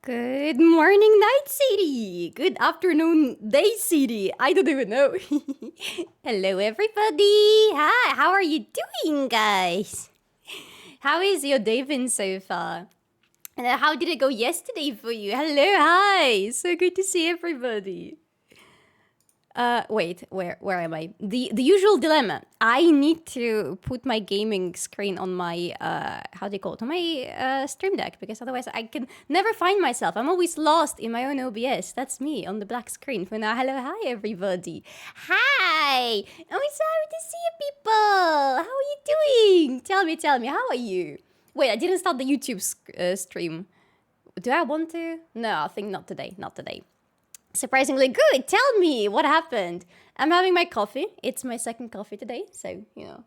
Good morning, Night City. Good afternoon, Day City. I don't even know. Hello, everybody. Hi, how are you doing, guys? How is your day been so far? And how did it go yesterday for you? Hello, hi. So good to see everybody. Wait, where am I? The usual dilemma. I need to put my gaming screen on my how do you call it? On my stream deck, because otherwise I can never find myself. I'm always lost in my own OBS. That's me on the black screen. For now, hello, hi everybody. Hi. Oh, it's happy to see you people. How are you doing? Tell me, how are you? Wait, I didn't start the YouTube stream. Do I want to? No, I think not today. Not today. Surprisingly good. Tell me what happened. I'm having my coffee. It's my second coffee today, so you know.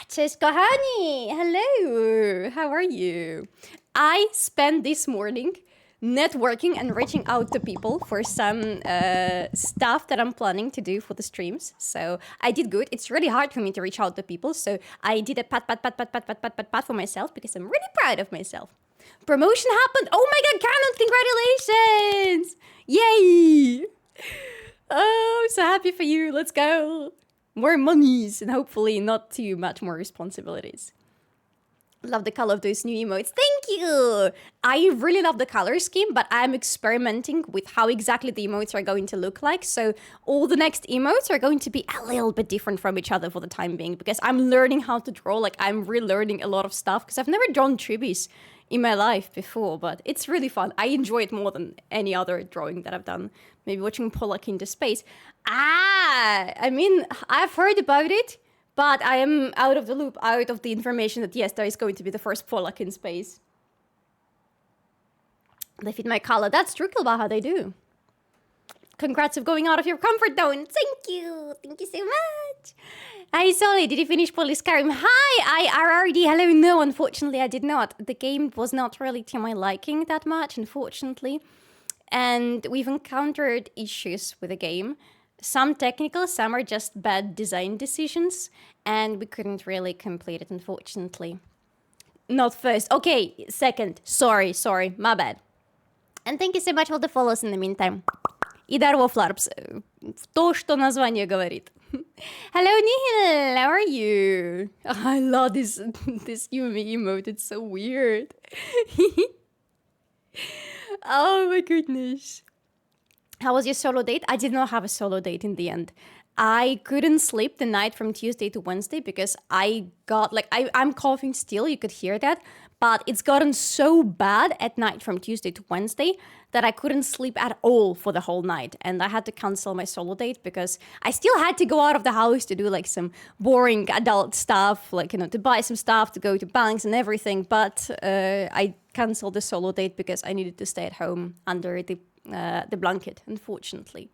Cześć kochani. Hello. How are you? I spent this morning networking and reaching out to people for some stuff that I'm planning to do for the streams. So I did good. It's really hard for me to reach out to people, so I did a pat for myself because I'm really proud of myself. Promotion happened. Oh my god, Canon, congratulations! Yay! Oh, so happy for you. Let's go. More monies and hopefully not too much more responsibilities. Love the color of those new emotes. Thank you! I really love the color scheme, but I'm experimenting with how exactly the emotes are going to look like. So all the next emotes are going to be a little bit different from each other for the time being, because I'm learning how to draw. Like, I'm relearning a lot of stuff, because I've never drawn tribis in my life before, but it's really fun. I enjoy it more than any other drawing that I've done. Maybe watching Pollock into space. I mean, I've heard about it, but I am out of the loop, out of the information that yes, there is going to be the first Pollock in space. They fit my color. That's true, Kilbaha, they do. Congrats of going out of your comfort zone. Thank you. Thank you so much. Hi, Solly. Did you finish Polyskyrim? Hi, IRRD. Hello. No, unfortunately, I did not. The game was not really to my liking that much, unfortunately. And we've encountered issues with the game. Some technical, some are just bad design decisions. And we couldn't really complete it, unfortunately. Not first. Okay, second. Sorry. My bad. And thank you so much for the follows in the meantime. И дарво фларпс. То, что название говорит. Hello, Nihil. How are you? Oh, I love this Yumi emote. It's so weird. Oh my goodness. How was your solo date? I did not have a solo date in the end. I couldn't sleep the night from Tuesday to Wednesday because I got, like, I'm coughing still, you could hear that, but it's gotten so bad at night from Tuesday to Wednesday that I couldn't sleep at all for the whole night. And I had to cancel my solo date because I still had to go out of the house to do, like, some boring adult stuff, like, you know, to buy some stuff, to go to banks and everything. But I canceled the solo date because I needed to stay at home under the blanket, unfortunately.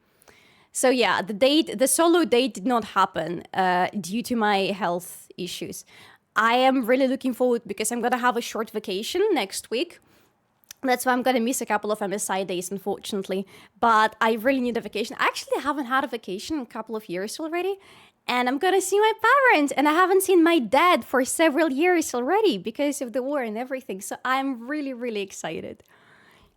So yeah, the solo date did not happen due to my health issues. I am really looking forward because I'm gonna have a short vacation next week. That's why I'm gonna miss a couple of MSI days, unfortunately. But I really need a vacation. I actually haven't had a vacation in a couple of years already. And I'm gonna see my parents. And I haven't seen my dad for several years already because of the war and everything. So I'm really, really excited.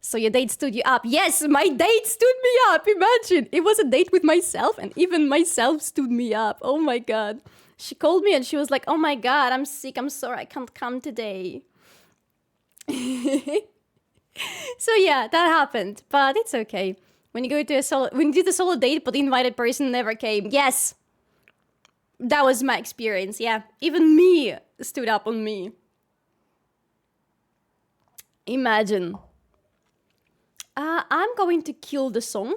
So your date stood you up. Yes, my date stood me up. Imagine. It was a date with myself and even myself stood me up. Oh my God. She called me and she was like, oh my God, I'm sick. I'm sorry. I can't come today. So yeah, that happened. But it's okay. When you go to when you did a solo date, but the invited person never came. Yes. That was my experience. Yeah. Even me stood up on me. Imagine. I'm going to kill the song.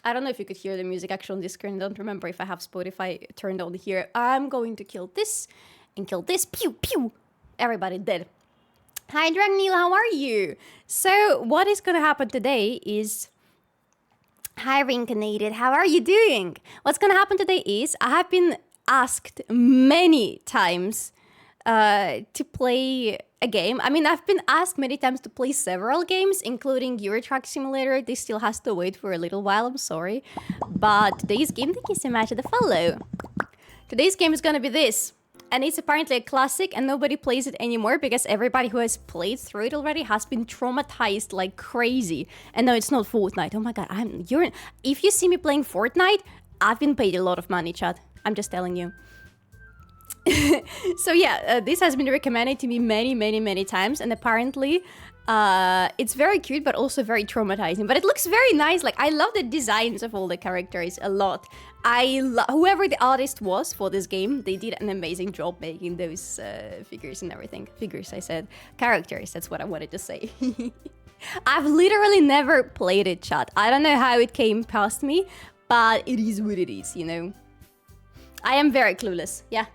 I don't know if you could hear the music actually on this screen. I don't remember if I have Spotify turned on here. I'm going to kill this and kill this. Pew, pew. Everybody dead. Hi, Dragneel, how are you? So what is going to happen today is... Hi, Reincarnated, how are you doing? What's going to happen today is I have been asked many times to play a game. I mean, I've been asked many times to play several games, including Euro Truck Simulator. This still has to wait for a little while, I'm sorry. But today's game, thank you so much for the follow. Today's game is gonna be this. And it's apparently a classic and nobody plays it anymore because everybody who has played through it already has been traumatized like crazy. And no, it's not Fortnite. Oh my god, if you see me playing Fortnite, I've been paid a lot of money, chat. I'm just telling you. So yeah, this has been recommended to me many times, and apparently it's very cute but also very traumatizing, but it looks very nice. Like, I love the designs of all the characters a lot. Whoever the artist was for this game, they did an amazing job making those figures and everything. Figures, I said. Characters, that's what I wanted to say. I've literally never played it, chat. I don't know how it came past me, but it is what it is, you know. I am very clueless, yeah.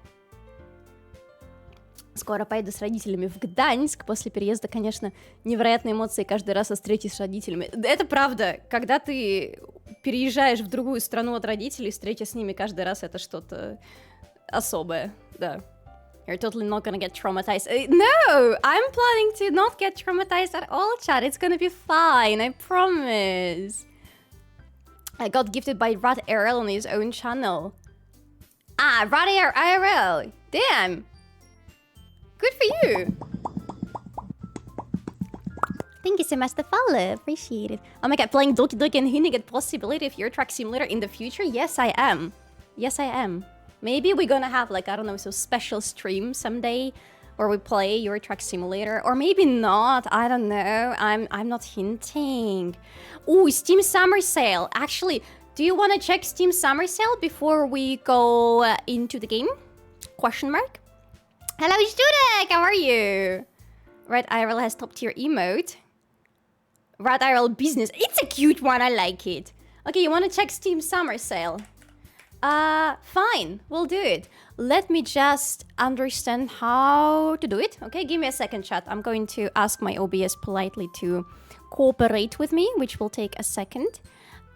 Скоро поеду с родителями в Гданьск. После переезда, конечно, невероятные эмоции каждый раз от встречи с родителями. Это правда. Когда ты переезжаешь в другую страну от родителей, встреча с ними каждый раз — это что-то особое. Да. You're totally not gonna get traumatized. No! I'm planning to not get traumatized at all, chat. It's gonna be fine. I promise. I got gifted by Rat IRL on his own channel. Ah, Rat IRL. Damn. Good for you! Thank you so much for the follow. Appreciate it. Oh my god, playing Doki Doki and hinting at possibility of your Truck Simulator in the future? Yes, I am. Yes, I am. Maybe we're gonna have, like, I don't know, some special stream someday where we play Euro Truck Simulator. Or maybe not. I don't know. I'm not hinting. Ooh, Steam Summer Sale. Actually, do you want to check Steam Summer Sale before we go into the game? Question mark? Hello, Studek! How are you? Red IRL has top tier emote. Red IRL business. It's a cute one. I like it. Okay, you want to check Steam Summer Sale? Fine. We'll do it. Let me just understand how to do it. Okay, give me a second, chat. I'm going to ask my OBS politely to cooperate with me, which will take a second.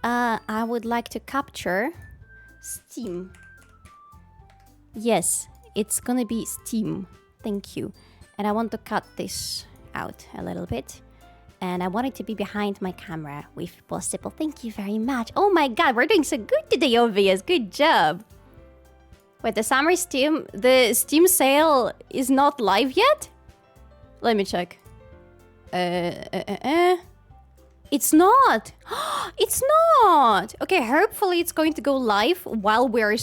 I would like to capture Steam. Yes. It's gonna be Steam. Thank you. And I want to cut this out a little bit. And I want it to be behind my camera, if possible. Thank you very much. Oh my god, we're doing so good today, OBS. Good job. Wait, the Steam sale is not live yet? Let me check. It's not. It's not. Okay, hopefully it's going to go live while we're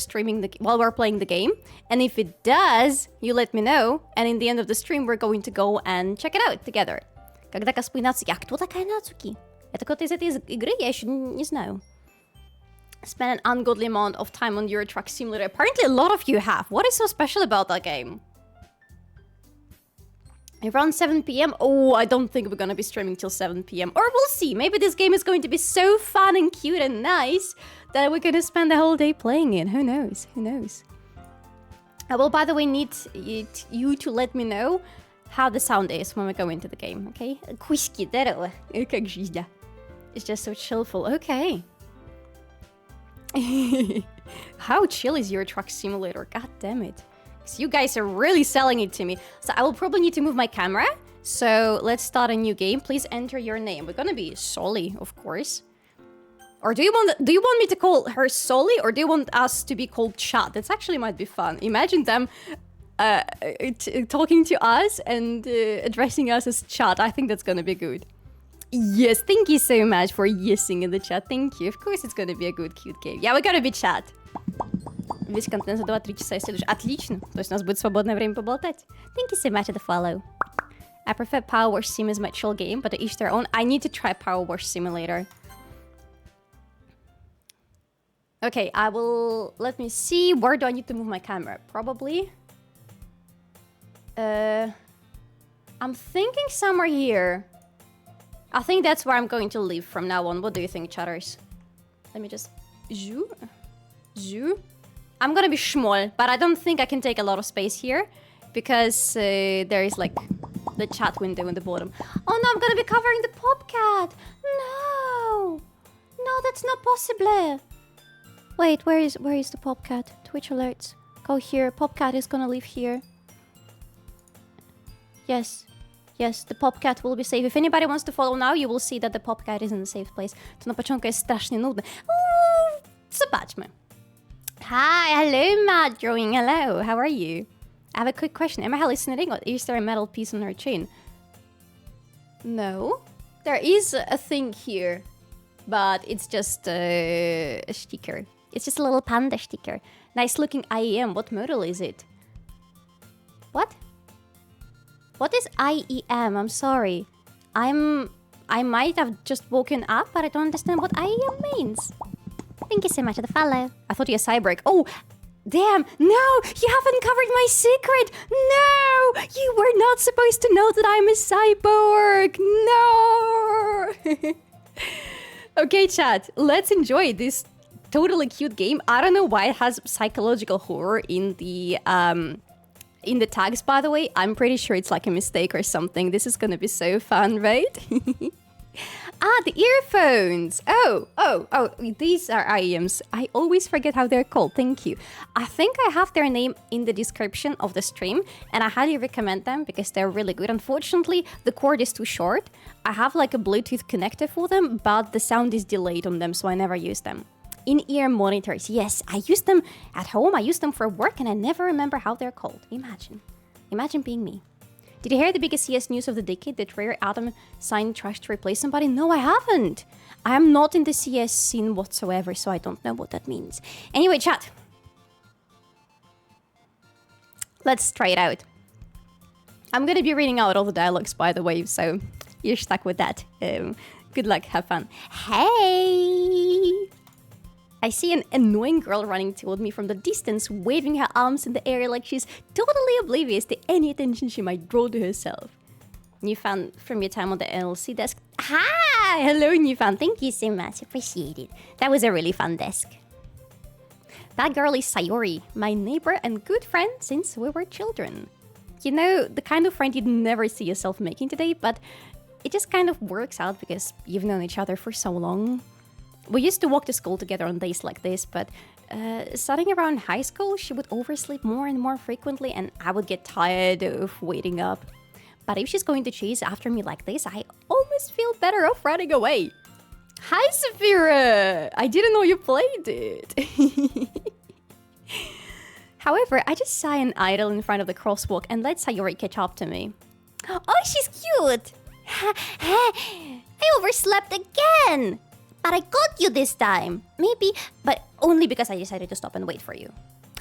playing the game. And if it does, you let me know. And in the end of the stream, we're going to go and check it out together. Когда косплей Нацуки? А кто такая Нацуки? Это кто-то из этой игры? Я еще не знаю. Spend an ungodly amount of time on Euro Truck Simulator. Apparently a lot of you have. What is so special about that game? Around 7 p.m. Oh, I don't think we're gonna be streaming till 7 p.m. Or we'll see. Maybe this game is going to be so fun and cute and nice that we're gonna spend the whole day playing it. Who knows? Who knows? I will, by the way, need you to let me know how the sound is when we go into the game, okay? Куськи, здорово. Как жизнь, да? It's just so chillful. Okay. How chill is your Truck Simulator? God damn it. You guys are really selling it to me. So I will probably need to move my camera. So let's start a new game. Please enter your name. We're gonna be Soli, of course. Or do you want me to call her Soli, or do you want us to be called Chat? That actually might be fun. Imagine them talking to us and addressing us as Chat. I think that's gonna be good. Yes, thank you so much for yesing in the chat. Thank you. Of course it's gonna be a good, cute game. Yeah, we're gonna be Chat. Весь контент за 2-3 часа исследуешь. Отлично. То есть у нас будет свободное время поболтать. Thank you so much for the follow. I prefer Power Wash Sim as my chill game, but to each their own. I need to try Power Wash Simulator. Okay, I will... Let me see. Where do I need to move my camera? Probably... I'm thinking somewhere here. I think that's where I'm going to live from now on. What do you think, chatters? Let me just... Zoo? I'm gonna be small, but I don't think I can take a lot of space here because there is like the chat window in the bottom. Oh no, I'm gonna be covering the Popcat! No! No, that's not possible! Wait, where is the Popcat? Twitch alerts. Go here. Popcat is gonna live here. Yes, the Popcat will be safe. If anybody wants to follow now, you will see that the Popcat is in a safe place. To na początku jest strasznie nudne. Zobaczmy. Hi, hello, Matt Drawing. Hello, how are you? I have a quick question. Am I hallucinating or is there a metal piece on her chain? No. There is a thing here, but it's just a sticker. It's just a little panda sticker. Nice looking IEM. What model is it? What? What is IEM? I'm sorry. I might have just woken up, but I don't understand what IEM means. Thank you so much for the follow. I thought you were cyborg. Oh, damn. No, you haven't covered my secret. No, you were not supposed to know that I'm a cyborg. No. Okay, chat. Let's enjoy this totally cute game. I don't know why it has psychological horror in the tags, by the way. I'm pretty sure it's like a mistake or something. This is gonna be so fun, right? The earphones. Oh, these are IEMs. I always forget how they're called. Thank you. I think I have their name in the description of the stream, and I highly recommend them because they're really good. Unfortunately, the cord is too short. I have like a Bluetooth connector for them, but the sound is delayed on them, so I never use them. In-ear monitors. Yes, I use them at home. I use them for work, and I never remember how they're called. Imagine being me. Did you hear the biggest CS news of the decade? That Rare Atom signed Trash to replace somebody? No, I haven't. I am not in the CS scene whatsoever, so I don't know what that means. Anyway, chat. Let's try it out. I'm gonna be reading out all the dialogues, by the way, so you're stuck with that. Good luck, have fun. Hey! I see an annoying girl running toward me from the distance, waving her arms in the air like she's totally oblivious to any attention she might draw to herself. New fan from your time on the LC desk. Hi! Hello, new fan. Thank you so much. Appreciate it. That was a really fun desk. That girl is Sayori, my neighbor and good friend since we were children. You know, the kind of friend you'd never see yourself making today, but it just kind of works out because you've known each other for so long. We used to walk to school together on days like this, but starting around high school, she would oversleep more and more frequently, and I would get tired of waiting up. But if she's going to chase after me like this, I almost feel better off running away. Hi, Saphira! I didn't know you played it. However, I just saw an idol in front of the crosswalk and let Sayori catch up to me. Oh, she's cute! I overslept again! But I got you this time. Maybe, but only because I decided to stop and wait for you.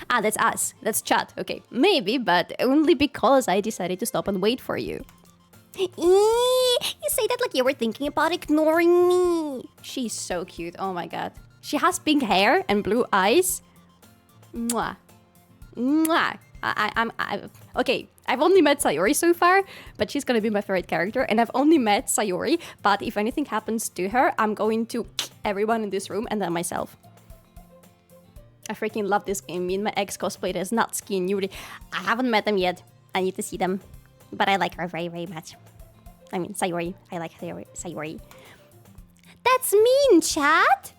Ah, that's us. That's chat. Okay, maybe, but only because I decided to stop and wait for you. You say that like you were thinking about ignoring me. She's so cute. Oh my god. She has pink hair and blue eyes. Mwah. Mwah. Okay, I've only met Sayori so far, but she's gonna be my favorite character, and I've only met Sayori, but if anything happens to her, I'm going to everyone in this room and then myself. I freaking love this game. Me and my ex cosplayed as Natsuki and Yuri. I haven't met them yet. I need to see them. But I like her very, very much. I mean, Sayori. I like Sayori. That's mean, chat!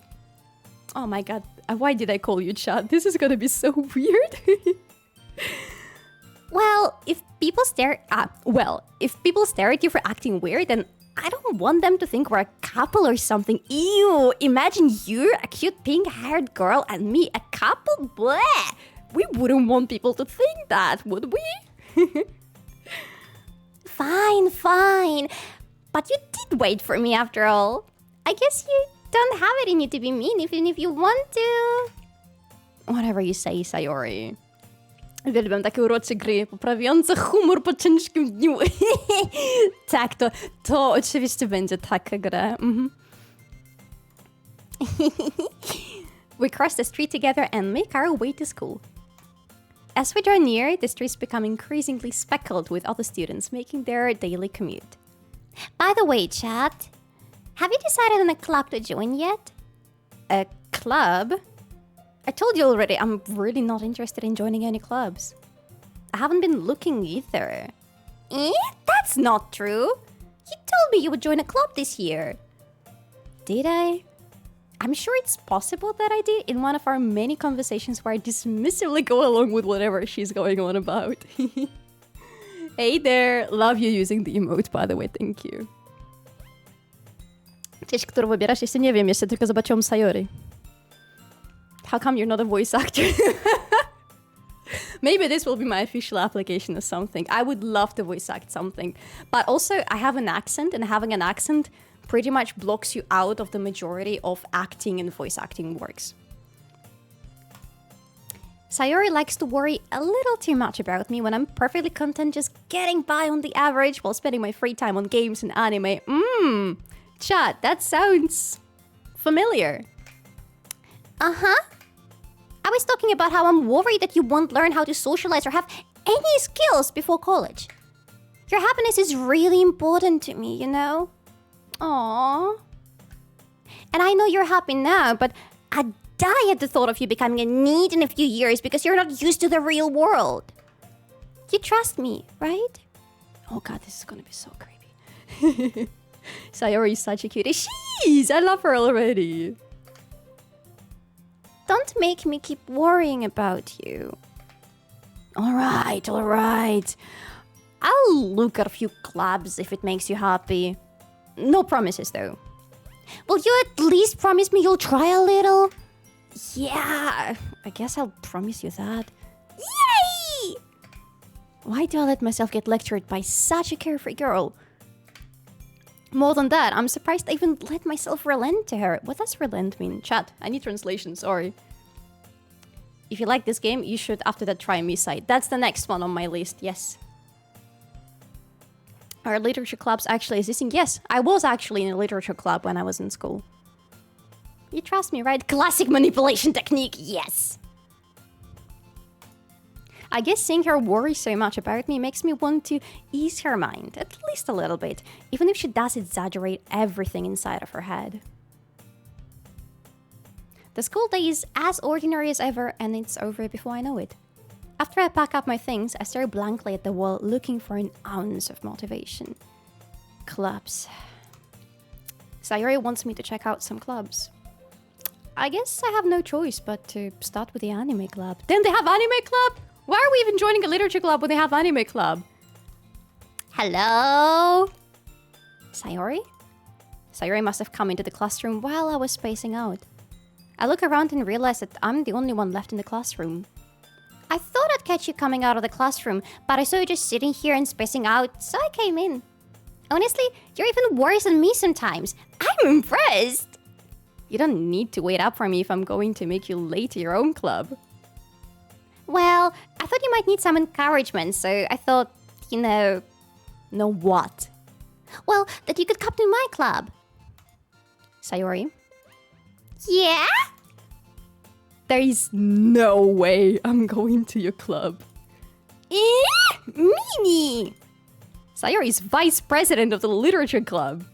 Oh my god. Why did I call you chat? This is gonna be so weird. Well, if people stare at you for acting weird, then I don't want them to think we're a couple or something. Ew, imagine you, a cute pink-haired girl, and me, a couple? Bleh! We wouldn't want people to think that, would we? Fine. But you did wait for me after all. I guess you don't have it in you to be mean, even if you want to. Whatever you say, Sayori. Uwielbiam takie urocze gry, poprawiające humor po ciężkim dniu. Tak, to oczywiście będzie taka gra. We cross the street together and make our way to school. As we draw near, the streets become increasingly speckled with other students making their daily commute. By the way, chat, have you decided on a club to join yet? A club? I told you already, I'm really not interested in joining any clubs. I haven't been looking either. That's not true. You told me you would join a club this year. Did I? I'm sure it's possible that I did in one of our many conversations where I dismissively go along with whatever she's going on about. Hey there, love you using the emote, by the way, thank you. Cześć, którą wybierasz? Jeszcze nie wiem, jeszcze tylko zobaczyłam Sayori. How come you're not a voice actor? Maybe this will be my official application or something. I would love to voice act something. But also, I have an accent, and having an accent pretty much blocks you out of the majority of acting and voice acting works. Sayori likes to worry a little too much about me when I'm perfectly content just getting by on the average while spending my free time on games and anime. Chat, that sounds familiar. Uh-huh. I was talking about how I'm worried that you won't learn how to socialize or have any skills before college. Your happiness is really important to me, you know? Aww. And I know you're happy now, but I die at the thought of you becoming a NEET in a few years because you're not used to the real world. You trust me, right? Oh god, this is gonna be so creepy. Sayori is such a cutie. She's! I love her already. Don't make me keep worrying about you. Alright, alright. I'll look at a few clubs if it makes you happy. No promises though. Will you at least promise me you'll try a little? Yeah, I guess I'll promise you that. Yay! Why do I let myself get lectured by such a carefree girl? More than that, I'm surprised I even let myself relent to her. What does relent mean? Chat, I need translation, sorry. If you like this game, you should after that try me site. That's the next one on my list, yes. Are literature clubs actually existing? Yes, I was actually in a literature club when I was in school. You trust me, right? Classic manipulation technique, yes! I guess seeing her worry so much about me makes me want to ease her mind, at least a little bit, even if she does exaggerate everything inside of her head. The school day is as ordinary as ever, and it's over before I know it. After I pack up my things, I stare blankly at the wall, looking for an ounce of motivation. Clubs. Sayori wants me to check out some clubs. I guess I have no choice but to start with the anime club. Then they have anime club? Why are we even joining a literature club when they have anime club? Hello? Sayori? Sayori must have come into the classroom while I was spacing out. I look around and realize that I'm the only one left in the classroom. I thought I'd catch you coming out of the classroom, but I saw you just sitting here and spacing out, so I came in. Honestly, you're even worse than me sometimes. I'm impressed! You don't need to wait up for me if I'm going to make you late to your own club. Well, I thought you might need some encouragement, so I thought, you know... Know what? Well, that you could come to my club. Sayori? Yeah? There is no way I'm going to your club. Mini! Sayori is vice president of the literature club.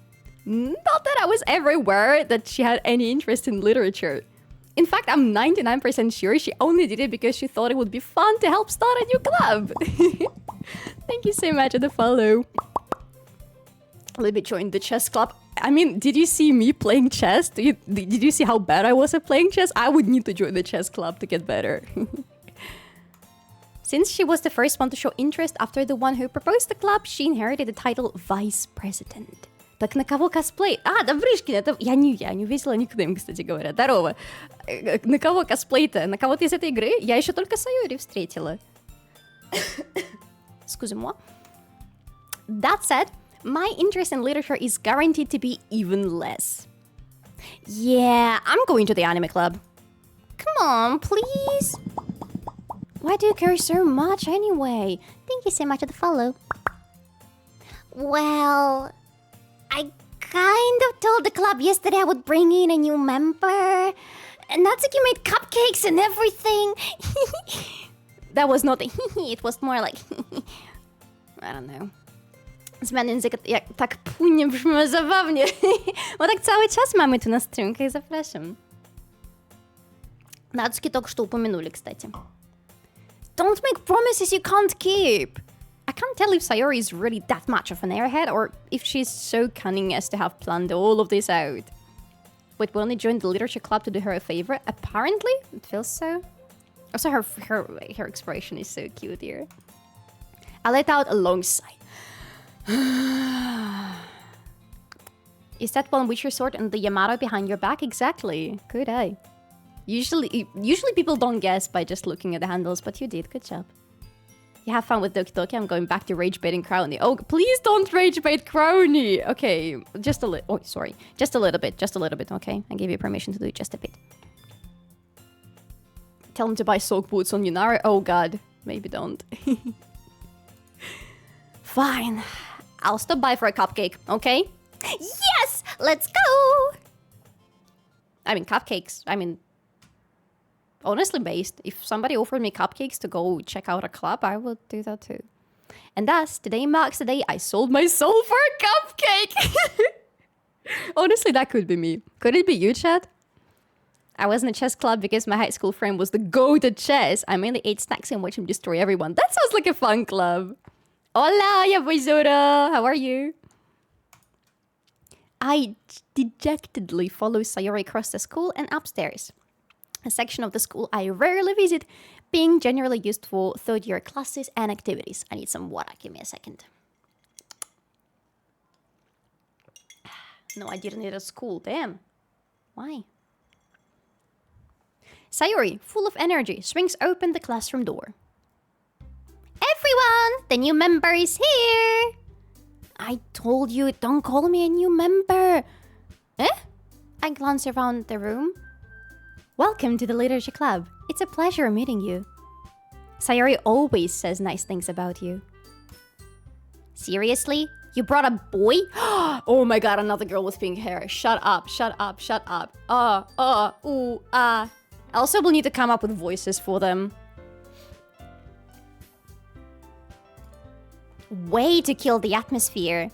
Not that I was ever aware that she had any interest in literature. In fact, I'm 99% sure she only did it because she thought it would be fun to help start a new club. Thank you so much for the follow. Let me join the chess club. I mean, did you see me playing chess? Did you see how bad I was at playing chess? I would need to join the chess club to get better. Since she was the first one to show interest after the one who proposed the club, she inherited the title Vice President. Так на кого косплей? А, да Врышкин, это... Я не увидела никнейм, кстати говоря. Здорово. На кого косплей-то? На кого-то из этой игры? Я еще только Sayori встретила. Excuse-moi. That said, my interest in literature is guaranteed to be even less. Yeah, I'm going to the anime club. Come on, please. Why do you care so much anyway? Thank you so much for the follow. Well, I kind of told the club yesterday I would bring in a new member. And Natsuki made cupcakes and everything. That was not a it was more like... I don't know. Zmiany języka tak płynnie brzmią zabawnie. Bo tak cały czas mamy tu na strynkach, zapraszam. Natsuki только что упомянули, кстати. Don't make promises you can't keep. I can't tell if Sayori is really that much of an airhead or if she's so cunning as to have planned all of this out. Wait, we only joined the literature club to do her a favor? Apparently, it feels so. Also, her expression is so cute here. I let out a long sigh. Is that one Witcher sword and the Yamato behind your back? Exactly. Good eye. Usually people don't guess by just looking at the handles, but you did. Good job. You have fun with Doki Doki. I'm going back to rage baiting Crowny. Oh, please don't rage bait Crowny. Okay, just a little. Oh, sorry. Just a little bit. Just a little bit, okay? I gave you permission to do it just a bit. Tell him to buy soak boots on Yunara. Oh, God. Maybe don't. Fine. I'll stop by for a cupcake, okay? Yes! Let's go! I mean, cupcakes. I mean, honestly based. If somebody offered me cupcakes to go check out a club, I would do that too. And thus, today marks the day I sold my soul for a cupcake! Honestly, that could be me. Could it be you, Chad? I was in a chess club because my high school friend was the goat at chess. I mainly ate snacks and watched him destroy everyone. That sounds like a fun club. Hola, ya voy Zora. How are you? I dejectedly follow Sayori across the school and upstairs. A section of the school I rarely visit, being generally used for third-year classes and activities. I need some water. Give me a second. No, I didn't need a school. Damn. Why? Sayori, full of energy, swings open the classroom door. Everyone, the new member is here. I told you, don't call me a new member. Eh? I glance around the room. Welcome to the Literature Club. It's a pleasure meeting you. Sayori always says nice things about you. Seriously? You brought a boy? Oh my god, another girl with pink hair. Shut up, shut up, shut up. I also will need to come up with voices for them. Way to kill the atmosphere.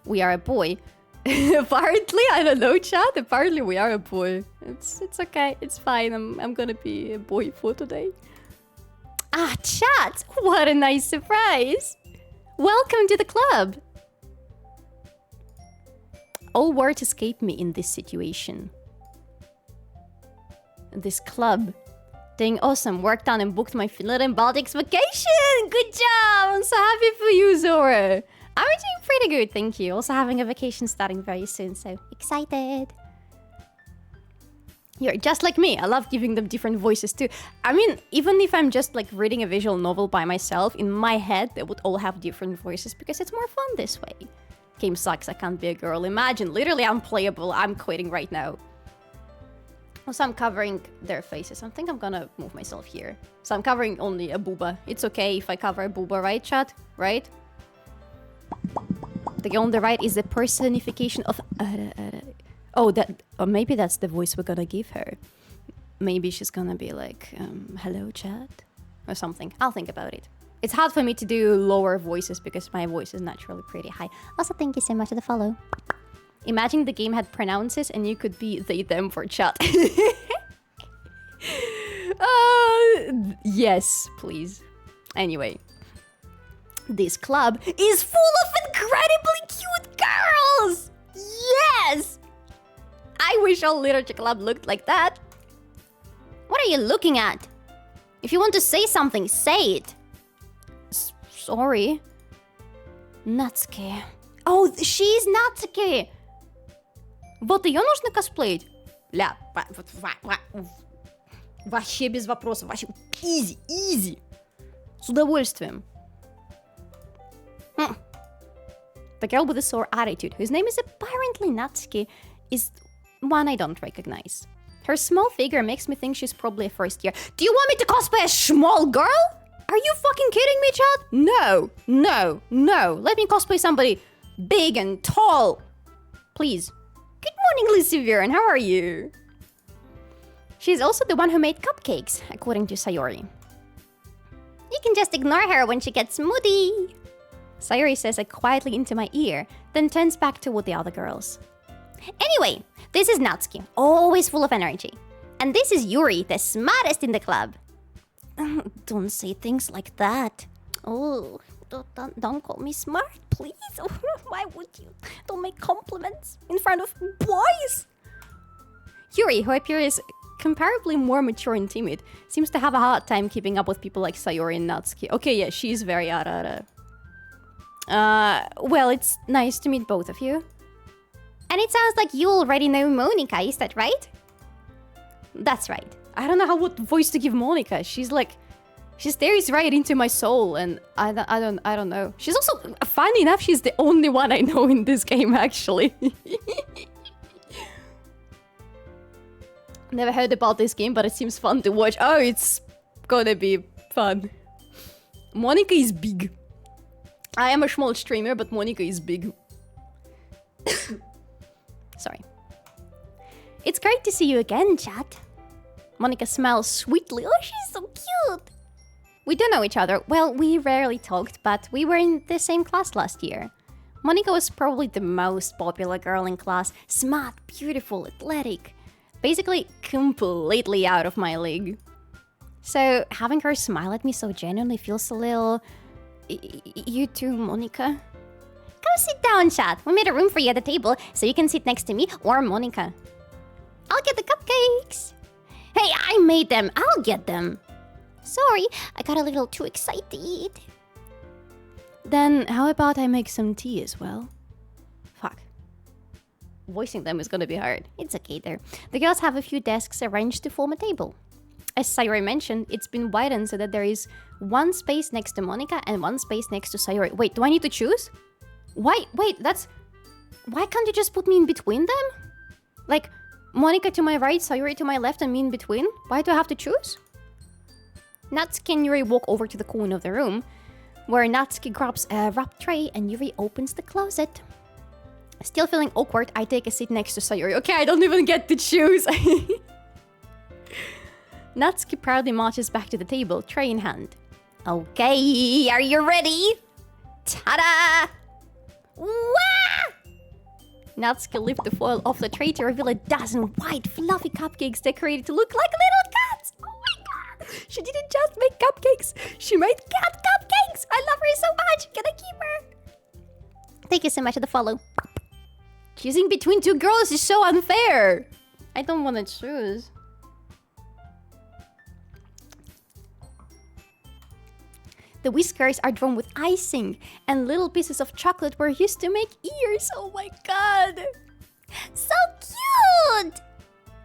We are a boy. Apparently, I don't know, chat. Apparently, we are a boy. It's okay. It's fine. I'm gonna be a boy for today. Ah, chat. What a nice surprise. Welcome to the club. All words escape me in this situation. This club. Dang awesome. Worked on and booked my Finland and Baltics vacation. Good job. I'm so happy for you, Zora. I'm doing pretty good, thank you. Also having a vacation starting very soon, so excited. You're just like me. I love giving them different voices too. I mean, even if I'm just like reading a visual novel by myself, in my head, they would all have different voices because it's more fun this way. Game sucks. I can't be a girl. Imagine, literally unplayable. I'm quitting right now. Also, I'm covering their faces. I think I'm gonna move myself here. So I'm covering only a booba. It's okay if I cover a booba, right, chat? Right? The girl on the right is the personification of... Oh, that... Or maybe that's the voice we're gonna give her. Maybe she's gonna be like, hello, chat? Or something. I'll think about it. It's hard for me to do lower voices because my voice is naturally pretty high. Also, thank you so much for the follow. Imagine the game had pronounces and you could be they, them for chat. Yes, please. Anyway. This club is full of incredibly cute girls! Yes! I wish all literature club looked like that. What are you looking at? If you want to say something, say it. Sorry. Natsuki. Oh, she's Natsuki! Вот ее нужно косплеить? Ля, вообще без вопросов, вообще easy, easy. С удовольствием. The girl with the sore attitude, whose name is apparently Natsuki, is one I don't recognize. Her small figure makes me think she's probably a first year. Do you want me to cosplay a small girl? Are you fucking kidding me, chat? No, no, no. Let me cosplay somebody big and tall. Please. Good morning, Lucivier, and how are you? She's also the one who made cupcakes, according to Sayori. You can just ignore her when she gets moody. Sayori says it quietly into my ear, then turns back toward the other girls. Anyway, this is Natsuki, always full of energy. And this is Yuri, the smartest in the club. Don't say things like that. Oh, don't call me smart, please. Why would you? Don't make compliments in front of boys. Yuri, who appears comparably more mature and timid, seems to have a hard time keeping up with people like Sayori and Natsuki. Okay, yeah, she's very arara. Well, it's nice to meet both of you. And it sounds like you already know Monica, is that right? That's right. I don't know what voice to give Monica. She's like She stares right into my soul, and I don't know. She's also, funny enough, she's the only one I know in this game, actually. Never heard about this game, but it seems fun to watch. Oh, it's gonna be fun. Monica is big. I am a small streamer, but Monica is big. Sorry. It's great to see you again, chat. Monica smiles sweetly. Oh, she's so cute. We do know each other. Well, we rarely talked, but we were in the same class last year. Monica was probably the most popular girl in class. Smart, beautiful, athletic. Basically, completely out of my league. So, having her smile at me so genuinely feels a little... You too, Monica? Come sit down, chat. We made a room for you at the table, so you can sit next to me or Monica. I'll get the cupcakes. Hey, I made them. I'll get them. Sorry, I got a little too excited. Then how about I make some tea as well? Fuck. Voicing them is gonna be hard. It's okay there. The girls have a few desks arranged to form a table. As Sayori mentioned, it's been widened so that there is one space next to Monica and one space next to Sayori. Wait, do I need to choose? Why? Wait, that's... Why can't you just put me in between them? Like, Monica to my right, Sayori to my left, and me in between? Why do I have to choose? Natsuki and Yuri walk over to the corner of the room, where Natsuki grabs a wrap tray and Yuri opens the closet. Still feeling awkward, I take a seat next to Sayori. Okay, I don't even get to choose. Natsuki proudly marches back to the table, tray in hand. Okay, are you ready? Ta-da! Wah! Natsuki lifts the foil off the tray to reveal a dozen white, fluffy cupcakes decorated to look like little cats. Oh my god! She didn't just make cupcakes, she made cat cupcakes! I love her so much! Can I keep her? Thank you so much for the follow. Choosing between two girls is so unfair! I don't want to choose. The whiskers are drawn with icing, and little pieces of chocolate were used to make ears. Oh my god! So cute!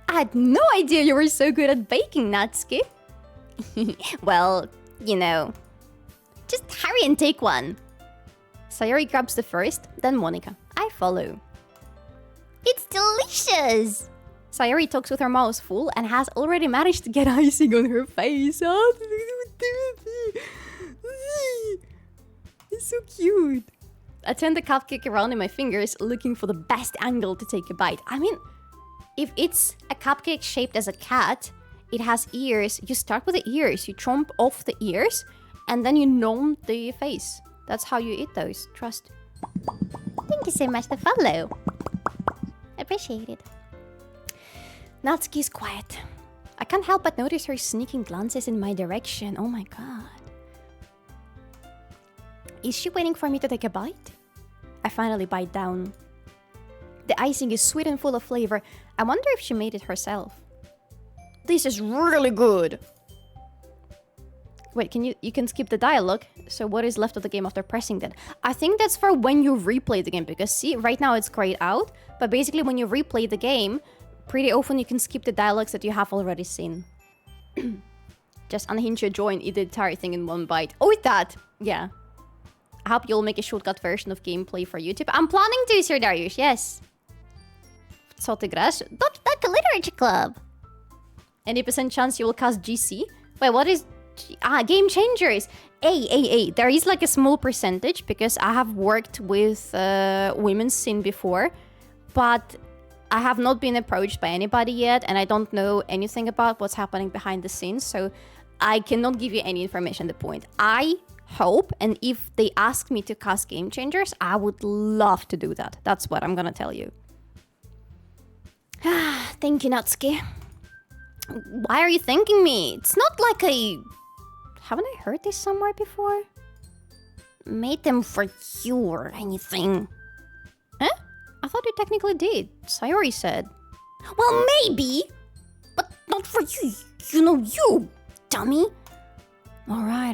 I had no idea you were so good at baking, Natsuki. Well, you know. Just hurry and take one. Sayori grabs the first, then Monica. I follow. It's delicious! Sayori talks with her mouth full and has already managed to get icing on her face. It's so cute. I turn the cupcake around in my fingers, looking for the best angle to take a bite. I mean, if it's a cupcake shaped as a cat, it has ears. You start with the ears, you chomp off the ears, and then you nom the face. That's how you eat those. Trust. Thank you so much for the follow. Appreciate it. Natsuki's quiet. I can't help but notice her sneaking glances in my direction. Oh my god. Is she waiting for me to take a bite? I finally bite down. The icing is sweet and full of flavor. I wonder if she made it herself. This is really good. Wait, you can skip the dialogue. So what is left of the game after pressing that? I think that's for when you replay the game, because see, right now it's grayed out, but basically when you replay the game, pretty often you can skip the dialogues that you have already seen. Just unhinge your jaw and eat the entire thing in one bite. Oh, with that! Yeah. I hope you'll make a shortcut version of gameplay for YouTube. I'm planning to, Sir Darius, yes. Co ty grasz? Duck Literature Club. Any percent chance you will cast GC? Wait, what is... Game Changers! Hey, there is like a small percentage, because I have worked with women's scene before, but I have not been approached by anybody yet, and I don't know anything about what's happening behind the scenes, so I cannot give you any information at the point. I hope, and if they ask me to cast Game Changers, I would love to do that. That's what I'm gonna tell you. Thank you, Natsuki. Why are you thanking me? It's not like I... Haven't I heard this somewhere before? Made them for you or anything. Huh? I thought you technically did. Sayori said. Well, maybe, but not for you. You know you, dummy. All right.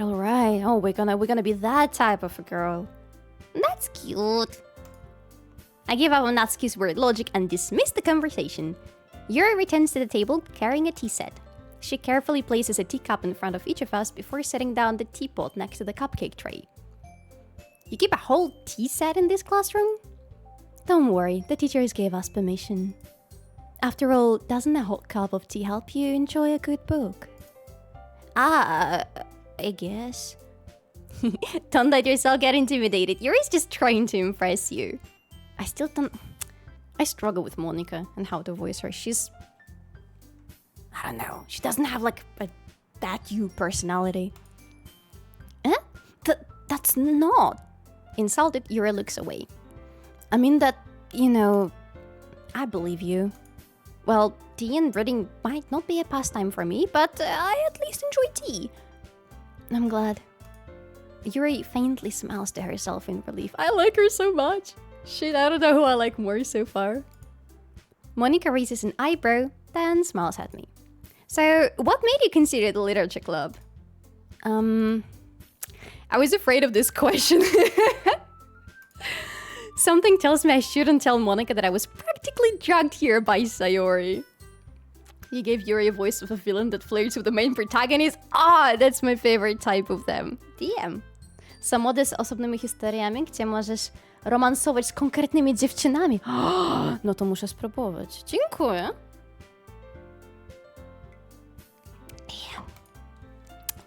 Oh, we're gonna be that type of a girl. That's cute. I give up on Natsuki's weird logic and dismiss the conversation. Yuri returns to the table carrying a tea set. She carefully places a teacup in front of each of us before setting down the teapot next to the cupcake tray. You keep a whole tea set in this classroom? Don't worry, the teachers gave us permission. After all, doesn't a hot cup of tea help you enjoy a good book? I guess. Don't let yourself get intimidated. Yuri's just trying to impress you. I struggle with Monica and how to voice her. She's... I don't know. She doesn't have like a that you personality. Eh? That's not. Insulted, Yuri looks away. I mean that, you know, I believe you. Well, tea and reading might not be a pastime for me, but I at least enjoy tea. I'm glad. Yuri faintly smiles to herself in relief. I like her so much. Shit, I don't know who I like more so far. Monica raises an eyebrow, then smiles at me. So, what made you consider the literature club? I was afraid of this question. Something tells me I shouldn't tell Monica that I was practically dragged here by Sayori. You gave Yuri a voice of a villain that flirts with the main protagonist. That's my favorite type of them. DM. Są mody z osobnymi historiami, gdzie możesz romansować z konkretnymi dziewczynami. No to muszę spróbować. Dziękuję.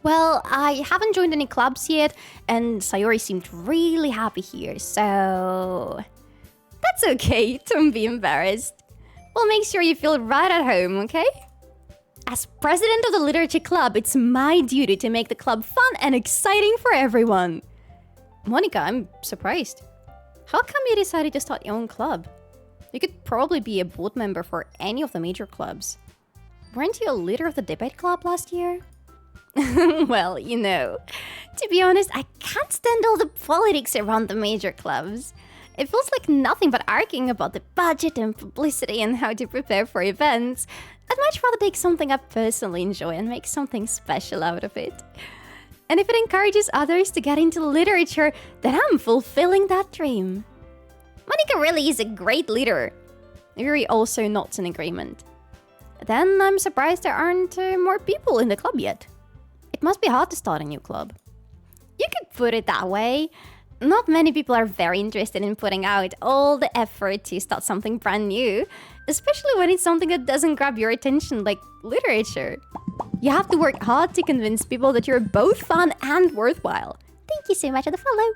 Well, I haven't joined any clubs yet, and Sayori seemed really happy here, so... That's okay, don't be embarrassed. We'll make sure you feel right at home, okay? As president of the literature club, it's my duty to make the club fun and exciting for everyone. Monica, I'm surprised. How come you decided to start your own club? You could probably be a board member for any of the major clubs. Weren't you a leader of the debate club last year? Well, you know, to be honest, I can't stand all the politics around the major clubs. It feels like nothing but arguing about the budget and publicity and how to prepare for events. I'd much rather take something I personally enjoy and make something special out of it. And if it encourages others to get into literature, then I'm fulfilling that dream. Monica really is a great leader. Yuri also nods in agreement. Then I'm surprised there aren't more people in the club yet. It must be hard to start a new club. You could put it that way. Not many people are very interested in putting out all the effort to start something brand new, especially when it's something that doesn't grab your attention like literature. You have to work hard to convince people that you're both fun and worthwhile. Thank you so much for the follow.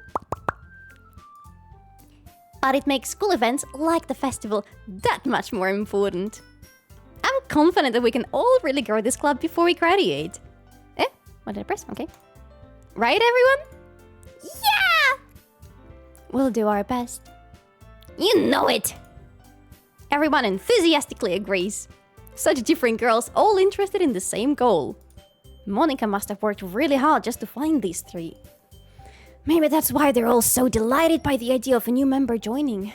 But it makes school events like the festival that much more important. I'm confident that we can all really grow this club before we graduate. What did I press? Okay. Right, everyone? Yeah! We'll do our best. You know it! Everyone enthusiastically agrees. Such different girls, all interested in the same goal. Monica must have worked really hard just to find these three. Maybe that's why they're all so delighted by the idea of a new member joining.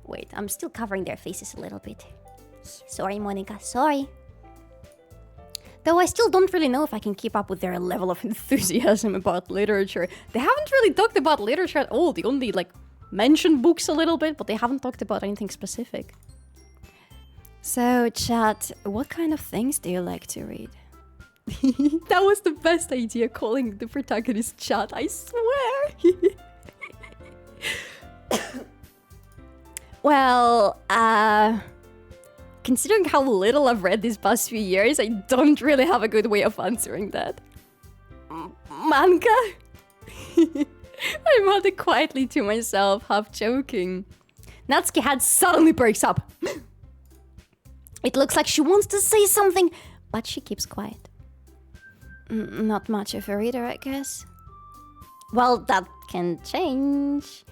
Wait, I'm still covering their faces a little bit. Sorry, Monica, sorry. Though I still don't really know if I can keep up with their level of enthusiasm about literature. They haven't really talked about literature at all. They only, mentioned books a little bit, but they haven't talked about anything specific. So, chat, what kind of things do you like to read? That was the best idea, calling the protagonist chat, I swear! Well, considering how little I've read these past few years, I don't really have a good way of answering that. Manga? I muttered quietly to myself, half joking. Natsuki head suddenly breaks up. It looks like she wants to say something, but she keeps quiet. Not much of a reader, I guess. Well, that can change.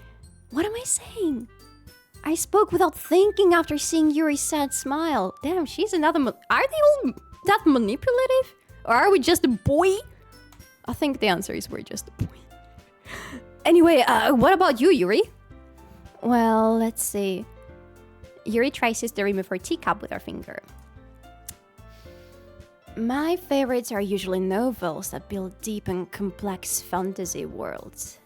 What am I saying? I spoke without thinking after seeing Yuri's sad smile. Damn, she's another are they all that manipulative? Or are we just a boy? I think the answer is we're just a boy. Anyway, what about you, Yuri? Well, let's see. Yuri traces the rim of her teacup with her finger. My favorites are usually novels that build deep and complex fantasy worlds.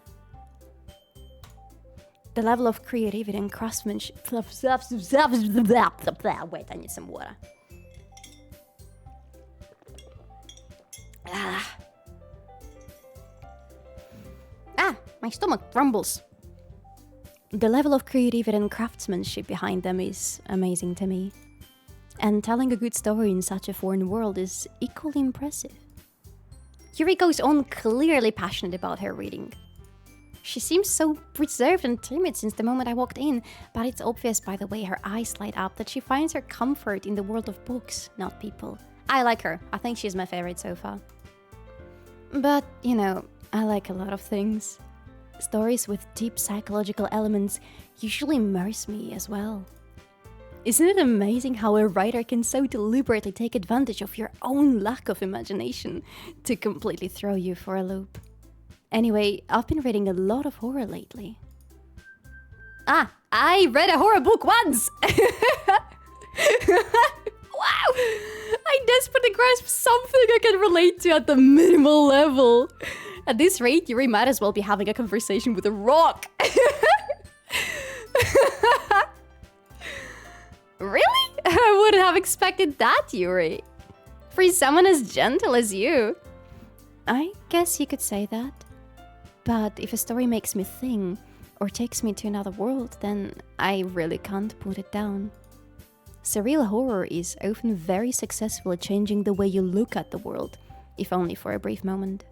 The level of creativity and craftsmanship... Wait, I need some water. stomach rumbles. The level of creativity and craftsmanship behind them is amazing to me. And telling a good story in such a foreign world is equally impressive. Yuri goes on clearly passionate about her reading. She seems so reserved and timid since the moment I walked in, but it's obvious by the way her eyes light up that she finds her comfort in the world of books, not people. I like her. I think she's my favorite so far. But, you know, I like a lot of things. Stories with deep psychological elements usually immerse me as well. Isn't it amazing how a writer can so deliberately take advantage of your own lack of imagination to completely throw you for a loop? Anyway, I've been reading a lot of horror lately. I read a horror book once! Wow! I desperately grasped something I can relate to at the minimal level. At this rate, Yuri might as well be having a conversation with a rock. Really? I wouldn't have expected that, Yuri. For someone as gentle as you. I guess you could say that. But if a story makes me think, or takes me to another world, then I really can't put it down. Surreal horror is often very successful at changing the way you look at the world, if only for a brief moment.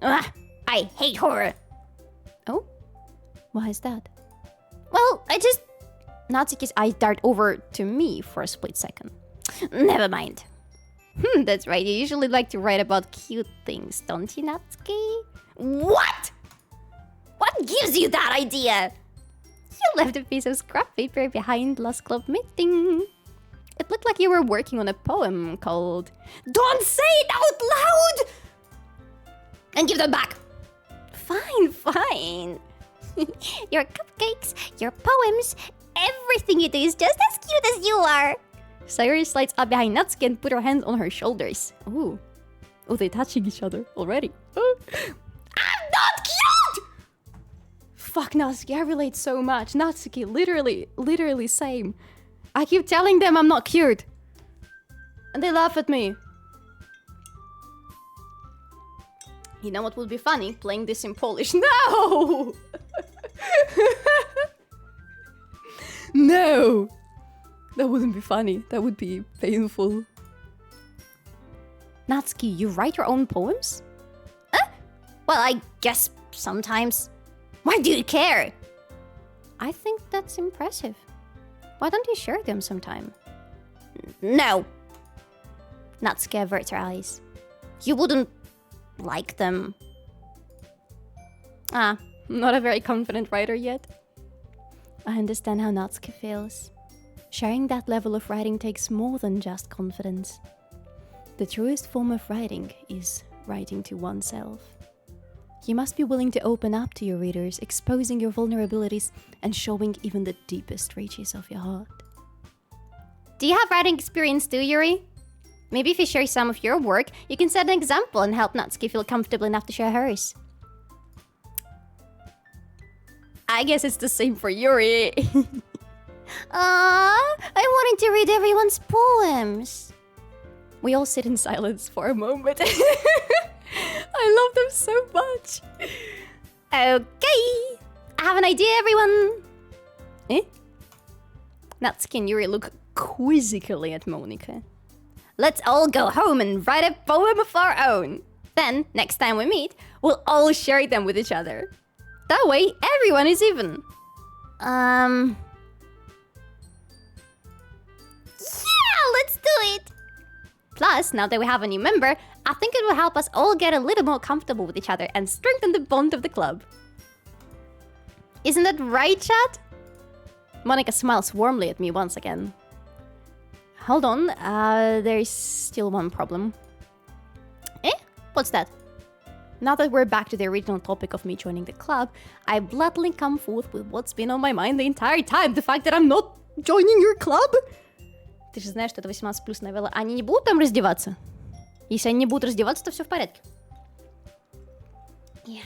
I hate horror! Oh? Why is that? Well, Natsuki's eyes dart over to me for a split second. Never mind. That's right, you usually like to write about cute things, don't you, Natsuki? What? What gives you that idea? You left a piece of scrap paper behind last club meeting. It looked like you were working on a poem called... Don't say it out loud! And give them back. Fine. Your cupcakes, your poems, everything you do is just as cute as you are. Sayuri slides up behind Natsuki and put her hands on her shoulders. Ooh. Oh, they're touching each other already. I'm not cute! Fuck, Natsuki, I relate so much. Natsuki, literally same. I keep telling them I'm not cute. And they laugh at me. You know what would be funny? Playing this in Polish. No! No! That wouldn't be funny. That would be painful. Natsuki, you write your own poems? Well, I guess sometimes. Why do you care? I think that's impressive. Why don't you share them sometime? No. Natsuki averts her eyes. You wouldn't like them. Not a very confident writer yet. I understand how Natsuki feels. Sharing that level of writing takes more than just confidence. The truest form of writing is writing to oneself. You must be willing to open up to your readers, exposing your vulnerabilities and showing even the deepest reaches of your heart. Do you have writing experience too, Yuri? Maybe if you share some of your work, you can set an example and help Natsuki feel comfortable enough to share hers. I guess it's the same for Yuri. I wanted to read everyone's poems. We all sit in silence for a moment. I love them so much. Okay. I have an idea, everyone. Natsuki and Yuri look quizzically at Monika. Let's all go home and write a poem of our own. Then, next time we meet, we'll all share them with each other. That way, everyone is even. Yeah, let's do it. Plus, now that we have a new member, I think it will help us all get a little more comfortable with each other and strengthen the bond of the club. Isn't that right, chat? Monika smiles warmly at me once again. Hold on, there's still one problem. What's that? Now that we're back to the original topic of me joining the club, I bluntly come forth with what's been on my mind the entire time. The fact that I'm not joining your club. Ты же знаешь, что это 18+ новелла. Они не будут там раздеваться? Если они не будут раздеваться, то все в порядке. Yeah.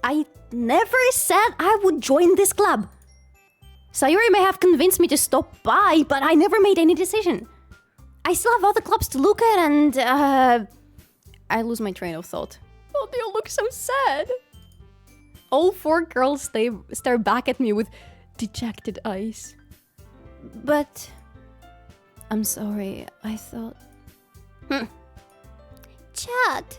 I never said I would join this club. Sayuri may have convinced me to stop by, but I never made any decision. I still have other clubs to look at and, I lose my train of thought. Oh, they all look so sad. All 4 girls stare back at me with dejected eyes. But I'm sorry, I thought... Chat.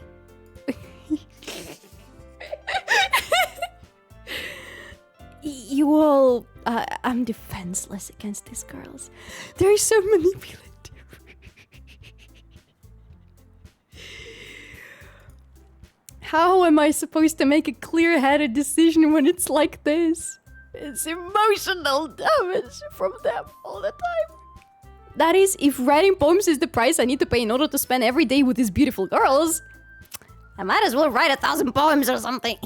You all... I'm defenseless against these girls. They're so manipulative. How am I supposed to make a clear-headed decision when it's like this? It's emotional damage from them all the time. That is, if writing poems is the price I need to pay in order to spend every day with these beautiful girls, I might as well write 1,000 poems or something.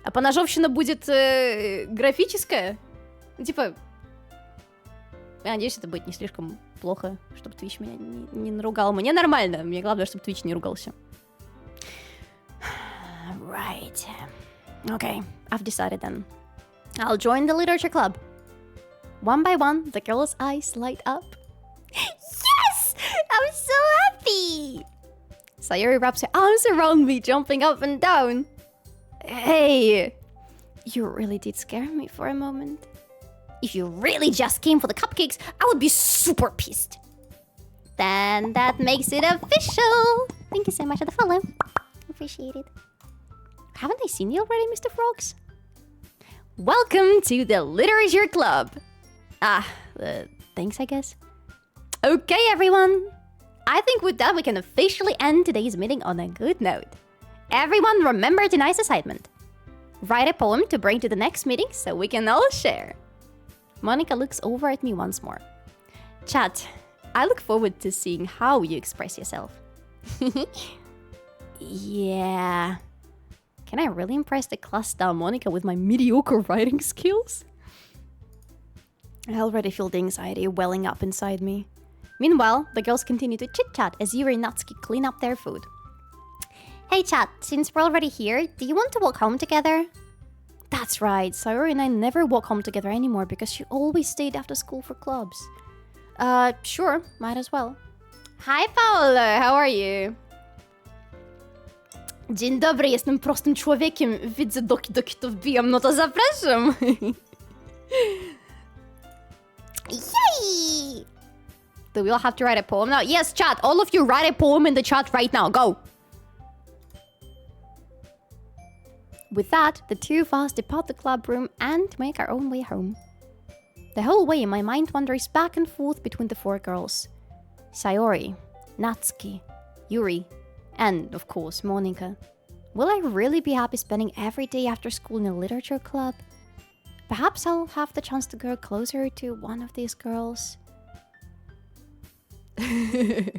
А поножовщина будет графическая? Типа... Я надеюсь, это будет не слишком плохо, чтобы Twitch меня не наругал. Мне нормально. Мне главное, чтобы Twitch не ругался. Right. Okay, I've decided then. I'll join the literature club. One by one, the girls' eyes light up. Yes! I'm so happy! Sayuri wraps her arms around me, jumping up and down. Hey, you really did scare me for a moment. If you really just came for the cupcakes, I would be super pissed. Then that makes it official. Thank you so much for the follow. Appreciate it. Haven't I seen you already, Mr. Frogs? Welcome to the Literature Club. Thanks, I guess. Okay, everyone. I think with that, we can officially end today's meeting on a good note. Everyone remember tonight's assignment. Write a poem to bring to the next meeting so we can all share. Monica looks over at me once more. Chat, I look forward to seeing how you express yourself. Yeah. Can I really impress the class star Monica with my mediocre writing skills? I already feel the anxiety welling up inside me. Meanwhile, the girls continue to chit-chat as Yuri and Natsuki clean up their food. Hey chat, since we're already here, do you want to walk home together? That's right, Sayori and I never walk home together anymore because she always stayed after school for clubs. Sure, might as well. Hi Paolo, how are you? Dzień dobry, jestem prostym człowiekiem. Widzę doki to wbijam, no to zapraszam. Yay! Do we all have to write a poem now? Yes, chat, all of you write a poem in the chat right now, go! With that, the two of us depart the club room and make our own way home. The whole way, my mind wanders back and forth between the 4 girls. Sayori, Natsuki, Yuri, and, of course, Monica. Will I really be happy spending every day after school in a literature club? Perhaps I'll have the chance to grow closer to one of these girls. Meow,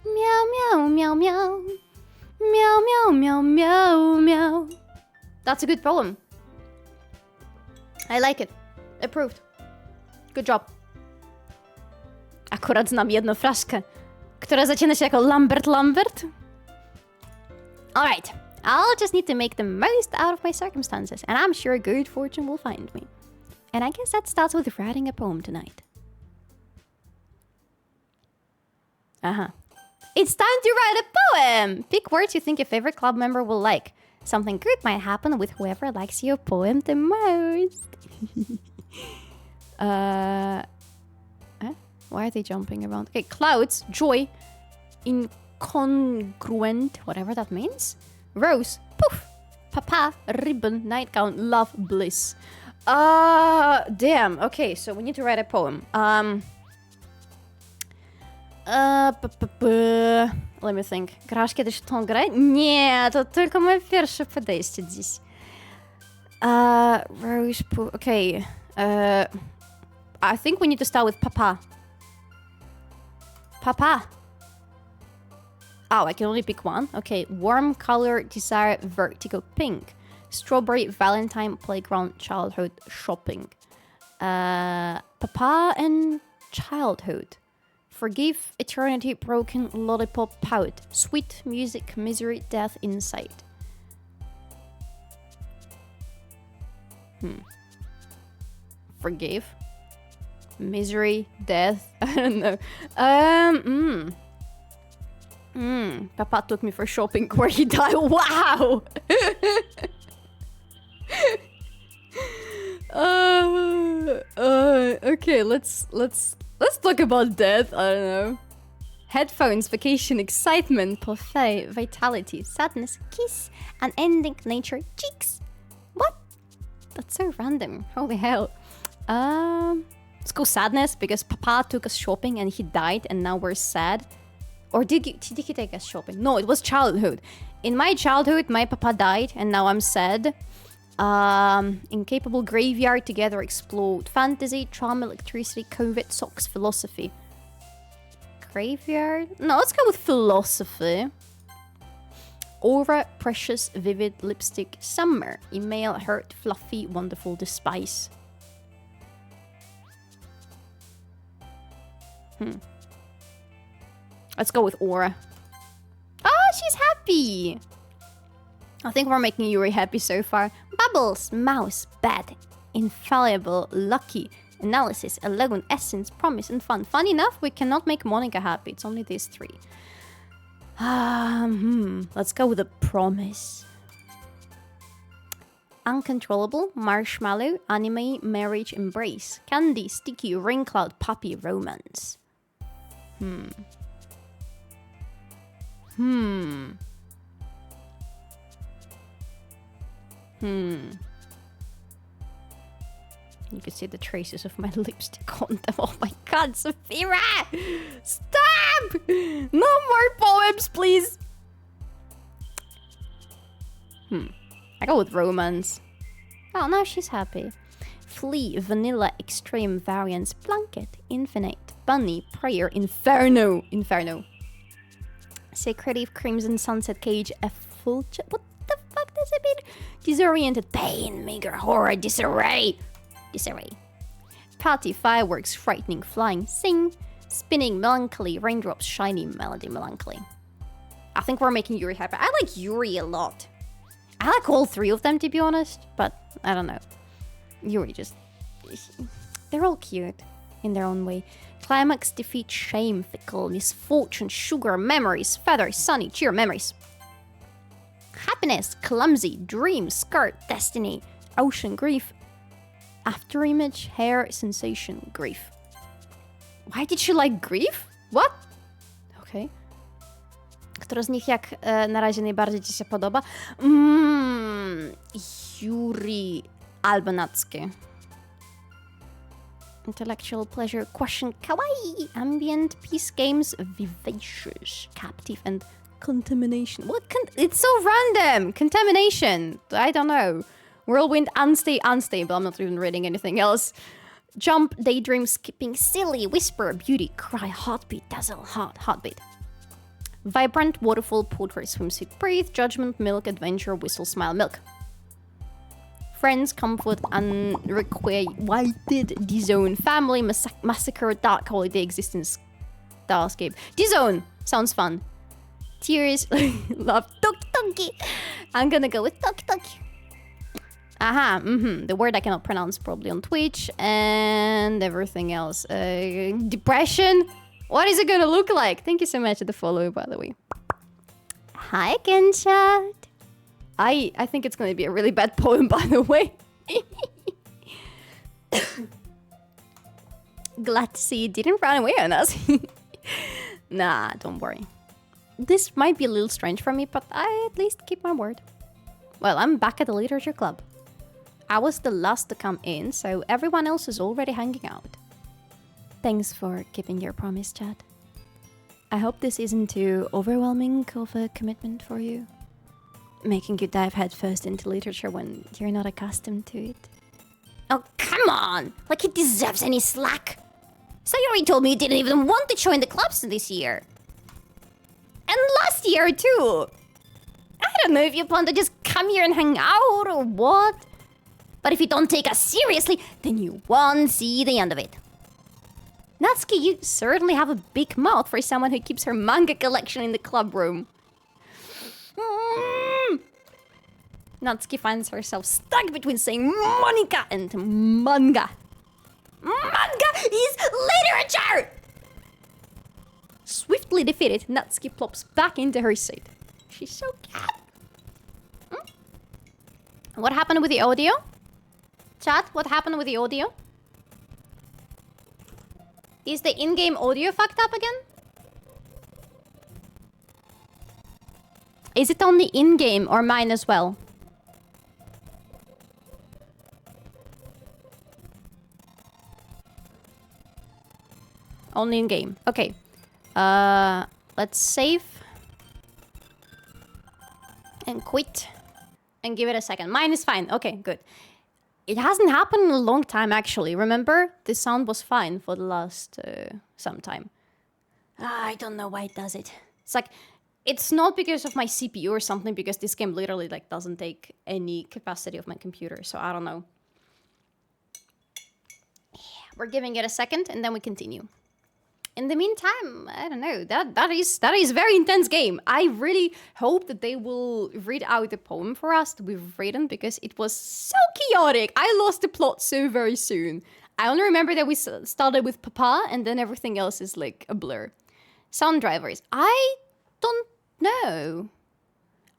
meow, meow, meow. Meow, meow, meow, meow, meow. That's a good poem. I like it. Approved. Good job. Akurat znam jedną fraszkę, która zaczyna się jako Lambert Lambert. Alright, I'll just need to make the most out of my circumstances, and I'm sure good fortune will find me. And I guess that starts with writing a poem tonight. It's time to write a poem! Pick words you think your favorite club member will like. Something good might happen with whoever likes your poem the most. Why are they jumping around? Okay, clouds, joy, incongruent, whatever that means. Rose, poof, papa, ribbon, nightgown, love, bliss. Damn. Okay, so we need to write a poem. Let me think. Grasz kiedyś w tą grę? Nie, to tylko moje pierwsze podejście dziś. Rose, poof, okay. I think we need to start with papa. Papa. Oh, I can only pick one? Okay, warm color, desire, vertigo, pink. Strawberry, Valentine, playground, childhood, shopping. Papa and childhood. Forgive, eternity, broken, lollipop, pout. Sweet, music, misery, death, insight. Forgive. Misery, death, I don't know. Papa took me for shopping where he died. Wow! Okay, let's talk about death. I don't know. Headphones, vacation, excitement, buffet, vitality, sadness, kiss, unending nature, cheeks. What? That's so random. Holy hell. Let's go sadness because Papa took us shopping and he died and now we're sad. Or did he take us shopping? No, it was childhood. In my childhood, my Papa died and now I'm sad. Incapable graveyard, together explode. Fantasy, trauma, electricity, COVID, socks, philosophy. Graveyard? No, let's go with philosophy. Aura, precious, vivid, lipstick, summer. Email, hurt, fluffy, wonderful, despise. Let's go with aura. Oh, she's happy! I think we're making Yuri happy so far. Bubbles, mouse, bad, infallible, lucky, analysis, alone, essence, promise, and fun. Fun enough, we cannot make Monica happy. It's only these three. Let's go with a promise. Uncontrollable, marshmallow, anime, marriage, embrace, candy, sticky, rain cloud, puppy, romance. You can see the traces of my lipstick on them. Oh my god, Saphira! Stop! No more poems, please! I go with romance. Oh, now she's happy. Flea, vanilla, extreme variance, blanket, infinite, bunny, prayer, inferno. Secretive, crimson, sunset, cage, a full... What the fuck does it mean? Disoriented, pain, maker, horror, disarray. Party, fireworks, frightening, flying, sing, spinning, melancholy, raindrops, shiny, melody, melancholy. I think we're making Yuri happy. I like Yuri a lot. I like all three of them, to be honest, but I don't know. Yuri just... They're all cute in their own way. Climax, defeat, shame, fickle, misfortune, sugar, memories, feather, sunny, cheer, memories. Happiness, clumsy, dream, skirt, destiny, ocean, grief, afterimage, hair, sensation, grief. Why did she like grief? What? Okay. Które z nich jak na razie najbardziej ci się podoba? Yuri Albonackie. Intellectual pleasure, question, kawaii, ambient, peace games, vivacious, captive, and contamination. What? It's so random! Contamination! I don't know. Whirlwind, unstable. I'm not even reading anything else. Jump, daydream, skipping, silly, whisper, beauty, cry, heartbeat, dazzle, heartbeat. Vibrant, waterfall, portrait, swimsuit, breathe, judgment, milk, adventure, whistle, smile, milk. Friends, comfort, unrequited, disown, family, massacre, dark holiday, existence, starscape. Disown! Sounds fun. Tears, love, Doki. I'm gonna go with Doki. The word I cannot pronounce probably on Twitch, and everything else. Depression? What is it gonna look like? Thank you so much for the follow, by the way. Hi, Genshat. I think it's gonna be a really bad poem, by the way. Glad to see you didn't run away on us. Nah, don't worry. This might be a little strange for me, but I at least keep my word. Well, I'm back at the literature club. I was the last to come in, so everyone else is already hanging out. Thanks for keeping your promise, Chad. I hope this isn't too overwhelming of a commitment for you. Making you dive headfirst into literature when you're not accustomed to it. Oh, come on! Like he deserves any slack! Sayori told me you didn't even want to join the clubs this year. And last year, too! I don't know if you plan to just come here and hang out or what. But if you don't take us seriously, then you won't see the end of it. Natsuki, you certainly have a big mouth for someone who keeps her manga collection in the club room. Natsuki finds herself stuck between saying Monica and manga. Manga is literature! Swiftly defeated, Natsuki plops back into her seat. She's so cute. What happened with the audio? Chat, what happened with the audio? Is the in-game audio fucked up again? Is it only in-game or mine as well? Only in-game. Okay. Let's save. And quit. And give it a second. Mine is fine. Okay, good. It hasn't happened in a long time, actually. Remember? The sound was fine for the last some time. I don't know why it does it. It's like, it's not because of my CPU or something, because this game literally like doesn't take any capacity of my computer. So I don't know. Yeah, we're giving it a second and then we continue. In the meantime, I don't know. That is a very intense game. I really hope that they will read out the poem for us that we've written, because it was so chaotic. I lost the plot so very soon. I only remember that we started with Papa and then everything else is like a blur. Sound drivers. I don't know.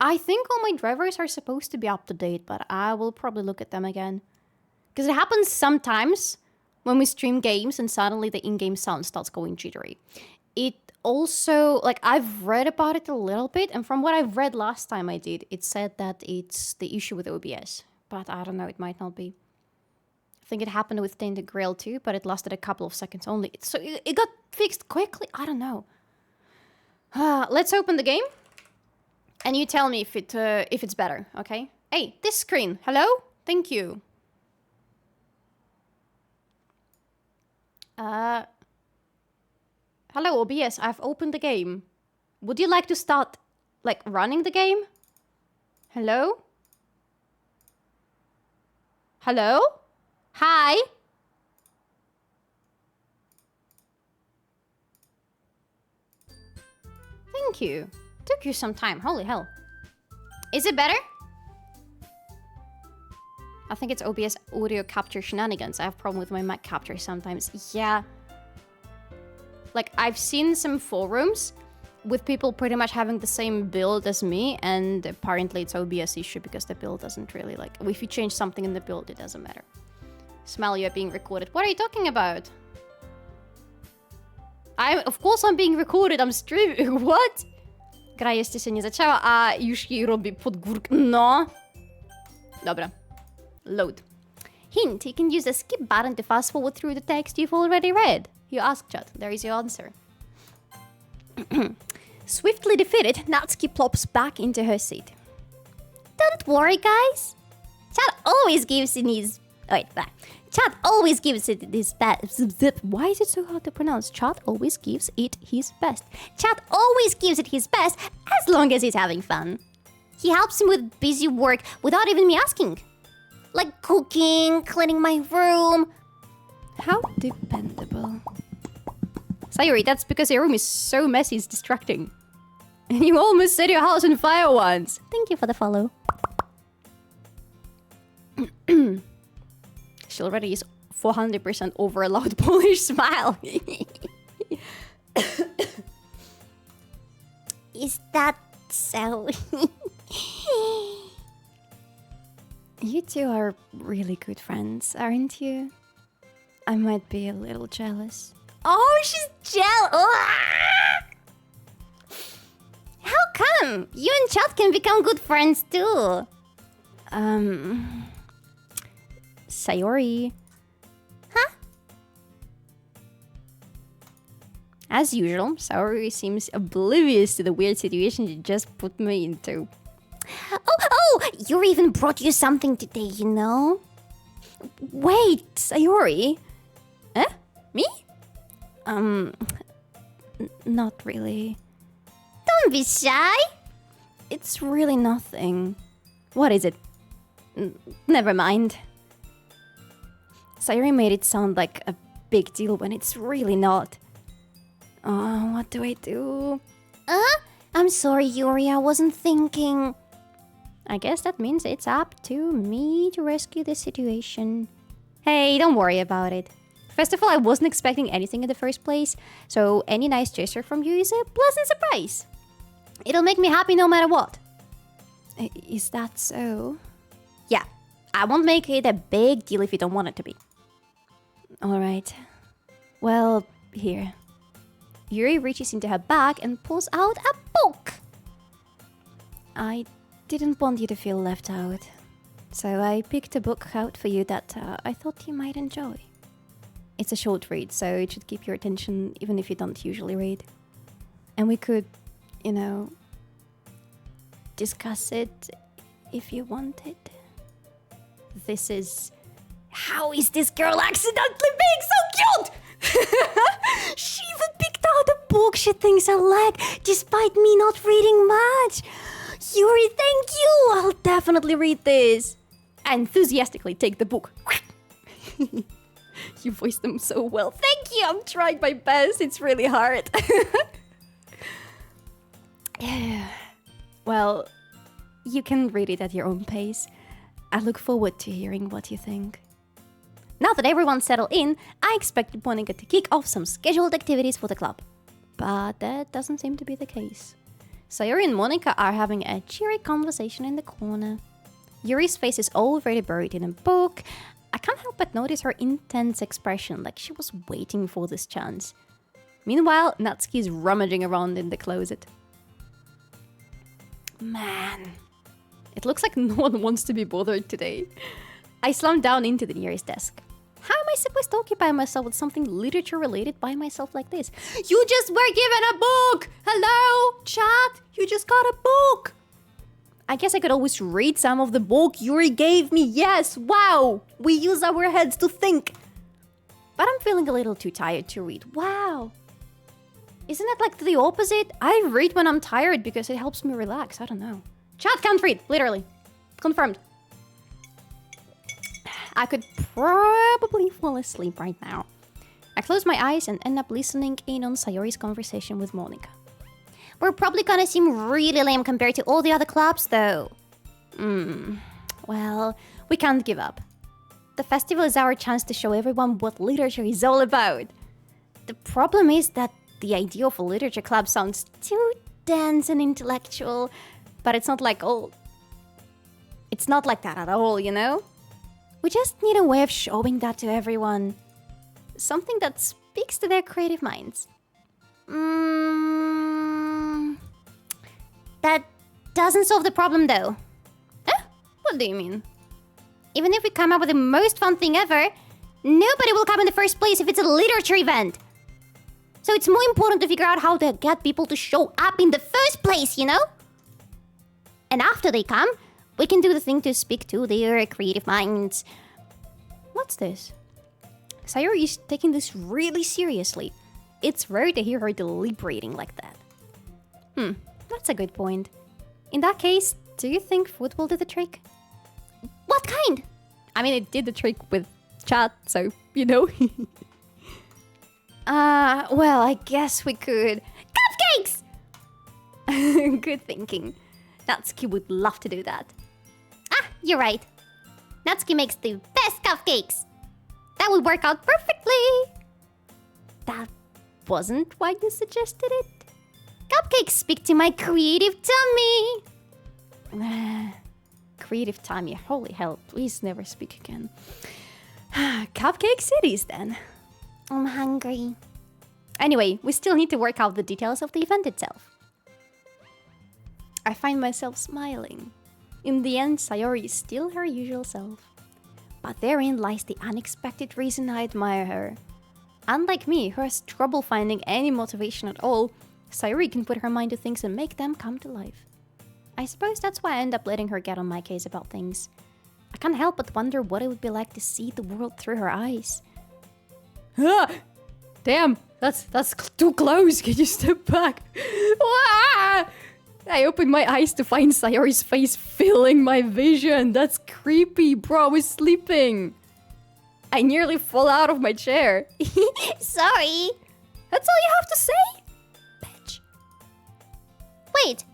I think all my drivers are supposed to be up to date, but I will probably look at them again. Because it happens sometimes when we stream games and suddenly the in-game sound starts going jittery. It also, like, I've read about it a little bit, and from what I've read last time I did, it said that it's the issue with OBS. But I don't know, it might not be. I think it happened with Tainted Grail too, but it lasted a couple of seconds only. So it got fixed quickly? I don't know. Let's open the game. And you tell me if it's better, okay? Hey, this screen, hello? Thank you. Hello, OBS, I've opened the game. Would you like to start, like, running the game? Hello? Hello? Hi? Thank you. Took you some time, holy hell. Is it better? I think it's OBS audio capture shenanigans. I have a problem with my mic capture sometimes. Yeah. Like, I've seen some forums with people pretty much having the same build as me, and apparently it's OBS issue because the build doesn't really, like, if you change something in the build, it doesn't matter. Smell, you're being recorded. What are you talking about? Of course I'm being recorded, I'm streaming. What? Gra jeszcze się nie zaczęła, a już jej robi podgórkę. No. Dobra. Load. Hint, you can use the skip button to fast forward through the text you've already read. You ask, chat. There is your answer. Swiftly defeated, Natsuki plops back into her seat. Don't worry, guys. Chat always gives in his... Wait, back. Chat always gives it his best. Why is it so hard to pronounce? Chat always gives it his best. Chat always gives it his best as long as he's having fun. He helps him with busy work without even me asking. Like cooking, cleaning my room. How dependable. Sayuri, that's because your room is so messy it's distracting. And you almost set your house on fire once. Thank you for the follow. She already is 400% over a loud Polish smile. Is that so? You two are really good friends, aren't you? I might be a little jealous. Oh, she's jealous! How come? You and Chat can become good friends too. Sayori. Huh? As usual, Sayori seems oblivious to the weird situation you just put me into. Oh, Yuri even brought you something today, you know? Wait, Sayori? Eh? Me? Not really. Don't be shy. It's really nothing. What is it? Never mind. Sayori made it sound like a big deal when it's really not. Oh, what do I do? I'm sorry, Yuri, I wasn't thinking. I guess that means it's up to me to rescue the situation. Hey, don't worry about it. First of all, I wasn't expecting anything in the first place, so any nice gesture from you is a pleasant surprise. It'll make me happy no matter what. Is that so? Yeah, I won't make it a big deal if you don't want it to be. Alright. Well, here. Yuri reaches into her bag and pulls out a book. I didn't want you to feel left out, so I picked a book out for you that I thought you might enjoy. It's a short read, so it should keep your attention even if you don't usually read. And we could, discuss it if you wanted. This is... How is this girl accidentally being so cute? She even picked out a book she thinks I like, despite me not reading much. Yuri, thank you! I'll definitely read this. I enthusiastically take the book. You voiced them so well. Thank you! I'm trying my best. It's really hard. Well, you can read it at your own pace. I look forward to hearing what you think. Now that everyone's settled in, I expected Monica to kick off some scheduled activities for the club. But that doesn't seem to be the case. Sayori and Monica are having a cheery conversation in the corner. Yuri's face is already buried in a book. I can't help but notice her intense expression, like she was waiting for this chance. Meanwhile, Natsuki is rummaging around in the closet. Man, it looks like no one wants to be bothered today. I slammed down into the nearest desk. How am I supposed to occupy myself with something literature-related by myself like this? You just were given a book! Hello, chat? You just got a book! I guess I could always read some of the book Yuri gave me. Yes, wow! We use our heads to think. But I'm feeling a little too tired to read. Wow! Isn't it like the opposite? I read when I'm tired because it helps me relax. I don't know. Chat can't read, literally. Confirmed. I could probably fall asleep right now. I close my eyes and end up listening in on Sayori's conversation with Monica. We're probably gonna seem really lame compared to all the other clubs, though. Well, we can't give up. The festival is our chance to show everyone what literature is all about. The problem is that the idea of a literature club sounds too dense and intellectual, but it's not like that at all, you know? We just need a way of showing that to everyone. Something that speaks to their creative minds. That doesn't solve the problem, though. Huh? What do you mean? Even if we come up with the most fun thing ever, nobody will come in the first place if it's a literature event. So it's more important to figure out how to get people to show up in the first place, you know? And after they come, we can do the thing to speak to their creative minds. What's this? Sayori is taking this really seriously. It's rare to hear her deliberating like that. That's a good point. In that case, do you think food will do the trick? What kind? I mean, it did the trick with chat, so, you know. Well, I guess we could... Cupcakes! Good thinking. Natsuki would love to do that. Ah, you're right. Natsuki makes the best cupcakes. That would work out perfectly. That wasn't why you suggested it. Cupcakes speak to my creative tummy. Creative tummy, holy hell, please never speak again. Cupcakes it is then. I'm hungry. Anyway, we still need to work out the details of the event itself. I find myself smiling. In the end, Sayori is still her usual self. But therein lies the unexpected reason I admire her. Unlike me, who has trouble finding any motivation at all, Sayori can put her mind to things and make them come to life. I suppose that's why I end up letting her get on my case about things. I can't help but wonder what it would be like to see the world through her eyes. Ah! Damn, that's too close. Can you step back? Ah! I opened my eyes to find Sayori's face filling my vision. That's creepy, bro. I was sleeping. I nearly fall out of my chair. Sorry. That's all you have to say? Bitch. Wait.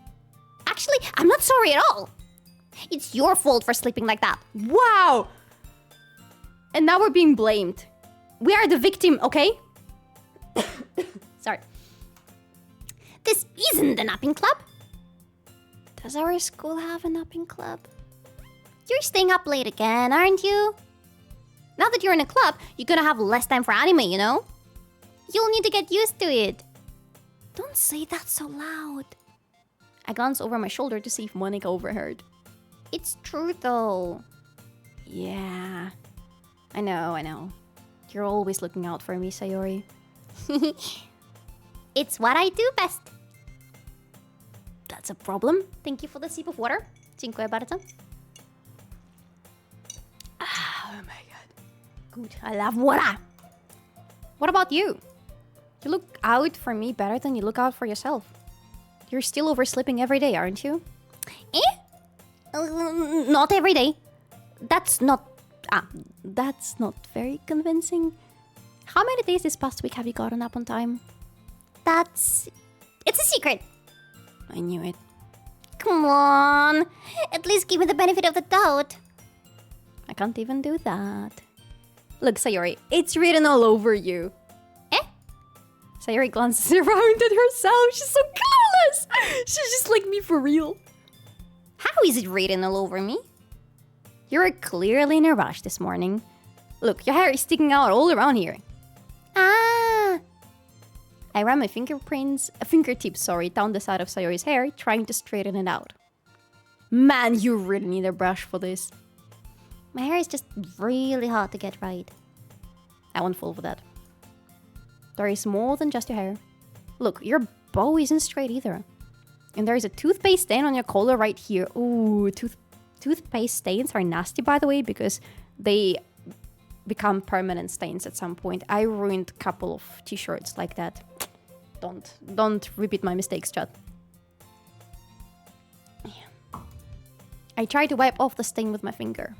Actually, I'm not sorry at all. It's your fault for sleeping like that. Wow. And now we're being blamed. We are the victim, okay? Sorry. This isn't a napping club. Does our school have a napping club? You're staying up late again, aren't you? Now that you're in a club, you're gonna have less time for anime, you know? You'll need to get used to it. Don't say that so loud. I glance over my shoulder to see if Monica overheard. It's true, though. Yeah. I know. You're always looking out for me, Sayori. It's what I do best. That's a problem. Thank you for the sip of water. Dziękuję bardzo. Oh my god. Good. I love water. What about you? You look out for me better than you look out for yourself. You're still oversleeping every day, aren't you? Not every day. That's not very convincing. How many days this past week have you gotten up on time? It's a secret. I knew it. Come on. At least give me the benefit of the doubt. I can't even do that. Look, Sayori, it's written all over you. Sayori glances around at herself. She's so clueless. She's just like me for real. How is it written all over me? You're clearly in a rush this morning. Look, your hair is sticking out all around here. Ah! I ran my fingertips down the side of Sayori's hair, trying to straighten it out. Man, you really need a brush for this. My hair is just really hard to get right. I won't fall for that. There is more than just your hair. Look, your bow isn't straight either. And there is a toothpaste stain on your collar right here. Ooh, toothpaste stains are nasty, by the way, because they become permanent stains at some point. I ruined a couple of t-shirts like that. Don't repeat my mistakes, chat. I tried to wipe off the stain with my finger.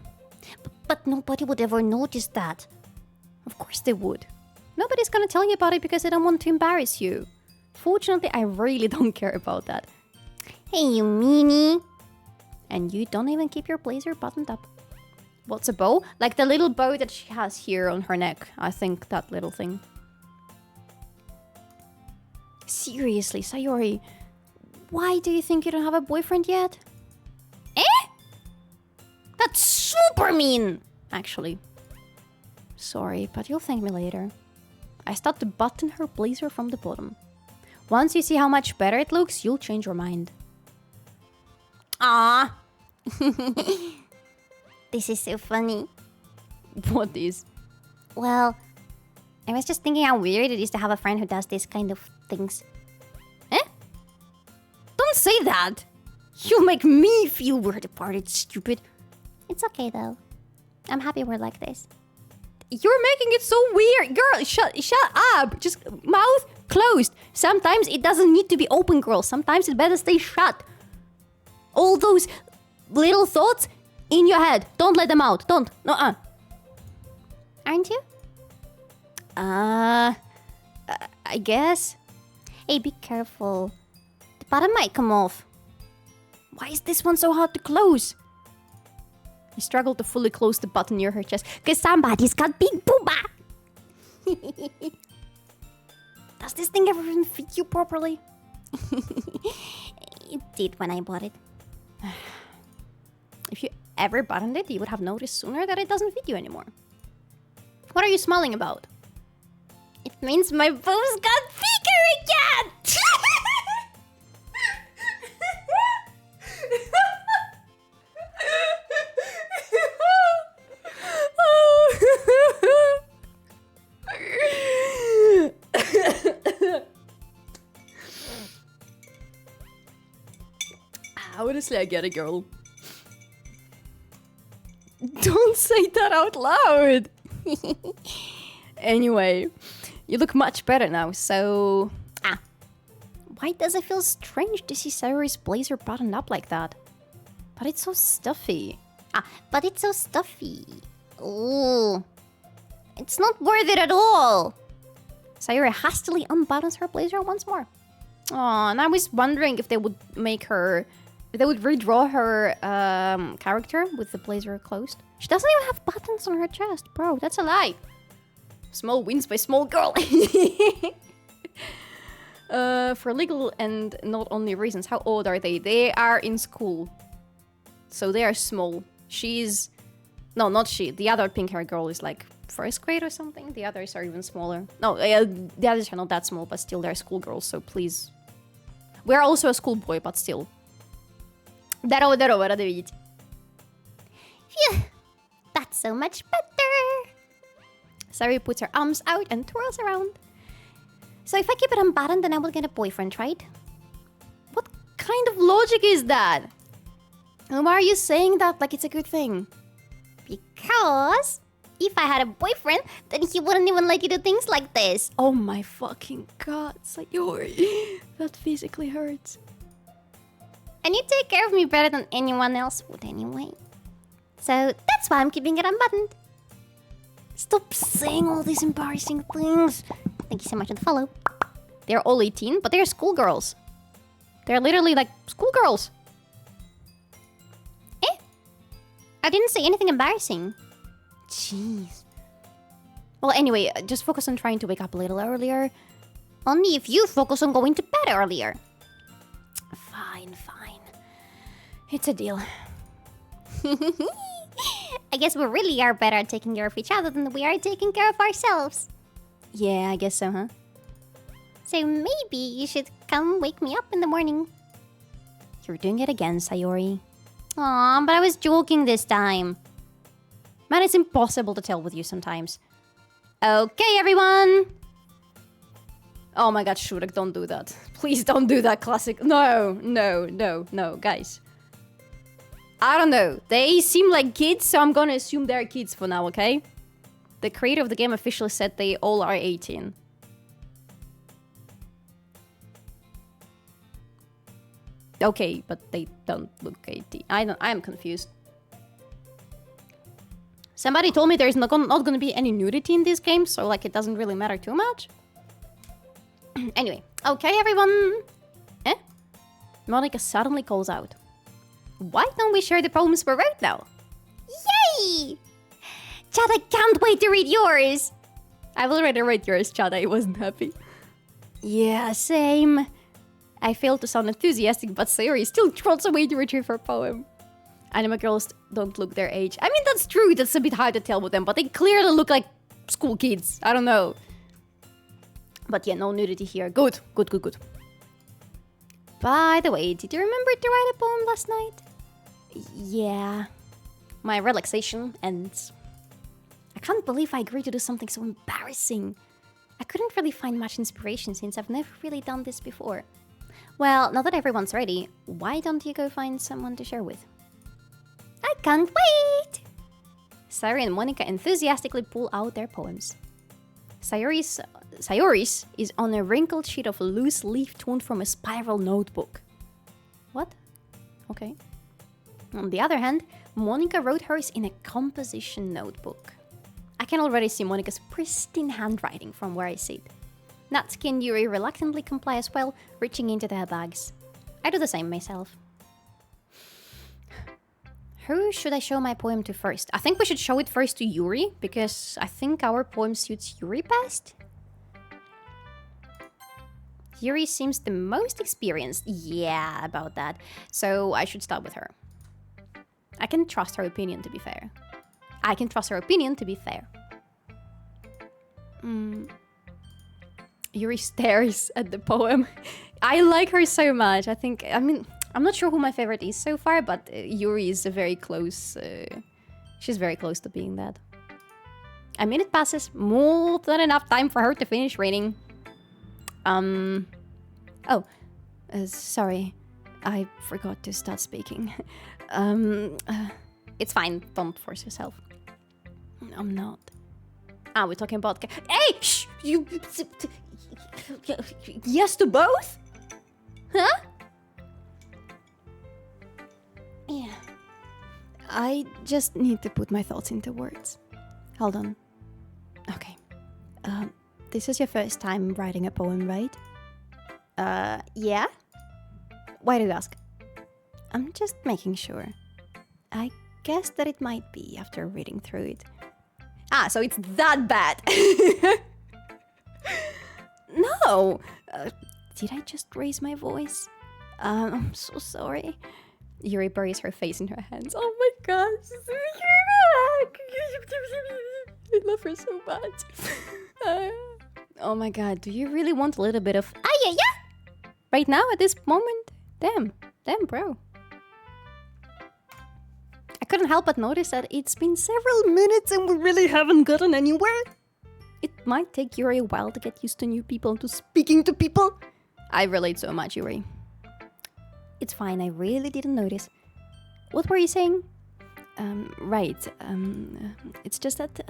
But nobody would ever notice that. Of course they would. Nobody's gonna tell you about it because they don't want to embarrass you. Fortunately, I really don't care about that. Hey, you meanie. And you don't even keep your blazer buttoned up. What's a bow? Like the little bow that she has here on her neck. I think that little thing. Seriously, Sayori, why do you think you don't have a boyfriend yet? That's super mean, actually. Sorry, but you'll thank me later. I start to button her blazer from the bottom. Once you see how much better it looks, you'll change your mind. Ah. This is so funny. What is? Well, I was just thinking how weird it is to have a friend who does this kind of things. Don't say that! You make me feel weird about it, stupid. It's okay though. I'm happy we're like this. You're making it so weird. Girl, shut up. Just mouth closed. Sometimes it doesn't need to be open, girl. Sometimes it better stay shut. All those little thoughts in your head. Don't let them out. Don't. Nuh-uh. Aren't you? I guess. Hey, be careful. The bottom might come off. Why is this one so hard to close? I struggle to fully close the button near her chest, because somebody's got big booba! Does this thing ever even fit you properly? It did when I bought it. If you ever buttoned it, you would have noticed sooner that it doesn't fit you anymore. What are you smiling about? It means my boobs got bigger again! Honestly, I get it, girl. Don't say that out loud. Anyway, you look much better now, so... Why does it feel strange to see Sayori's blazer buttoned up like that? But it's so stuffy. But it's so stuffy. Ooh. It's not worth it at all. Sayori hastily unbuttons her blazer once more. Oh, and I was wondering if they would make her... If they would redraw her character with the blazer closed. She doesn't even have buttons on her chest. Bro, that's a lie. Small wins by small girl. For legal and not only reasons. How old are they? They are in school. So they are small. She's... No, not she. The other pink-haired girl is like 1st grade or something. The others are even smaller. No, the others are not that small, but still they're schoolgirls, so please. We're also a schoolboy, but still. Здорово, рада видеть. Phew. That's so much better. Sari puts her arms out and twirls around. So if I keep it unbuttoned, then I will get a boyfriend, right? What kind of logic is that? And why are you saying that like it's a good thing? Because if I had a boyfriend, then he wouldn't even let you do things like this. Oh my fucking god, Sayori. That physically hurts. And you take care of me better than anyone else would anyway. So that's why I'm keeping it unbuttoned. Stop saying all these embarrassing things. Thank you so much for the follow. They're all 18, but they're schoolgirls. They're literally like schoolgirls. Eh? I didn't say anything embarrassing. Jeez. Well, anyway, just focus on trying to wake up a little earlier. Only if you focus on going to bed earlier. Fine. It's a deal. I guess we really are better at taking care of each other than we are taking care of ourselves. Yeah, I guess so, huh? So maybe you should come wake me up in the morning. You're doing it again, Sayori. Aw, but I was joking this time. Man, it's impossible to tell with you sometimes. Okay, everyone! Oh my god, Shurek, don't do that. Please don't do that, classic. No, guys. I don't know. They seem like kids, so I'm gonna assume they're kids for now, okay? The creator of the game officially said they all are 18. Okay, but they don't look 18. I am confused. Somebody told me there's not gonna be any nudity in this game, so like it doesn't really matter too much. Anyway, okay, everyone. Eh? Monica suddenly calls out. Why don't we share the poems we wrote now? Yay! Chad, I can't wait to read yours! I've already read yours, Chad. I wasn't happy. Yeah, same. I failed to sound enthusiastic, but Sayori still trots away to retrieve her poem. Anime girls don't look their age. I mean, that's true. That's a bit hard to tell with them, but they clearly look like school kids. I don't know. But yeah, no nudity here. Good. By the way, did you remember to write a poem last night? Yeah. My relaxation ends. I can't believe I agreed to do something so embarrassing. I couldn't really find much inspiration since I've never really done this before. Well, now that everyone's ready, why don't you go find someone to share with? I can't wait! Sayori and Monica enthusiastically pull out their poems. Sayori's is on a wrinkled sheet of loose leaf torn from a spiral notebook. What? Okay. On the other hand, Monica wrote hers in a composition notebook. I can already see Monica's pristine handwriting from where I sit. Natsuki and Yuri reluctantly comply as well, reaching into their bags. I do the same myself. Who should I show my poem to first? I think we should show it first to Yuri, because I think our poem suits Yuri best. Yuri seems the most experienced. Yeah, about that. So I should start with her. I can trust her opinion, to be fair. Yuri stares at the poem. I like her so much. I'm not sure who my favorite is so far, but Yuri is a very close... she's very close to being that. A minute passes, more than enough time for her to finish reading. Sorry. I forgot to start speaking. It's fine, don't force yourself. I'm not. We're talking about... Hey! Shh! You... Yes to both? Huh? Yeah. I just need to put my thoughts into words. Hold on. Okay. This is your first time writing a poem, right? Yeah? Why do you ask? I'm just making sure. I guess that it might be after reading through it. Ah, so it's that bad. No. Did I just raise my voice? I'm so sorry. Yuri buries her face in her hands. Oh my gosh. I love her so much. Oh my god, do you really want a little bit of yeah? Right now at this moment? Damn, bro. I couldn't help but notice that it's been several minutes and we really haven't gotten anywhere. It might take Yuri a while to get used to new people and to speaking to people. I relate so much, Yuri. It's fine, I really didn't notice. What were you saying? Right. It's just that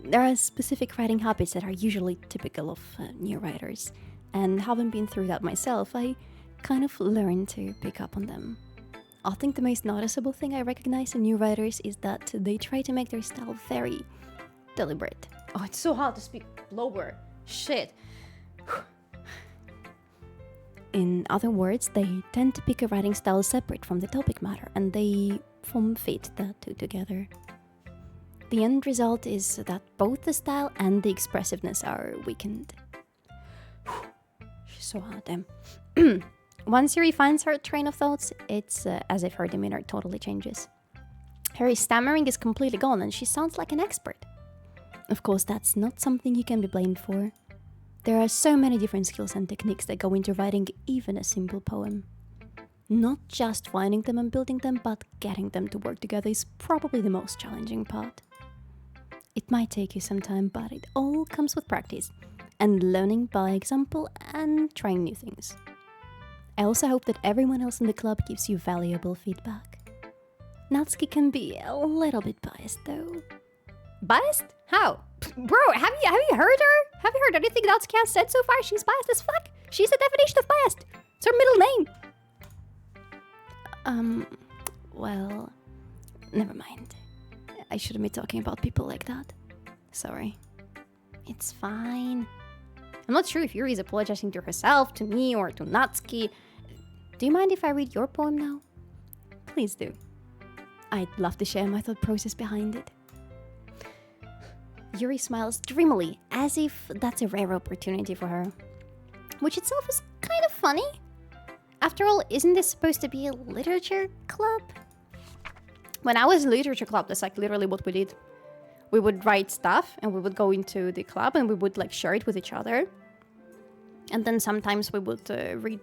there are specific writing habits that are usually typical of new writers. And having been through that myself, I kind of learned to pick up on them. I think the most noticeable thing I recognize in new writers is that they try to make their style very deliberate. Oh, it's so hard to speak lower. Shit. In other words, they tend to pick a writing style separate from the topic matter, and they fit the two together. The end result is that both the style and the expressiveness are weakened. She's so hard, damn. Once Yuri finds her train of thoughts, it's as if her demeanor totally changes. Her stammering is completely gone and she sounds like an expert. Of course, that's not something you can be blamed for. There are so many different skills and techniques that go into writing even a simple poem. Not just finding them and building them, but getting them to work together is probably the most challenging part. It might take you some time, but it all comes with practice and learning by example and trying new things. I also hope that everyone else in the club gives you valuable feedback. Natsuki can be a little bit biased though. Biased? How? Bro, have you heard her? Have you heard anything Natsuki has said so far? She's biased as fuck. She's the definition of biased. It's her middle name. Well, never mind. I shouldn't be talking about people like that. Sorry. It's fine. I'm not sure if Yuri is apologizing to herself, to me, or to Natsuki. Do you mind if I read your poem now? Please do. I'd love to share my thought process behind it. Yuri smiles dreamily, as if that's a rare opportunity for her. Which itself is kind of funny. After all, isn't this supposed to be a literature club? When I was in literature club, that's like literally what we did. We would write stuff and we would go into the club and we would like share it with each other. And then sometimes we would read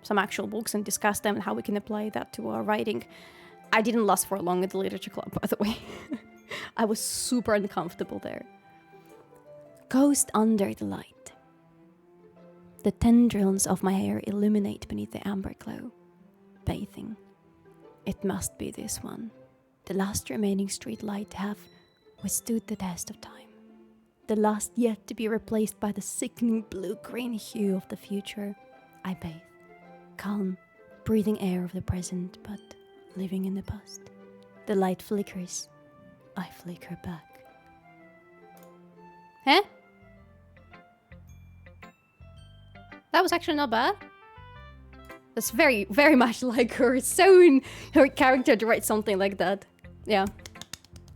some actual books and discuss them and how we can apply that to our writing. I didn't last for long at the literature club, by the way. I was super uncomfortable there. Ghost under the light. The tendrils of my hair illuminate beneath the amber glow. Bathing. It must be this one. The last remaining street light to have withstood the test of time. The last yet to be replaced by the sickening blue-green hue of the future. I bathe. Calm, breathing air of the present, but living in the past. The light flickers. I flicker back. Huh? That was actually not bad. That's very, very much like her. It's so in her character to write something like that. Yeah.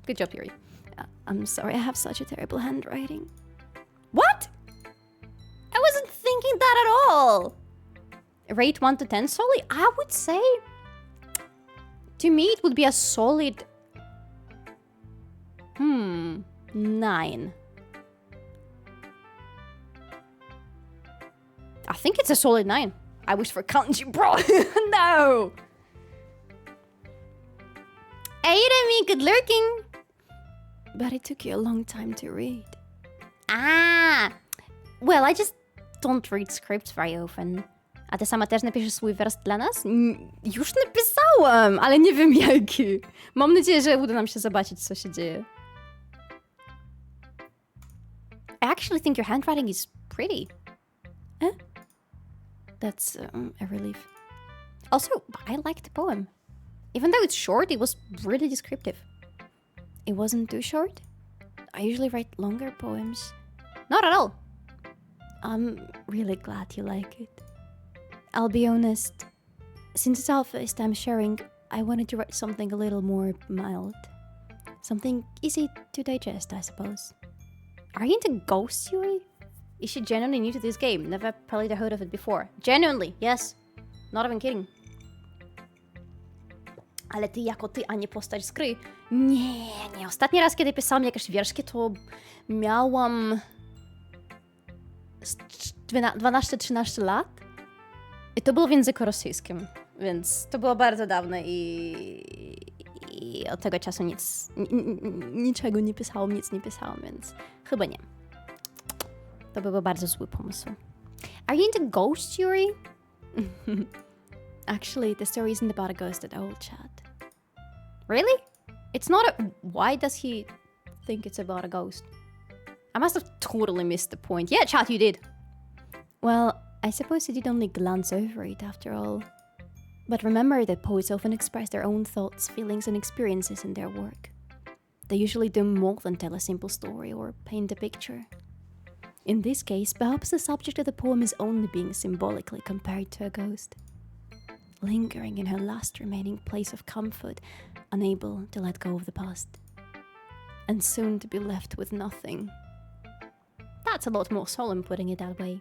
Good job, Yuri. I'm sorry, I have such a terrible handwriting. What? I wasn't thinking that at all. Rate 1 to 10 solid? I would say... To me, it would be a solid... 9. I think it's a solid 9. I wish for kanji, bro. No. Hey, Remy, good lurking. But it took you a long time to read. Ah. Well, I just don't read scripts very often. A ty sama też napiszesz swój wers dla nas? Już napisałam, ale nie wiem jaki. Mam nadzieję, że uda nam się zobaczyć, co się dzieje. I actually think your handwriting is pretty. Eh? That's a relief. Also, I liked the poem. Even though it's short, it was really descriptive. It wasn't too short. I usually write longer poems. Not at all. I'm really glad you like it. I'll be honest. Since it's our first time sharing, I wanted to write something a little more mild. Something easy to digest, I suppose. Are you into ghosts, Yuri? Is she genuinely new to this game? Never probably heard of it before. Genuinely, yes. Not even kidding. Ale ty jako ty, a nie postać z gry. Nie. Ostatni raz, kiedy pisałam jakieś wierszki, to miałam 12-13 lat. I to było w języku rosyjskim, więc to było bardzo dawno i od tego czasu niczego nie pisałam, nic nie pisałam, więc chyba nie. To był bardzo zły pomysł. Are you into ghosts, Yuri? Actually, the story isn't about a ghost at all, Chad. Really? It's not a... Why does he think it's about a ghost? I must have totally missed the point. Yeah, Chad, you did. Well, I suppose you did only glance over it after all. But remember that poets often express their own thoughts, feelings, and experiences in their work. They usually do more than tell a simple story or paint a picture. In this case, perhaps the subject of the poem is only being symbolically compared to a ghost, lingering in her last remaining place of comfort, unable to let go of the past, and soon to be left with nothing. That's a lot more solemn putting it that way.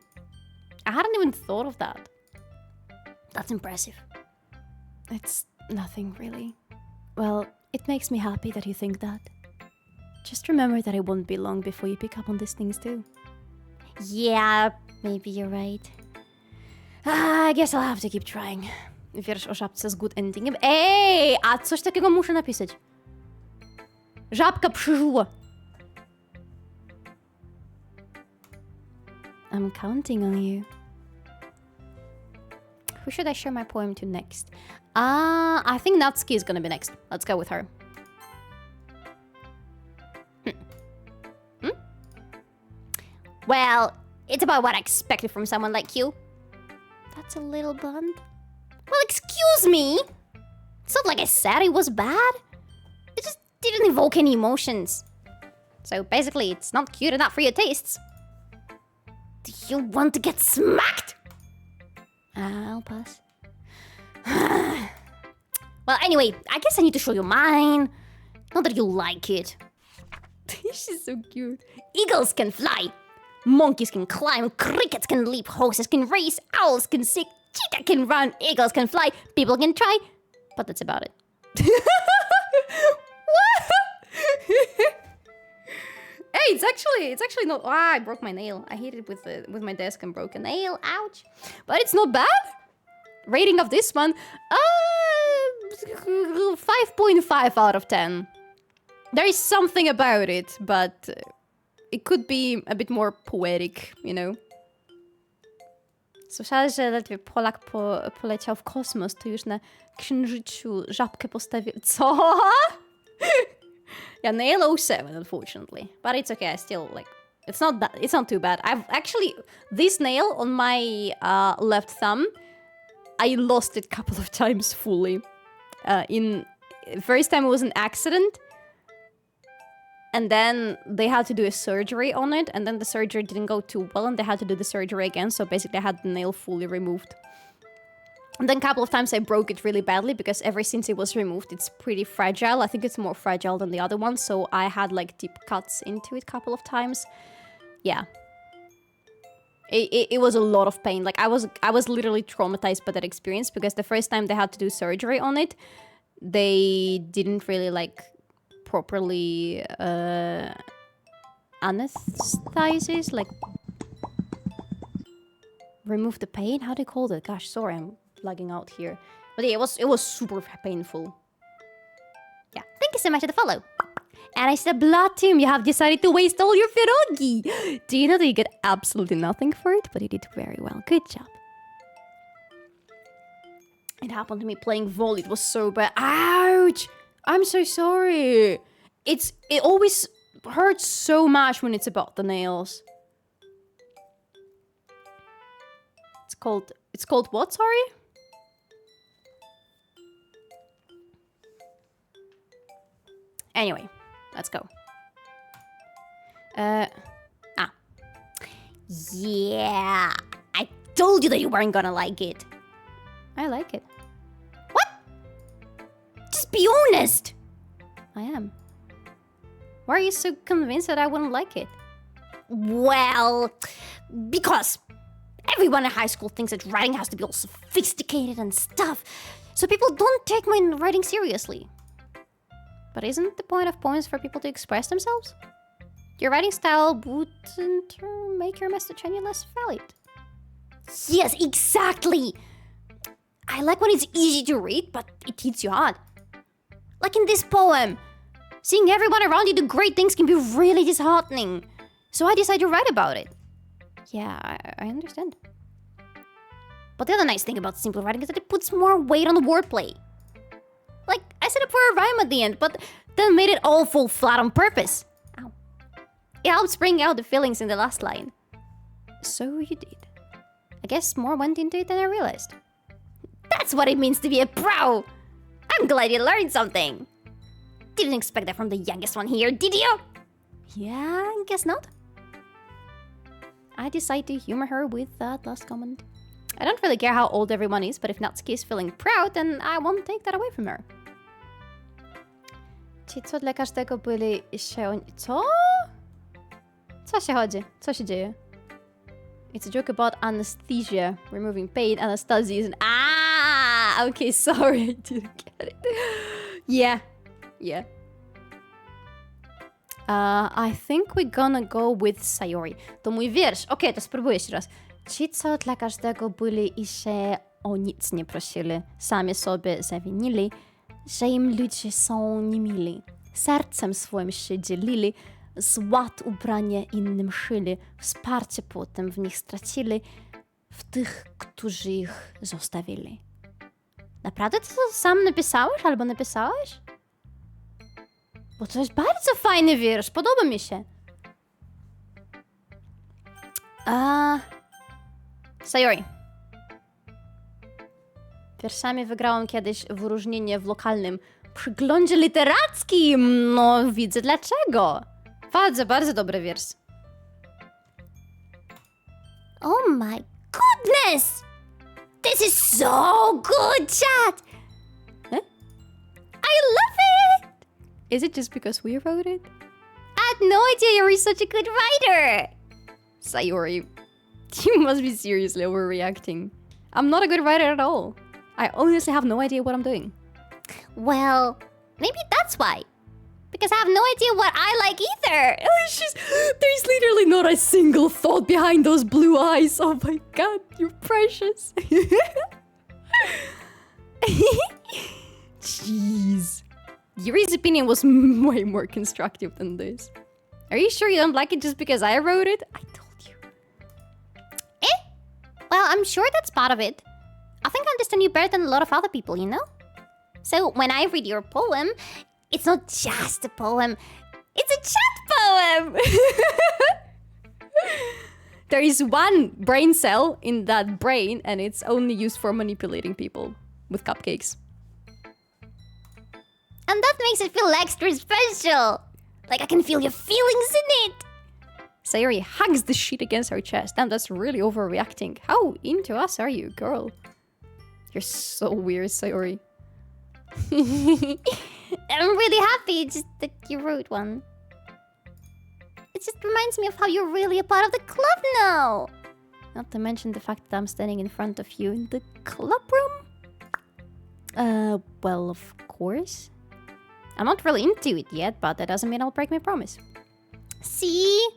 I hadn't even thought of that. That's impressive. It's nothing, really. Well, it makes me happy that you think that. Just remember that it won't be long before you pick up on these things too. Yeah, maybe you're right. I guess I'll have to keep trying. Wiersz o żabce z good endingiem. Ej, a coś takiego muszę napisać. Żabka przeżyła. I'm counting on you. Who should I share my poem to next? I think Natsuki is gonna be next. Let's go with her. Well, it's about what I expected from someone like you. That's a little blunt. Well, excuse me! It's not like I said it was bad. It just didn't evoke any emotions. So basically, it's not cute enough for your tastes. Do you want to get smacked? I'll pass. Well, anyway, I guess I need to show you mine. Not that you like it. She's so cute. Eagles can fly. Monkeys can climb. Crickets can leap. Horses can race. Owls can sing. Cheetah can run. Eagles can fly. People can try. But that's about it. What? Hey, it's actually not. I broke my nail. I hit it with my desk and broke a nail. Ouch. But it's not bad. Rating of this one, 5.5 out of 10. There is something about it, but it could be a bit more poetic, you know. Słyszałeś, że ledwie Polak poleciał w kosmos, to już na księżycu żabkę postawił. Co? Yeah, nail 07, unfortunately. But it's okay, I still, like, it's not too bad. I've actually, this nail on my left thumb, I lost it a couple of times fully. First time it was an accident, and then they had to do a surgery on it, and then the surgery didn't go too well, and they had to do the surgery again, so basically I had the nail fully removed. And then a couple of times I broke it really badly, because ever since it was removed, it's pretty fragile. I think it's more fragile than the other one, so I had like deep cuts into it a couple of times. Yeah. It was a lot of pain. Like I was literally traumatized by that experience, because the first time they had to do surgery on it, they didn't really like properly anesthesize, like remove the pain. How do you call it? Gosh, sorry, I'm lagging out here. But yeah, it was super painful. Yeah, thank you so much for the follow. And I said, Blatum, you have decided to waste all your pierogi. Do you know that you get absolutely nothing for it? But you did very well. Good job. It happened to me playing volley. It was so bad. Ouch! I'm so sorry. It always hurts so much when it's about the nails. It's called what, sorry? Anyway. Let's go. Yeah. I told you that you weren't gonna like it. I like it. What? Just be honest. I am. Why are you so convinced that I wouldn't like it? Well, because everyone in high school thinks that writing has to be all sophisticated and stuff, so people don't take my writing seriously. But isn't the point of poems for people to express themselves? Your writing style wouldn't make your message any less valid. Yes, exactly! I like when it's easy to read, but it hits you hard. Like in this poem. Seeing everyone around you do great things can be really disheartening. So I decided to write about it. Yeah, I understand. But the other nice thing about simple writing is that it puts more weight on the wordplay. Like, I set up for a rhyme at the end, but then made it all fall flat on purpose. Ow. It helps bring out the feelings in the last line. So you did. I guess more went into it than I realized. That's what it means to be a pro! I'm glad you learned something! Didn't expect that from the youngest one here, did you? Yeah, I guess not. I decided to humor her with that last comment. I don't really care how old everyone is, but if Natsuki is feeling proud, then I won't take that away from her. Ci co dla każdego byli się oni... Co? Co się chodzi? Co się dzieje? It's a joke about anesthesia, removing pain, anesthesia, and okay, sorry, I didn't get it. Yeah. I think we're gonna go with Sayori. To mój wiersz. Okej, to spróbuję jeszcze raz. Ci, co dla każdego byli i się o nic nie prosili, sami sobie zawinili, że im ludzie są niemili. Sercem swoim się dzielili, złat ubranie innym szyli, wsparcie potem w nich stracili, w tych, którzy ich zostawili. Naprawdę ty to sam napisałeś albo napisałeś? Bo to jest bardzo fajny wiersz, podoba mi się. Sayori. Wierszami wygrałam kiedyś wyróżnienie w lokalnym przyglądzie literackim. No, widzę dlaczego. Bardzo dobry wiersz. Oh my goodness! This is so good, chat! Huh? I love it! Is it just because we wrote it? I had no idea you were such a good writer! Sayori, you must be seriously overreacting. I'm not a good writer at all. I honestly have no idea what I'm doing. Well, maybe that's why. Because I have no idea what I like either. There's literally not a single thought behind those blue eyes. Oh my god, you're precious. Jeez. Yuri's opinion was way more constructive than this. Are you sure you don't like it just because I wrote it? I told you. Well, I'm sure that's part of it. I think I understand you better than a lot of other people, you know? So when I read your poem, it's not just a poem, it's a chat poem! There is one brain cell in that brain, and it's only used for manipulating people with cupcakes. And that makes it feel extra special! Like I can feel your feelings in it! Sayori hugs the sheet against her chest. Damn, that's really overreacting. How into us are you, girl? You're so weird, Sayori. I'm really happy just that you wrote one. It just reminds me of how you're really a part of the club now. Not to mention the fact that I'm standing in front of you in the club room. Well, of course. I'm not really into it yet, but that doesn't mean I'll break my promise. See?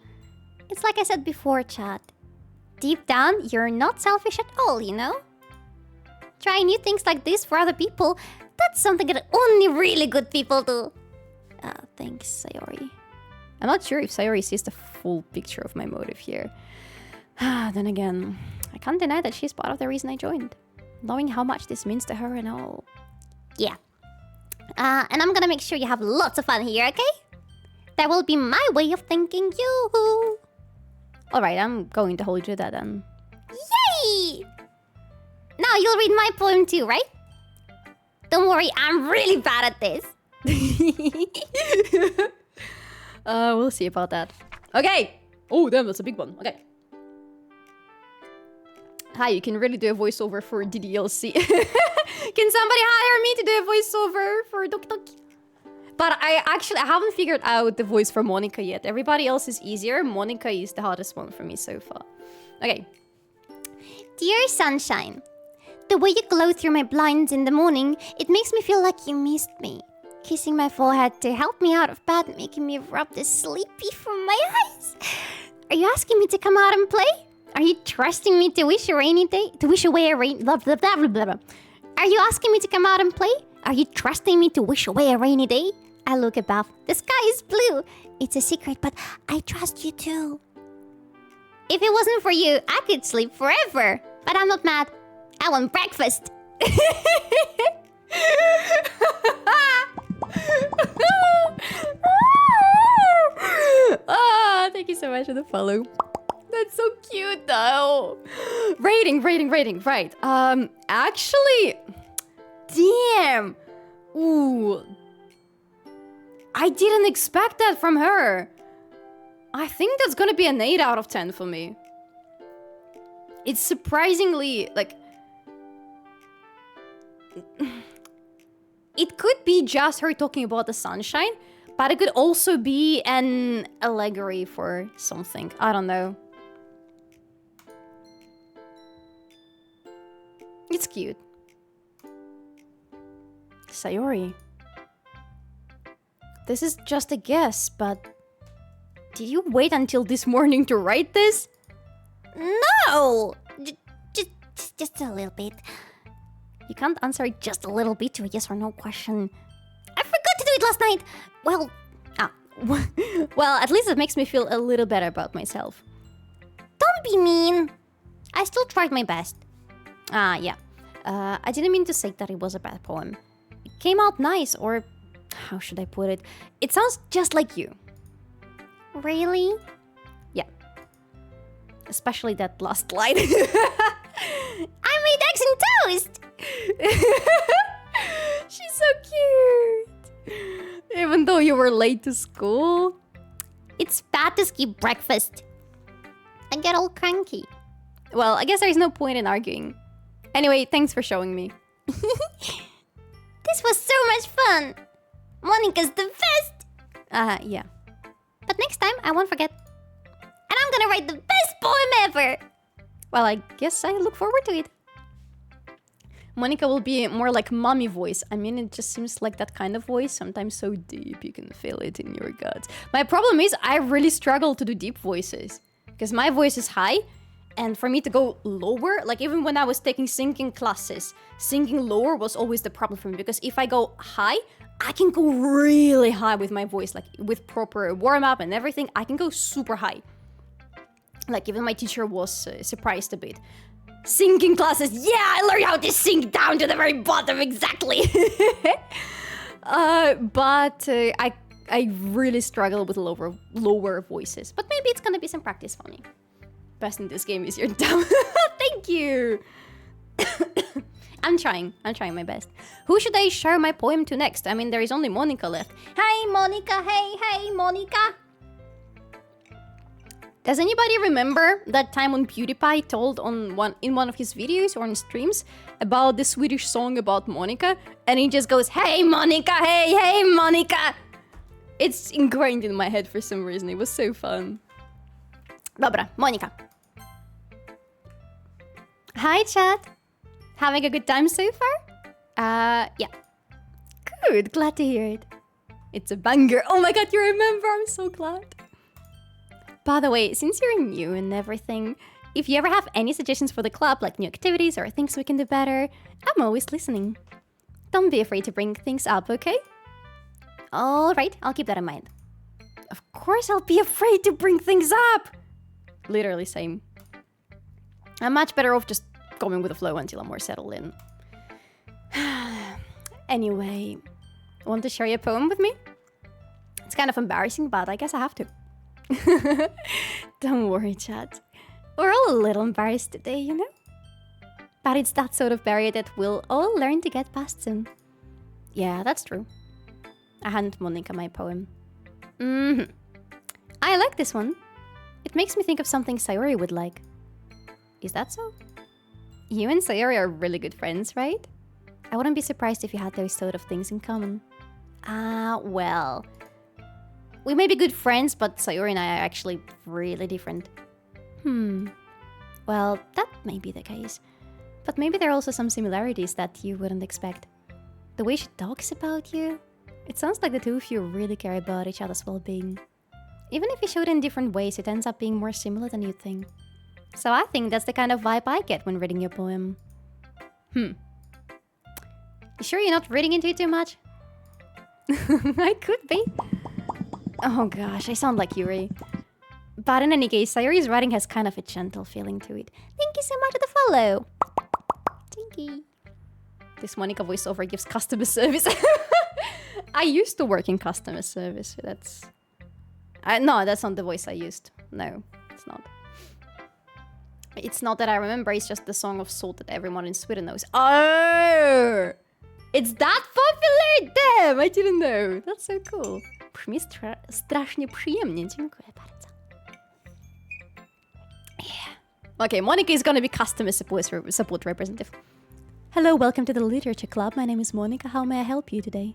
It's like I said before, chat. Deep down, you're not selfish at all, you know? Trying new things like this for other people, that's something that only really good people do. Thanks, Sayori. I'm not sure if Sayori sees the full picture of my motive here. Then again, I can't deny that she's part of the reason I joined. Knowing how much this means to her and all. Yeah. And I'm gonna make sure you have lots of fun here, okay? That will be my way of thanking you. Alright, I'm going to hold you to that then. Yay! Now you'll read my poem too, right? Don't worry, I'm really bad at this. We'll see about that. Okay! Oh, damn, that's a big one. Okay. Hi, you can really do a voiceover for DDLC. Can somebody hire me to do a voiceover for Doki Doki? But I haven't figured out the voice for Monica yet. Everybody else is easier. Monica is the hardest one for me so far. Okay. Dear Sunshine, the way you glow through my blinds in the morning, it makes me feel like you missed me. Kissing my forehead to help me out of bed, making me rub the sleepy from my eyes. Are you asking me to come out and play? Are you trusting me to wish a rainy day? To wish away a rain... Blah, blah, blah, blah, blah. Are you asking me to come out and play? Are you trusting me to wish away a rainy day? I look above. The sky is blue. It's a secret, but I trust you too. If it wasn't for you, I could sleep forever. But I'm not mad. I want breakfast. Thank you so much for the follow. That's so cute though. Rating. Right. Actually, damn. Ooh. I didn't expect that from her. I think that's gonna be an 8 out of 10 for me. It's surprisingly, like... It could be just her talking about the sunshine, but it could also be an allegory for something. I don't know. It's cute. Sayori. This is just a guess, but... Did you wait until this morning to write this? No! Just a little bit. You can't answer just a little bit to a yes or no question. I forgot to do it last night! Well... well, at least it makes me feel a little better about myself. Don't be mean! I still tried my best. Yeah. I didn't mean to say that it was a bad poem. It came out nice, or... How should I put it? It sounds just like you. Really? Yeah. Especially that last line. I made eggs and toast! She's so cute! Even though you were late to school? It's bad to skip breakfast. I get all cranky. Well, I guess there's no point in arguing. Anyway, thanks for showing me. This was so much fun! Monica's the best! Yeah. But next time, I won't forget. And I'm gonna write the best poem ever! Well, I guess I look forward to it. Monica will be more like mommy voice. I mean, it just seems like that kind of voice. Sometimes so deep, you can feel it in your guts. My problem is, I really struggle to do deep voices. Because my voice is high, and for me to go lower, like even when I was taking singing classes, singing lower was always the problem for me. Because if I go high, I can go really high with my voice, like with proper warm-up and everything. I can go super high. Like even my teacher was surprised a bit. Singing classes, yeah, I learned how to sing down to the very bottom, exactly. But I really struggle with lower voices. But maybe it's gonna be some practice for me. Best in this game is your dumb. Thank you. I'm trying my best. Who should I share my poem to next? I mean, there is only Monica left. Hi, Monica. Hey, Monica. Does anybody remember that time when PewDiePie told in one of his videos or on streams about the Swedish song about Monica? And he just goes, hey, Monica, hey, Monica. It's ingrained in my head for some reason. It was so fun. Dobra, Monica. Hi, chat. Having a good time so far? Yeah. Good, glad to hear it. It's a banger. Oh my god, you remember? I'm so glad. By the way, since you're new and everything, if you ever have any suggestions for the club, like new activities or things we can do better, I'm always listening. Don't be afraid to bring things up, okay? Alright, I'll keep that in mind. Of course I'll be afraid to bring things up! Literally same. I'm much better off just going with the flow until I'm more settled in. Anyway, want to share your poem with me? It's kind of embarrassing, but I guess I have to. Don't worry, chat. We're all a little embarrassed today, you know? But it's that sort of barrier that we'll all learn to get past soon. Yeah, that's true. I hand Monica my poem. I like this one. It makes me think of something Sayori would like. Is that so? You and Sayori are really good friends, right? I wouldn't be surprised if you had those sort of things in common. Well. We may be good friends, but Sayori and I are actually really different. Well, that may be the case. But maybe there are also some similarities that you wouldn't expect. The way she talks about you, it sounds like the two of you really care about each other's well-being. Even if you show it in different ways, it ends up being more similar than you'd think. So I think that's the kind of vibe I get when reading your poem. You sure you're not reading into it too much? I could be. Oh gosh, I sound like Yuri. But in any case, Sayori's writing has kind of a gentle feeling to it. Thank you so much for the follow. Thank you. This Monica voiceover gives customer service. I used to work in customer service. No, that's not the voice I used. No, it's not. It's not that I remember, it's just the Song of Salt that everyone in Sweden knows. Oh! It's that popular! Damn! I didn't know. That's so cool. Brzmi strasznie przyjemnie. Dziękuję bardzo. Yeah. Okay, Monica is gonna be customer support representative. Hello, welcome to the Literature Club. My name is Monica. How may I help you today?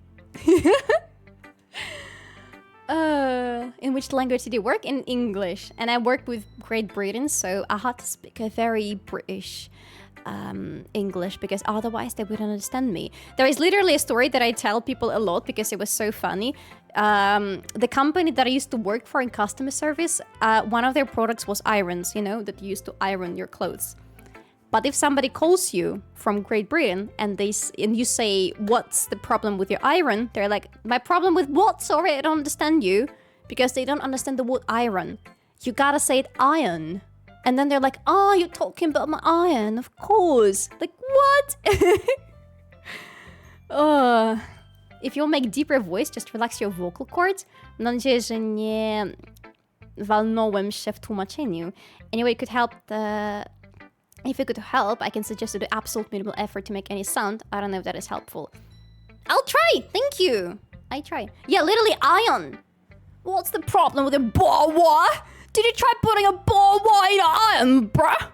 In which language did you work? In English. And I worked with Great Britain, so I had to speak a very British English because otherwise they wouldn't understand me. There is literally a story that I tell people a lot because it was so funny. The company that I used to work for in customer service, one of their products was irons, you know, that you used to iron your clothes. But if somebody calls you from Great Britain and you say, what's the problem with your iron? They're like, my problem with what? Sorry, I don't understand you. Because they don't understand the word iron. You gotta say it iron. And then they're like, oh, you're talking about my iron. Of course. Like, what? If you'll make deeper voice, just relax your vocal cords. Mam nadzieję, że nie walnąłem się w tłumaczeniu. Anyway, it could help If it could help, I can suggest to do absolute minimal effort to make any sound. I don't know if that is helpful. I'll try! Thank you! I try. Yeah, literally iron! What's the problem with a ball wire? Did you try putting a ball wire in iron, bruh?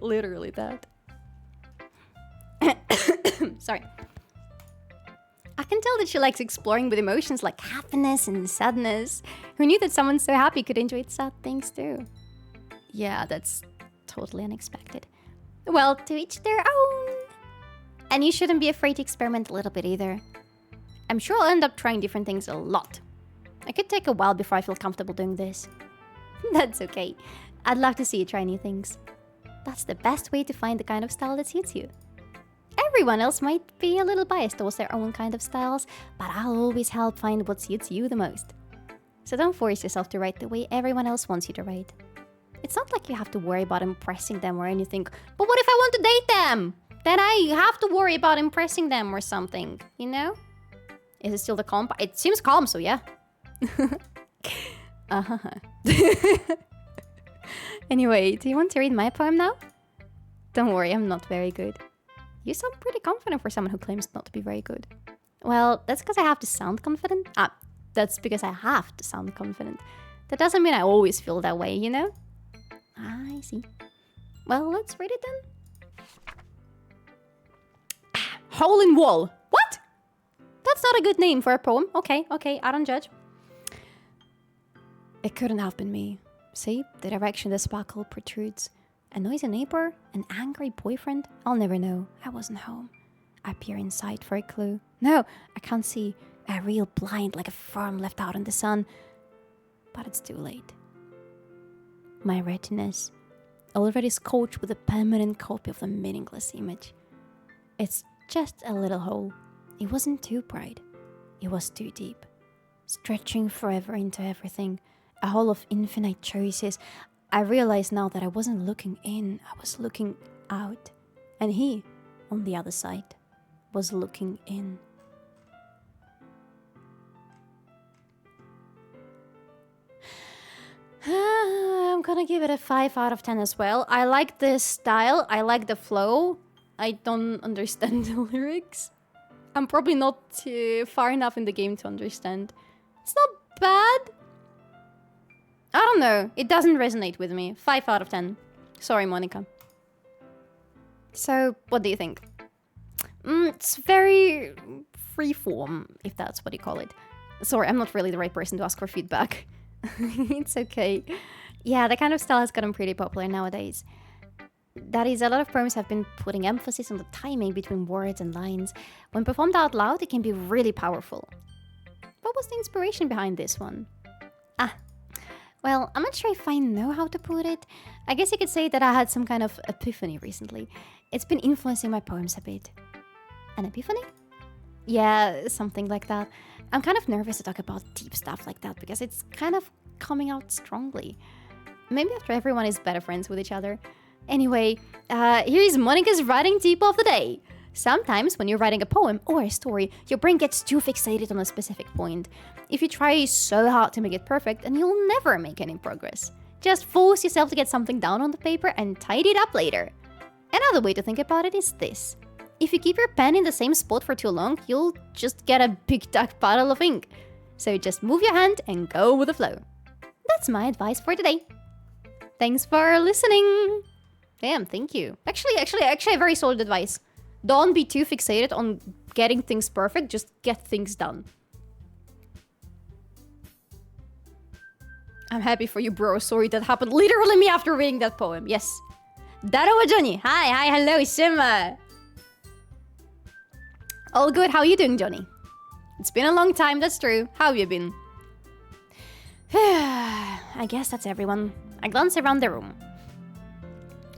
Literally that. Sorry. I can tell that she likes exploring with emotions like happiness and sadness. Who knew that someone so happy could enjoy sad things too? Yeah, that's totally unexpected. Well, to each their own. And you shouldn't be afraid to experiment a little bit either. I'm sure I'll end up trying different things a lot. It could take a while before I feel comfortable doing this. That's okay. I'd love to see you try new things. That's the best way to find the kind of style that suits you. Everyone else might be a little biased towards their own kind of styles, but I'll always help find what suits you the most. So don't force yourself to write the way everyone else wants you to write. It's not like you have to worry about impressing them or anything. But what if I want to date them? Then I have to worry about impressing them or something, you know? Is it still the calm part? It seems calm, so yeah. Anyway, do you want to read my poem now? Don't worry, I'm not very good. You sound pretty confident for someone who claims not to be very good. Well, that's because I have to sound confident. That's because I have to sound confident. That doesn't mean I always feel that way, you know? I see. Well, let's read it then. Hole in wall. What? That's not a good name for a poem. Okay, I don't judge. It couldn't have been me. See, the direction the sparkle protrudes. A noisy neighbor? An angry boyfriend? I'll never know. I wasn't home. I peer inside for a clue. No, I can't see. A real blind like a farm left out in the sun. But it's too late. My retinas, already scorched with a permanent copy of the meaningless image. It's just a little hole. It wasn't too bright. It was too deep. Stretching forever into everything. A hole of infinite choices. I realize now that I wasn't looking in, I was looking out. And he, on the other side, was looking in. I'm gonna give it a 5 out of 10 as well. I like the style, I like the flow. I don't understand the lyrics. I'm probably not far enough in the game to understand. It's not bad. I don't know. It doesn't resonate with me. 5 out of 10. Sorry, Monica. So, what do you think? It's very freeform, if that's what you call it. Sorry, I'm not really the right person to ask for feedback. It's okay. Yeah, that kind of style has gotten pretty popular nowadays. That is, a lot of poems have been putting emphasis on the timing between words and lines. When performed out loud, it can be really powerful. What was the inspiration behind this one? Well, I'm not sure if I know how to put it. I guess you could say that I had some kind of epiphany recently. It's been influencing my poems a bit. An epiphany? Yeah, something like that. I'm kind of nervous to talk about deep stuff like that because it's kind of coming out strongly. Maybe after everyone is better friends with each other. Anyway, here is Monica's writing tip of the day. Sometimes when you're writing a poem or a story, your brain gets too fixated on a specific point. If you try so hard to make it perfect, then you'll never make any progress. Just force yourself to get something down on the paper and tidy it up later. Another way to think about it is this. If you keep your pen in the same spot for too long, you'll just get a big dark puddle of ink. So just move your hand and go with the flow. That's my advice for today. Thanks for listening. Damn, thank you. Actually, very solid advice. Don't be too fixated on getting things perfect, just get things done. I'm happy for you, bro. Sorry, that happened literally me after reading that poem. Yes. Darawa Johnny. Hi, hello, Shima. All good, how you doing, Johnny? It's been a long time, that's true. How have you been? I guess that's everyone. I glance around the room.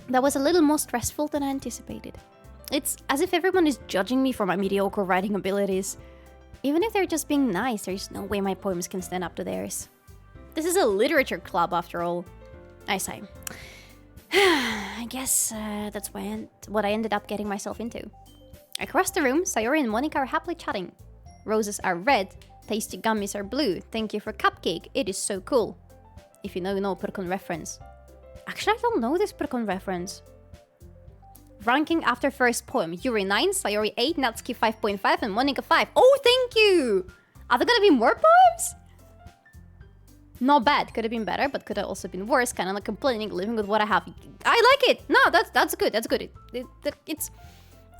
That was a little more stressful than I anticipated. It's as if everyone is judging me for my mediocre writing abilities. Even if they're just being nice, there's no way my poems can stand up to theirs. This is a literature club, after all. I sigh. I guess that's what I ended up getting myself into. Across the room, Sayori and Monica are happily chatting. Roses are red, tasty gummies are blue. Thank you for cupcake, it is so cool. If you know, you know Purkon reference. Actually, I don't know this Purkon reference. Ranking after first poem. Yuri 9, Sayori 8, Natsuki 5.5, and Monica 5. Oh, thank you! Are there gonna be more poems? Not bad. Could have been better, but could have also been worse. Kind of like complaining, living with what I have. I like it. No, that's good. That's good. It's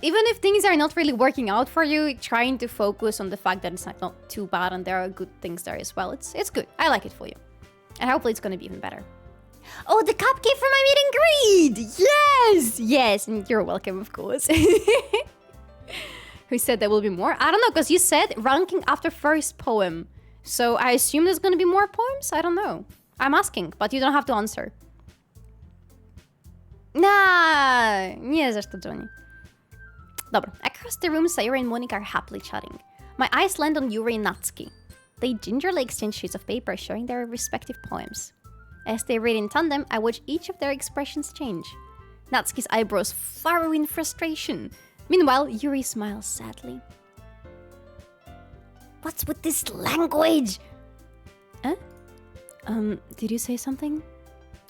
even if things are not really working out for you, trying to focus on the fact that it's not too bad and there are good things there as well. It's good. I like it for you, and hopefully it's gonna be even better. Oh, the cupcake for my meet and greet! Yes, and you're welcome, of course. Who said there will be more? I don't know, because you said ranking after first poem. So I assume there's gonna be more poems? I don't know. I'm asking, but you don't have to answer. Nie za to, Johnny. Dobra. Across the room, Sayori and Monica are happily chatting. My eyes land on Yuri and Natsuki. They gingerly exchange sheets of paper showing their respective poems. As they read in tandem, I watch each of their expressions change. Natsuki's eyebrows furrow in frustration. Meanwhile, Yuri smiles sadly. What's with this language? Huh? Did you say something?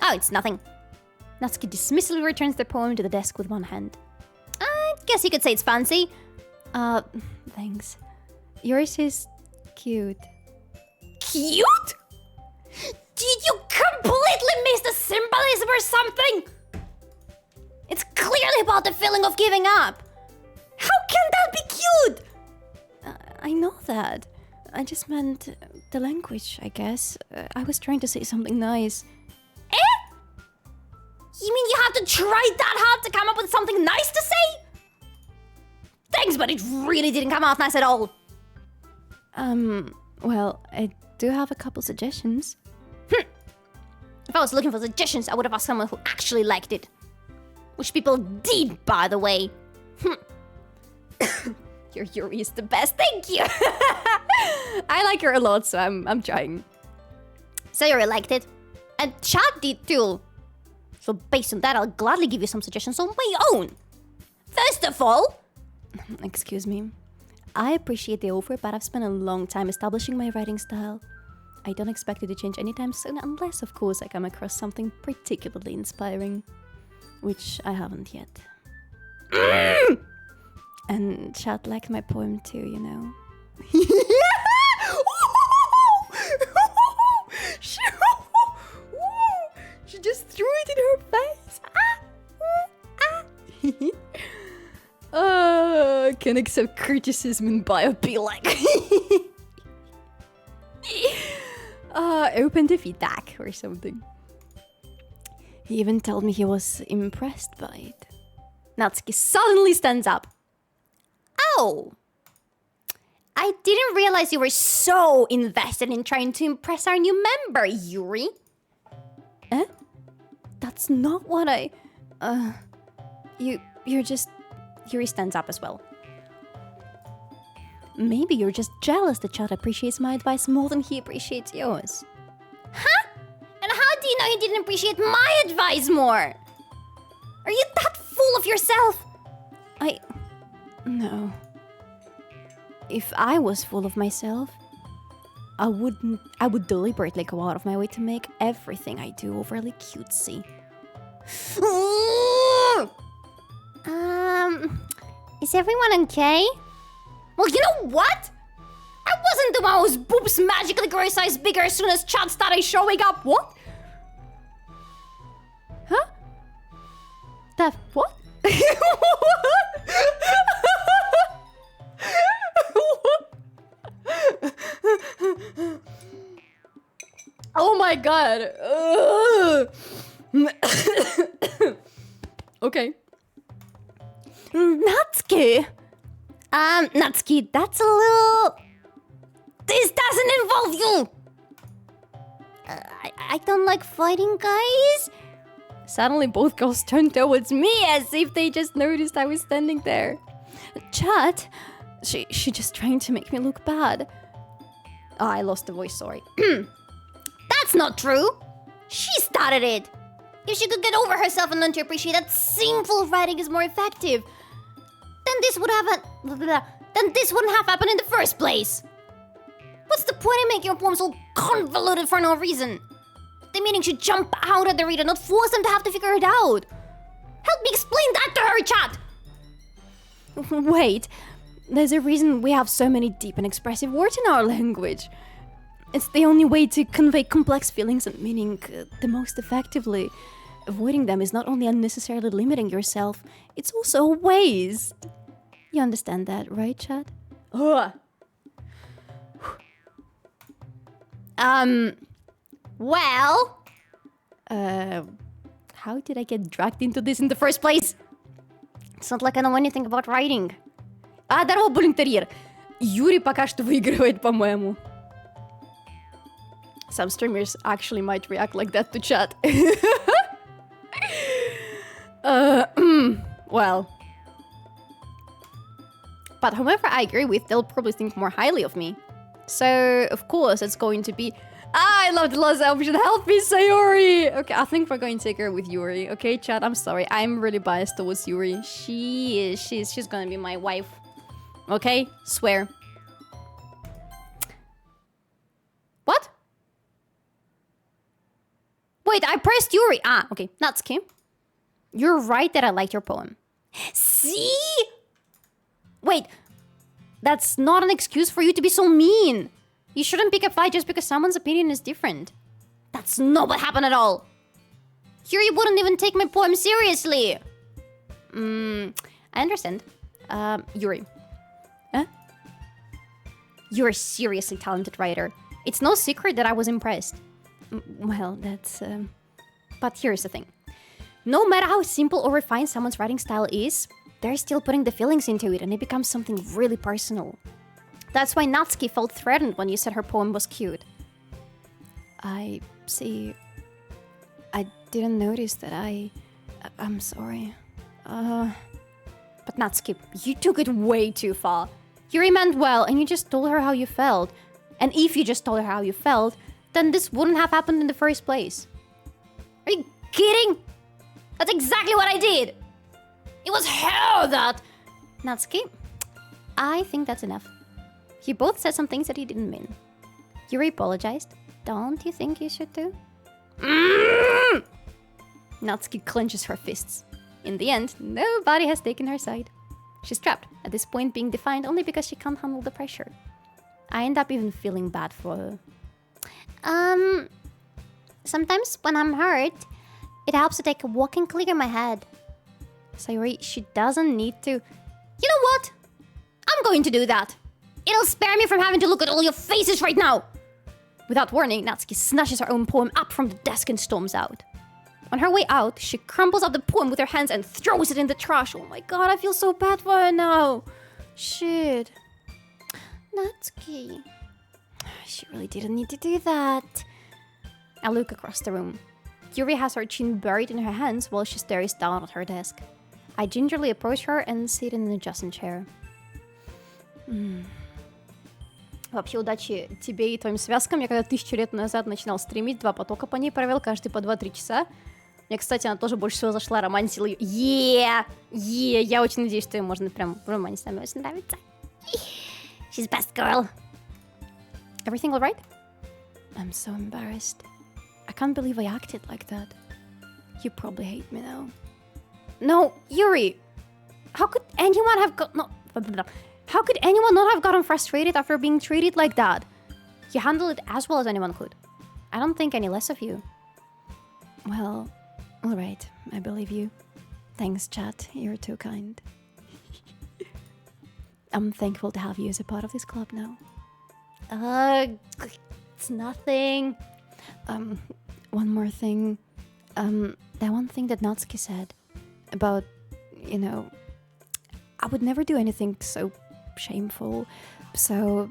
Oh, it's nothing. Natsuki dismissively returns the poem to the desk with one hand. I guess you could say it's fancy. Thanks. Yours is cute. Cute? Did you completely miss the symbolism or something? It's clearly about the feeling of giving up. How can that be cute? I know that. I just meant the language, I guess. I was trying to say something nice. Eh? You mean you have to try that hard to come up with something nice to say? Thanks, but it really didn't come out nice at all. Well, I do have a couple suggestions. If I was looking for suggestions, I would have asked someone who actually liked it. Which people did, by the way. Your Yuri is the best, thank you! I like her a lot, so I'm trying. Sayori liked it. And Chad did too. So based on that, I'll gladly give you some suggestions on my own. First of all... Excuse me. I appreciate the offer, but I've spent a long time establishing my writing style. I don't expect it to change anytime soon, unless, of course, I come across something particularly inspiring. Which I haven't yet. And Chad liked my poem too, you know. She just threw it in her face. Can accept criticism and be like... open to feedback or something. He even told me he was impressed by it. Natsuki suddenly stands up. Oh! I didn't realize you were so invested in trying to impress our new member, Yuri. Eh? That's not what I... You're just... Yuri stands up as well. Maybe you're just jealous that Chad appreciates my advice more than he appreciates yours. Huh? And how do you know he didn't appreciate my advice more? Are you that full of yourself? No. If I was full of myself, I would deliberately go out of my way to make everything I do overly cutesy. Is everyone okay? Well, you know what? I wasn't the one whose boobs magically grew a size bigger as soon as Chad started showing up. What? Huh? That what? Oh my god. Okay. Natsuki. Natsuki, that's a little... This doesn't involve you! I don't like fighting, guys. Suddenly both girls turned towards me as if they just noticed I was standing there. Chat, she just trying to make me look bad. Oh, I lost the voice, sorry. That's not true! She started it! If she could get over herself and learn to appreciate that sinful writing is more effective, then this wouldn't have happened in the first place. What's the point in making your poems all convoluted for no reason? The meaning should jump out at the reader, not force them to have to figure it out. Help me explain that to her, chat! Wait, there's a reason we have so many deep and expressive words in our language. It's the only way to convey complex feelings and meaning the most effectively. Avoiding them is not only unnecessarily limiting yourself, it's also a waste. You understand that, right, chat? Ugh. Well... how did I get dragged into this in the first place? It's not like I know anything about writing. Здорово, Булинтерьер. Юрий пока что выигрывает, по-моему. Some streamers actually might react like that to chat. Well. But whomever I agree with, they'll probably think more highly of me. So, of course, it's going to be... I love the last option. Help me, Sayori! Okay, I think we're going to go with Yuri. Okay, chat, I'm sorry. I'm really biased towards Yuri. She's gonna be my wife. Okay? Swear. What? Wait, I pressed Yuri. Okay. Natsuki. You're right that I liked your poem. See? Wait. That's not an excuse for you to be so mean. You shouldn't pick a fight just because someone's opinion is different. That's not what happened at all. Yuri wouldn't even take my poem seriously. I understand. Yuri. Huh? You're a seriously talented writer. It's no secret that I was impressed. Well, that's... But here's the thing. No matter how simple or refined someone's writing style is, they're still putting the feelings into it and it becomes something really personal. That's why Natsuki felt threatened when you said her poem was cute. I see... I didn't notice that I'm sorry. But Natsuki, you took it way too far. Yuri meant well and you just told her how you felt. And if you just told her how you felt, then this wouldn't have happened in the first place. Are you kidding? That's exactly what I did! It was her that... Natsuki, I think that's enough. You both said some things that you didn't mean. Yuri apologized. Don't you think you should too? Natsuki clenches her fists. In the end, nobody has taken her side. She's trapped, at this point being defined only because she can't handle the pressure. I end up even feeling bad for her. Sometimes when I'm hurt, it helps to take a walk and clear my head. Sayori, she doesn't need to... You know what? going to do that. It'll spare me from having to look at all your faces right now. Without warning, Natsuki snatches her own poem up from the desk and storms out. On her way out, she crumbles up the poem with her hands and throws it in the trash. Oh my god, I feel so bad for her now. Shit. Natsuki. She really didn't need to do that. I look across the room. Yuri has her chin buried in her hands while she stares down at her desk. I gingerly approach her and sit in an adjacent chair. Вообще удачи тебе и твоим связкам. Я когда 1000 лет назад начинал стримить, 2 потока по ней провел, каждый по 2-3 часа. Мне, кстати, она тоже больше всего зашла, романсила ее. Я очень надеюсь, что ей можно прям в романе с нами очень нравится. She's best girl. Everything all right? I'm so embarrassed. I can't believe I acted like that. You probably hate me now. No, Yuri! How could anyone have How could anyone not have gotten frustrated after being treated like that? You handled it as well as anyone could. I don't think any less of you. Well, alright, I believe you. Thanks, chat. You're too kind. I'm thankful to have you as a part of this club now. It's nothing. One more thing. That one thing that Natsuki said about, you know, I would never do anything so shameful, so...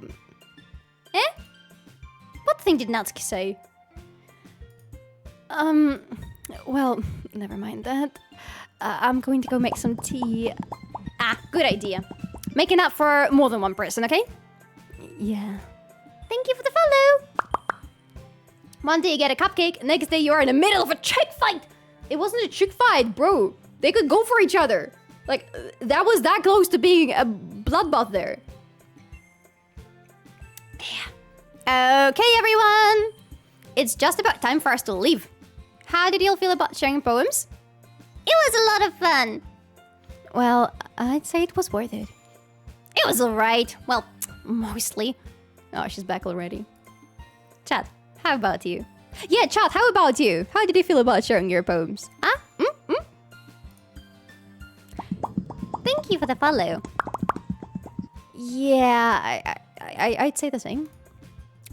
What thing did Natsuki say? Well, never mind that. I'm going to go make some tea. Good idea. Making up for more than one person, okay? Yeah. Thank you for the follow! One day you get a cupcake, next day you're in the middle of a chick fight! It wasn't a chick fight, bro. They could go for each other. Like, that was that close to being a bloodbath there. Yeah. Okay, everyone! It's just about time for us to leave. How did you all feel about sharing poems? It was a lot of fun. Well, I'd say it was worth it. It was alright. Well, mostly. Oh, she's back already. Chat, how about you? Yeah, chat, how about you? How did you feel about sharing your poems? Huh? Thank you for the follow. Yeah, I'd say the same.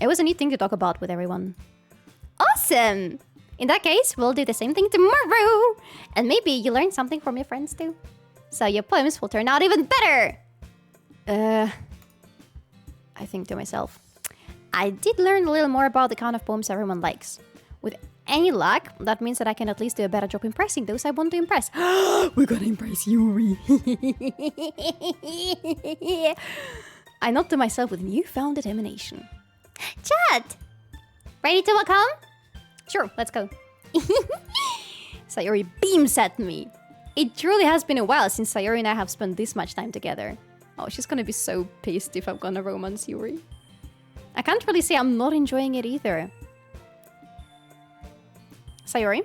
It was a neat thing to talk about with everyone. Awesome! In that case, we'll do the same thing tomorrow! And maybe you learn something from your friends too. So your poems will turn out even better! I think to myself. I did learn a little more about the kind of poems everyone likes. With any luck, that means that I can at least do a better job impressing those I want to impress. We're gonna impress Yuri! I nod to myself with newfound determination. Chat! Ready to welcome? Sure, let's go. Sayori beams at me. It truly has been a while since Sayori and I have spent this much time together. Oh, she's gonna be so pissed if I'm gonna romance Yuri. I can't really say I'm not enjoying it either. Sayori?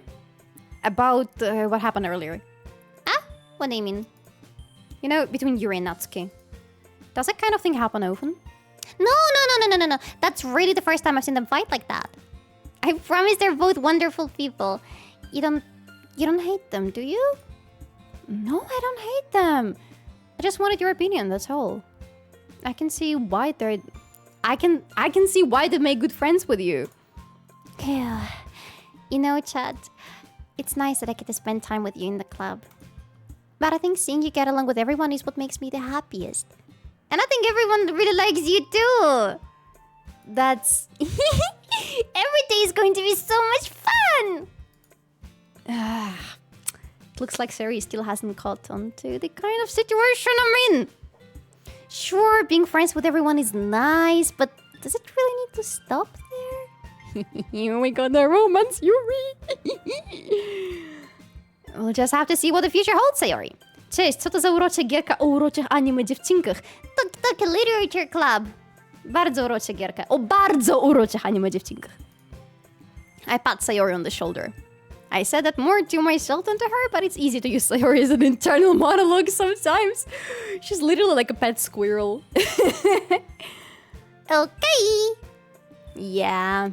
About what happened earlier. What do you mean? You know, between Yuri and Natsuki. Does that kind of thing happen often? No. That's really the first time I've seen them fight like that. I promise they're both wonderful people. You don't hate them, do you? No, I don't hate them. I just wanted your opinion, that's all. I can see why they're... I can see why they make good friends with you. You know, chat, it's nice that I get to spend time with you in the club. But I think seeing you get along with everyone is what makes me the happiest. And I think everyone really likes you too. That's... Every day is going to be so much fun! It looks like Sari still hasn't caught on to the kind of situation I'm in. Sure, being friends with everyone is nice, but does it really need to stop there? Oh my god, the romance, Yuri! We'll just have to see what the future holds, Sayori. Cześć, co to za urocza gierka o uroczych anime dziewczynkach? To Literature Club. Bardzo urocza gierka o bardzo uroczych anime dziewczynkach. I pat Sayori on the shoulder. I said that more to myself than to her, but it's easy to use Sayori as an internal monologue sometimes. She's literally like a pet squirrel. Okay. Yeah.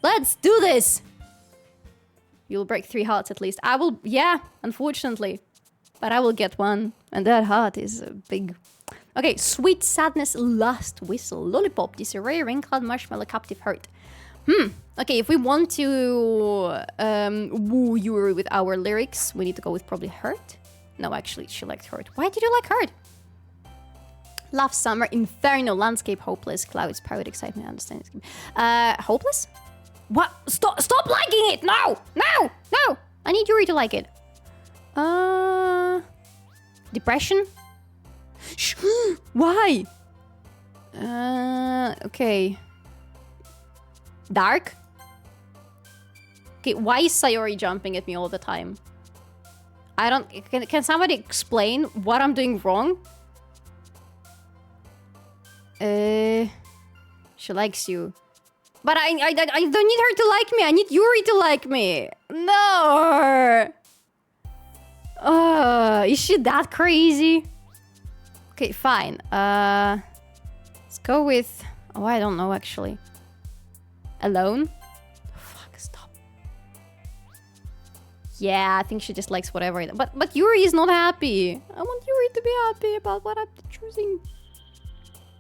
Let's do this. You'll break 3 hearts at least. I will, yeah, unfortunately. But I will get one. And that heart is a big Okay, sweet sadness, last whistle, lollipop, disarray, rain cloud, marshmallow, captive heart. Okay, if we want to woo Yuri with our lyrics, we need to go with probably hurt. No, actually, she liked hurt. Why did you like hurt? Love, summer, inferno, landscape, hopeless, clouds, power, excitement, understand. Hopeless? What? Stop liking it! No! No! No! I need Yuri to like it. Depression? Shh! Why? Okay. Dark? Okay, why is Sayori jumping at me all the time? I don't... Can somebody explain what I'm doing wrong? She likes you. But I don't need her to like me. I need Yuri to like me. No! Is she that crazy? Okay, fine. Let's go with... Oh, I don't know, actually. Alone? Fuck, stop. Yeah, I think she just likes whatever. But Yuri is not happy. I want Yuri to be happy about what I'm choosing.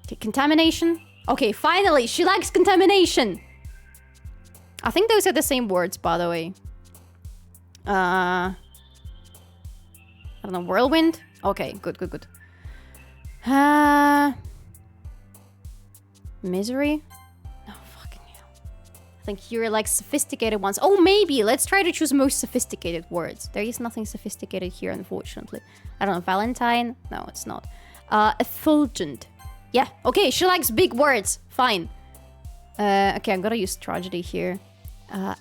Okay, contamination. Okay, finally, she likes contamination. I think those are the same words, by the way. I don't know, whirlwind? Okay, good. Misery? No, fucking hell. I think Yuri likes sophisticated ones. Oh, maybe. Let's try to choose most sophisticated words. There is nothing sophisticated here, unfortunately. I don't know, Valentine? No, it's not. Effulgent. Yeah, okay, she likes big words. Fine. Okay, I'm gonna use tragedy here.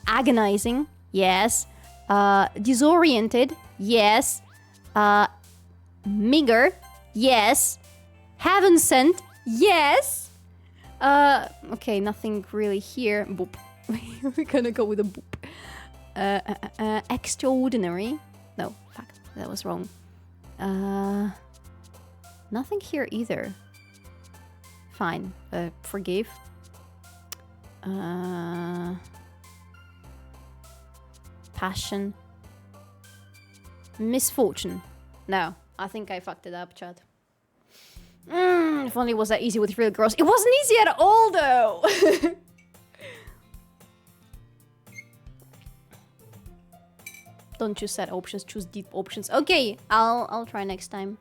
Agonizing. Yes. Disoriented. Yes. Meager. Yes. Heaven sent. Yes. Okay, nothing really here. Boop. We're gonna go with a boop. Extraordinary. No, fuck, that was wrong. Nothing here either. Fine. Forgive. Passion. Misfortune. No, I think I fucked it up, Chad. If only it was that easy with real girls. It wasn't easy at all, though. Don't choose sad options, choose deep options. Okay, I'll try next time.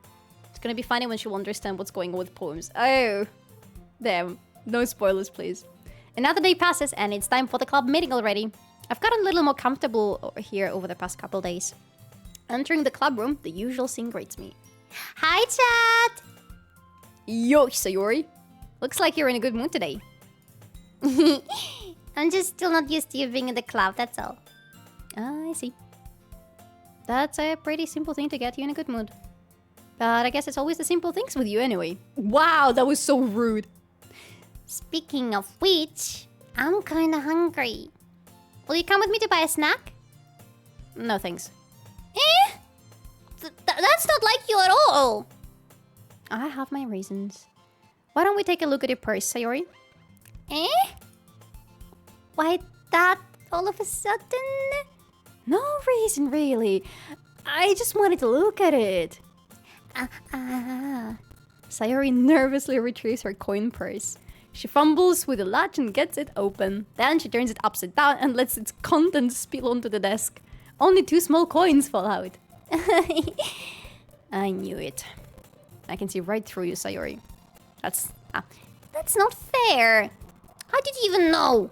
It's gonna be funny when she'll understand what's going on with poems. Oh, damn. No spoilers, please. Another day passes and it's time for the club meeting already. I've gotten a little more comfortable here over the past couple days. Entering the club room, the usual scene greets me. Hi, chat! Yo, Sayori. Looks like you're in a good mood today. I'm just still not used to you being in the club, that's all. I see. That's a pretty simple thing to get you in a good mood. But I guess it's always the simple things with you anyway. Wow, that was so rude. Speaking of which, I'm kinda hungry. Will you come with me to buy a snack? No thanks. That's not like you at all. I have my reasons. Why don't we take a look at your purse, Sayori? Why that all of a sudden? No reason, really. I just wanted to look at it. Sayori nervously retrieves her coin purse. She fumbles with the latch and gets it open. Then she turns it upside down and lets its contents spill onto the desk. Only 2 small coins fall out. I knew it. I can see right through you, Sayori. That's not fair. How did you even know?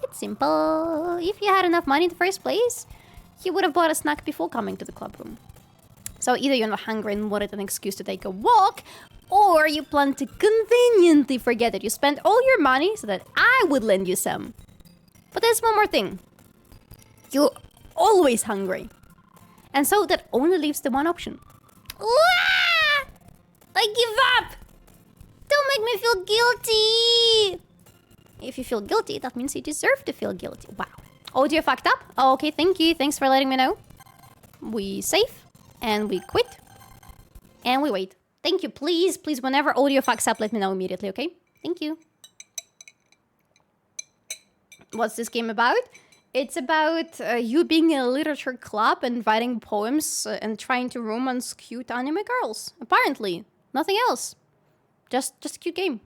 It's simple. If you had enough money in the first place, you would have bought a snack before coming to the club room. So either you're not hungry and wanted an excuse to take a walk, or you plan to conveniently forget that you spent all your money so that I would lend you some. But there's one more thing. You're always hungry. And so that only leaves the one option. I give up! Don't make me feel guilty! If you feel guilty, that means you deserve to feel guilty. Wow. Audio fucked up? Oh, okay, thank you. Thanks for letting me know. We save, and we quit, and we wait. Thank you. Please, whenever audio fucks up, let me know immediately, okay? Thank you. What's this game about? It's about you being in a literature club and writing poems and trying to romance cute anime girls. Apparently. Nothing else. Just a cute game.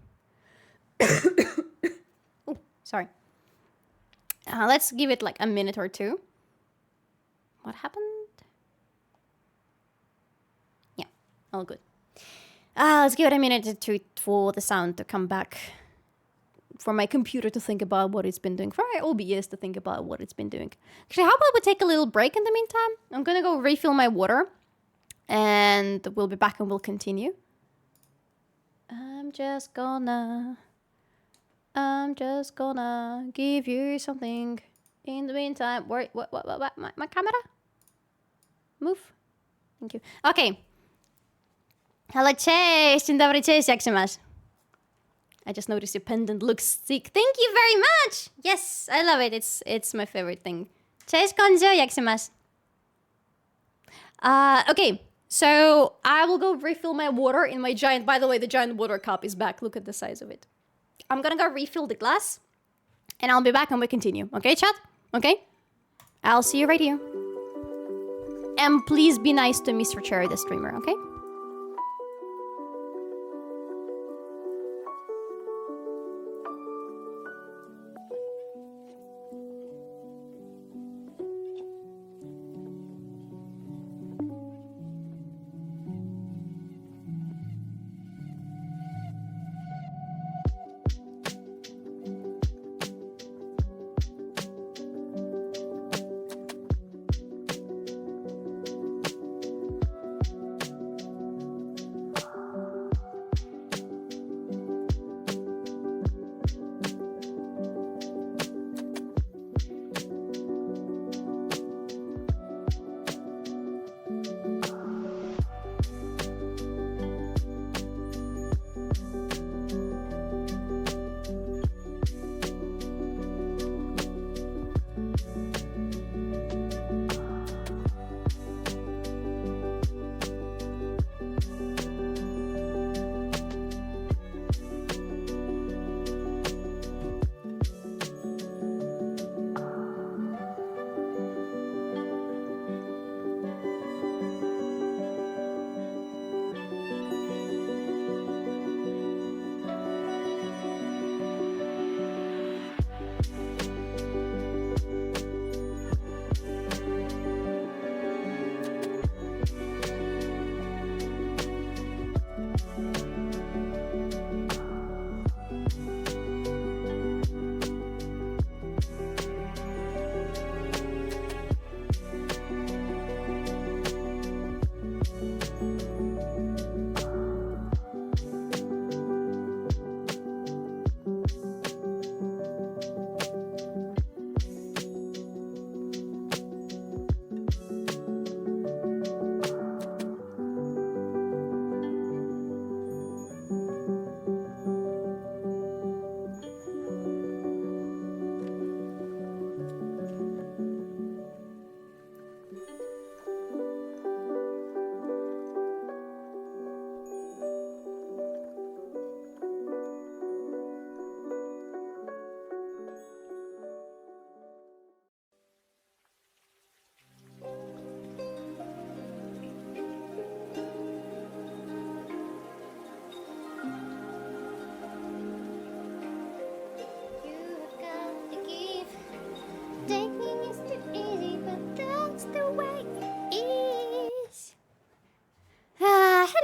Oh, sorry. Let's give it like a minute or two. What happened? Yeah, all good. Let's give it a minute or two for the sound to come back. For my computer to think about what it's been doing. For my OBS to think about what it's been doing. Actually, how about we take a little break in the meantime? I'm gonna go refill my water. And we'll be back and we'll continue. I'm just gonna give you something in the meantime. What? My camera? Move. Thank you. Okay. Hello, cześć. Dzień dobry, cześć, jak się masz? I just noticed your pendant looks sick. Thank you very much. Yes, I love it. It's my favorite thing. Cześć, Konjo, jak się masz? Okay. So I will go refill my water in my giant... By the way, the giant water cup is back. Look at the size of it. I'm gonna go refill the glass. And I'll be back and we continue. Okay, chat? Okay? I'll see you right here. And please be nice to Mr. Cherry, the streamer, okay?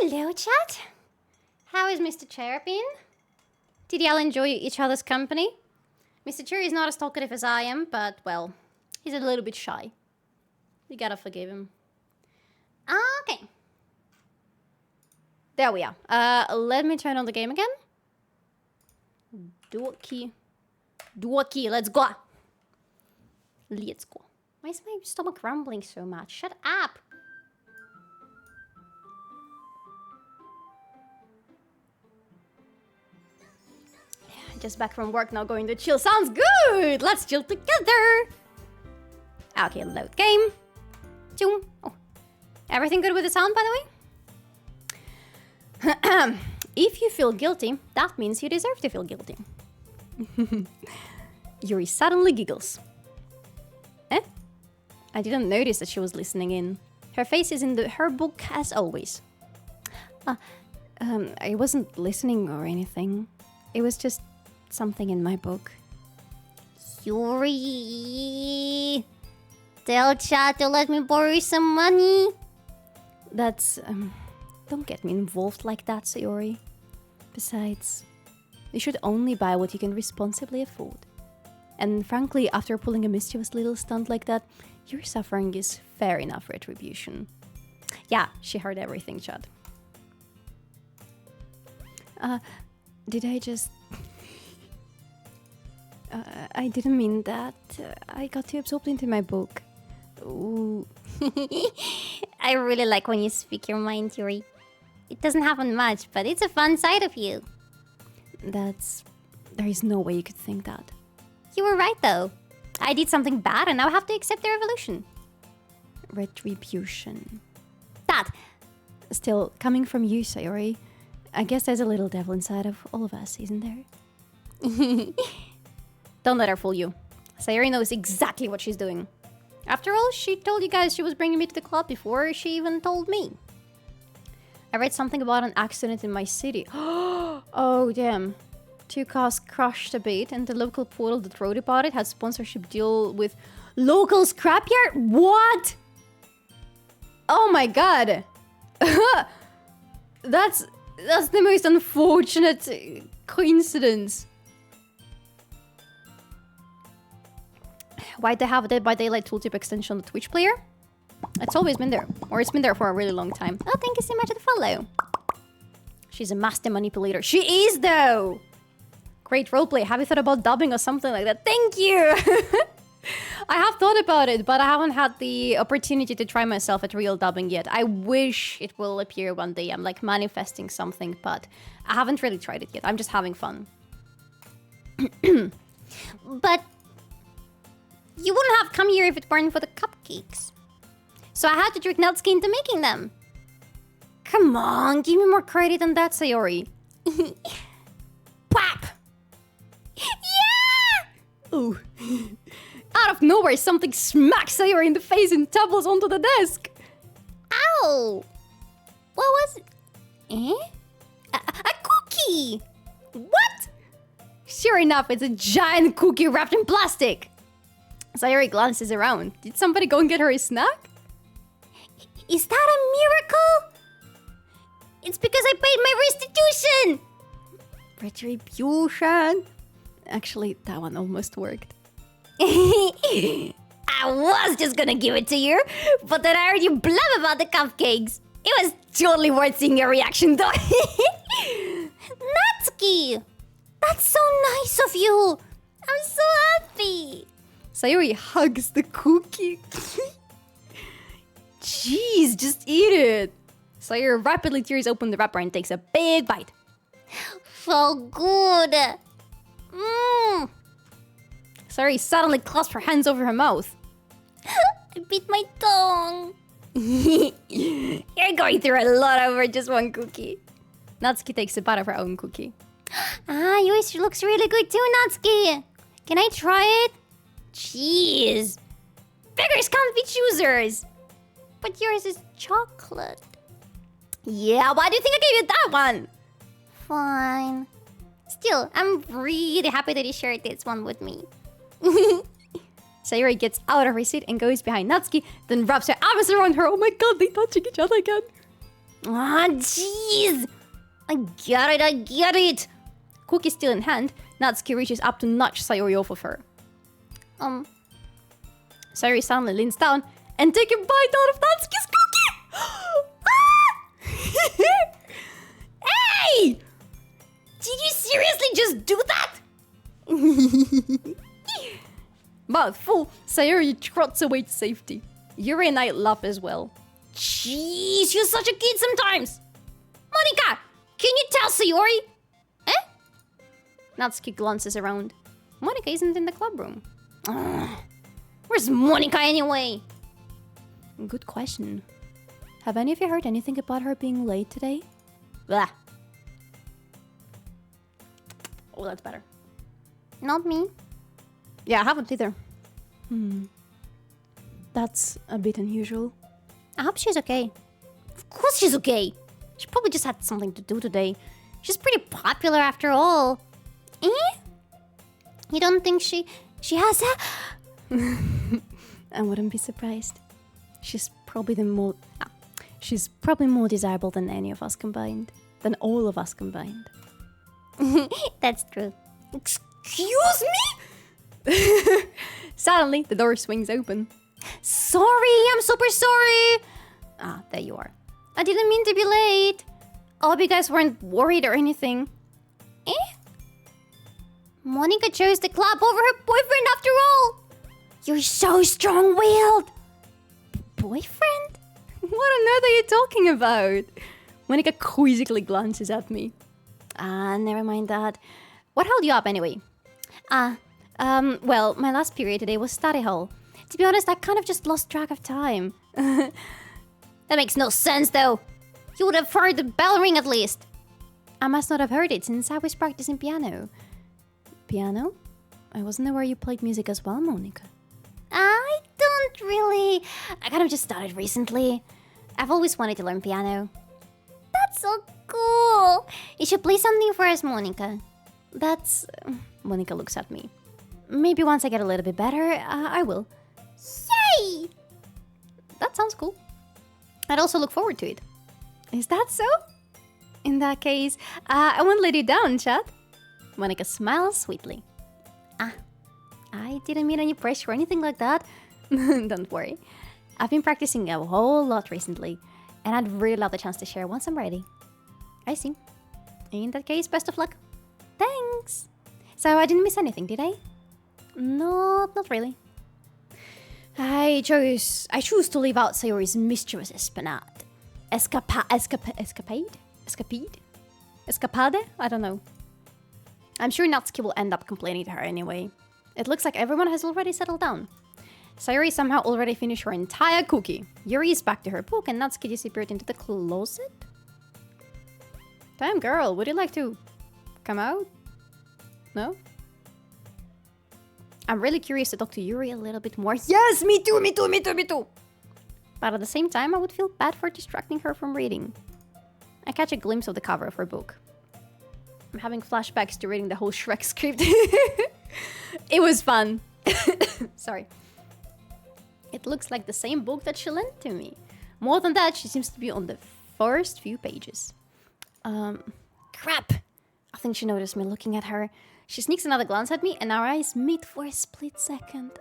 Hello, chat. How is Mr. Chair been? Did y'all enjoy each other's company? Mr. Chair is not as talkative as I am, but, well, he's a little bit shy. We gotta forgive him. Okay. There we are. Let me turn on the game again. DOKI. DOKI, let's go. Let's go. Why is my stomach rumbling so much? Shut up. Just back from work now, going to chill. Sounds good! Let's chill together! Okay, load game. Choom. Oh. Everything good with the sound, by the way? If you feel guilty, that means you deserve to feel guilty. Yuri suddenly giggles. Eh? I didn't notice that she was listening in. Her face is in her book as always. I wasn't listening or anything. It was just something in my book. Yuri, tell chat to let me borrow some money. That's, don't get me involved like that, Sayori. Besides, you should only buy what you can responsibly afford. And frankly, after pulling a mischievous little stunt like that, your suffering is fair enough retribution. Yeah, she heard everything, Chad. Did I just... I didn't mean that. I got too absorbed into my book. Ooh. I really like when you speak your mind, Yuri. It doesn't happen much, but it's a fun side of you. There is no way you could think that. You were right, though. I did something bad and now I have to accept the revolution. Retribution. That. Still, coming from you, Sayori, I guess there's a little devil inside of all of us, isn't there? Don't let her fool you. Sayori knows exactly what she's doing. After all, she told you guys she was bringing me to the club before she even told me. I read something about an accident in my city. Oh, damn. 2 cars crashed a bit, and the local portal that wrote about it had sponsorship deal with local scrapyard? What? Oh my god. That's the most unfortunate coincidence. Why'd they have a Dead by Daylight tooltip extension on the Twitch player? It's always been there. Or it's been there for a really long time. Oh, thank you so much for the follow. She's a master manipulator. She is, though! Great roleplay. Have you thought about dubbing or something like that? Thank you! I have thought about it, but I haven't had the opportunity to try myself at real dubbing yet. I wish it will appear one day. I'm like manifesting something, but I haven't really tried it yet. I'm just having fun. But you wouldn't have come here if it weren't for the cupcakes. So I had to trick Natsuki into making them. Come on, give me more credit than that, Sayori. Pwap! Yeah! Ooh. Out of nowhere, something smacks Sayori in the face and tumbles onto the desk. Ow! What was it? A cookie! What? Sure enough, it's a giant cookie wrapped in plastic. Sayori glances around. Did somebody go and get her a snack? Is that a miracle? It's because I paid my restitution! Retribution. Actually, that one almost worked. I was just gonna give it to you, but then I heard you blab about the cupcakes. It was totally worth seeing your reaction, though. Natsuki! That's so nice of you! I'm so happy! Sayori hugs the cookie. Jeez, just eat it. Sayori rapidly tears open the wrapper and takes a big bite. So good! Mmm! Sayori suddenly clasped her hands over her mouth. I bit my tongue. You're going through a lot over just one cookie. Natsuki takes a bite of her own cookie. Ah, yours looks really good too, Natsuki. Can I try it? Jeez. Beggars can't be choosers. But yours is chocolate. Yeah, why do you think I gave you that one? Fine. Still, I'm really happy that you shared this one with me. Sayori gets out of her seat and goes behind Natsuki, then wraps her arms around her. Oh my god, they're touching each other again. Ah, jeez. I get it. Cookie still in hand, Natsuki reaches up to nudge Sayori off of her. Sayori suddenly leans down and takes a bite out of Natsuki's cookie! Ah! Hey! Did you seriously just do that? Mouth full, Sayori trots away to safety. Yuri and I laugh as well. Jeez, you're such a kid sometimes. Monika, can you tell Sayori? Natsuki glances around. Monika isn't in the club room. Where's Monika anyway? Good question. Have any of you heard anything about her being late today? Blah. Oh, that's better. Not me. Yeah, I haven't either. That's a bit unusual. I hope she's okay. Of course she's okay. She probably just had something to do today. She's pretty popular after all. Eh? You don't think she has a... I wouldn't be surprised. She's probably she's probably more desirable than any of us combined. Than all of us combined. That's true. Excuse me? Suddenly, the door swings open. Sorry, I'm super sorry. Ah, there you are. I didn't mean to be late. I hope you guys weren't worried or anything. Eh? Monica chose the club over her boyfriend after all. You're so strong-willed. Boyfriend? What on earth are you talking about? Monica quizzically glances at me. Never mind that. What held you up anyway? Well, my last period today was study hall. To be honest, I kind of just lost track of time. That makes no sense, though. You would have heard the bell ring at least. I must not have heard it since I was practicing piano. Piano? I wasn't aware you played music as well, Monica. I don't really... I kind of just started recently. I've always wanted to learn piano. That's so cool. You should play something for us, Monica. That's... Monica looks at me. Maybe once I get a little bit better, I will. Yay! That sounds cool. I'd also look forward to it. Is that so? In that case, I won't let you down, chat. Monica smiles sweetly. I didn't mean any pressure or anything like that. Don't worry. I've been practicing a whole lot recently, and I'd really love the chance to share once I'm ready. I see. In that case, best of luck. Thanks. So I didn't miss anything, did I? No, not really. I choose to leave out Sayori's mischievous espionage. Escapade? Escapade? I don't know. I'm sure Natsuki will end up complaining to her anyway. It looks like everyone has already settled down. Sayori somehow already finished her entire cookie. Yuri is back to her book and Natsuki disappeared into the closet? Damn girl, would you like to come out? No? I'm really curious to talk to Yuri a little bit more. Yes, me too. But at the same time, I would feel bad for distracting her from reading. I catch a glimpse of the cover of her book. I'm having flashbacks to reading the whole Shrek script. It was fun. Sorry. It looks like the same book that she lent to me. More than that, she seems to be on the first few pages. Crap! I think she noticed me looking at her. She sneaks another glance at me and our eyes meet for a split second.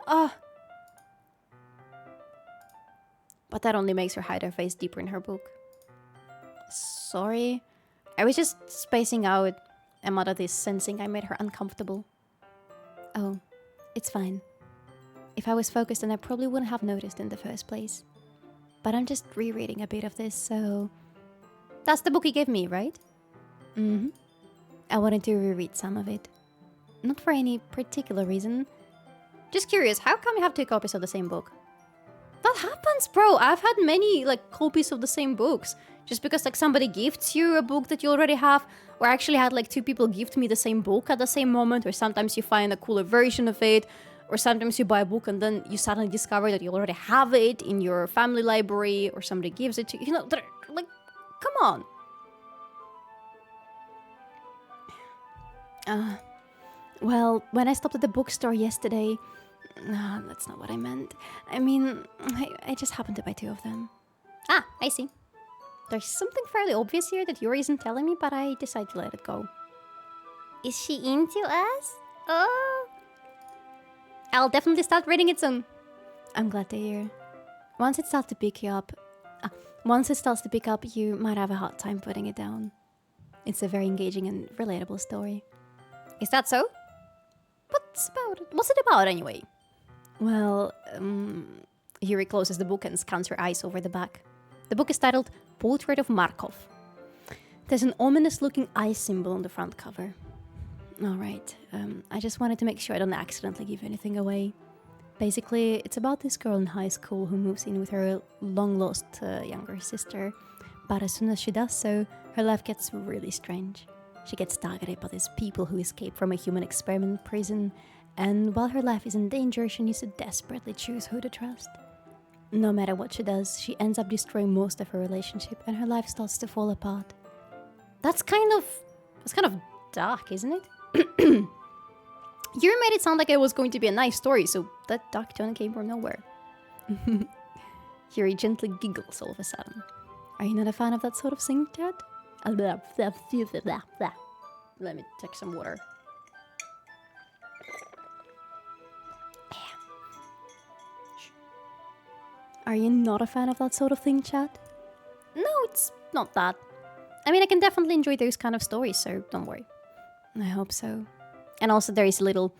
But that only makes her hide her face deeper in her book. Sorry. I was just spacing out. I'm out of this sensing I made her uncomfortable. Oh, it's fine. If I was focused, then I probably wouldn't have noticed in the first place. But I'm just rereading a bit of this, so... That's the book you gave me, right? Mm-hmm. I wanted to reread some of it. Not for any particular reason. Just curious, how come you have 2 copies of the same book? That happens, bro. I've had many, copies of the same books. Just because, somebody gifts you a book that you already have. Or I actually had, 2 people gift me the same book at the same moment. Or sometimes you find a cooler version of it. Or sometimes you buy a book and then you suddenly discover that you already have it in your family library. Or somebody gives it to you. You know, come on. Well, when I stopped at the bookstore yesterday... No, that's not what I meant. I mean, I just happened to buy 2 of them. Ah, I see. There's something fairly obvious here that Yuri isn't telling me, but I decided to let it go. Is she into us? Oh. I'll definitely start reading it soon. I'm glad to hear. Once it starts to pick up, you might have a hard time putting it down. It's a very engaging and relatable story. Is that so? What's it about anyway? Well, Yuri closes the book and scans her eyes over the back. The book is titled Portrait of Markov. There's an ominous-looking eye symbol on the front cover. Alright, I just wanted to make sure I don't accidentally give anything away. Basically, it's about this girl in high school who moves in with her long-lost younger sister. But as soon as she does so, her life gets really strange. She gets targeted by these people who escape from a human experiment prison, and while her life is in danger, she needs to desperately choose who to trust. no matter what she does, she ends up destroying most of her relationship and her life starts to fall apart. That's kind of dark, isn't it? You made it sound like it was going to be a nice story, so that dark tone came from nowhere. Yuri gently giggles all of a sudden. Are you not a fan of that sort of thing, Chad? Let me take some water. Are you not a fan of that sort of thing, Chad? No, it's not that. I mean, I can definitely enjoy those kind of stories, so don't worry. I hope so. And also there is a little...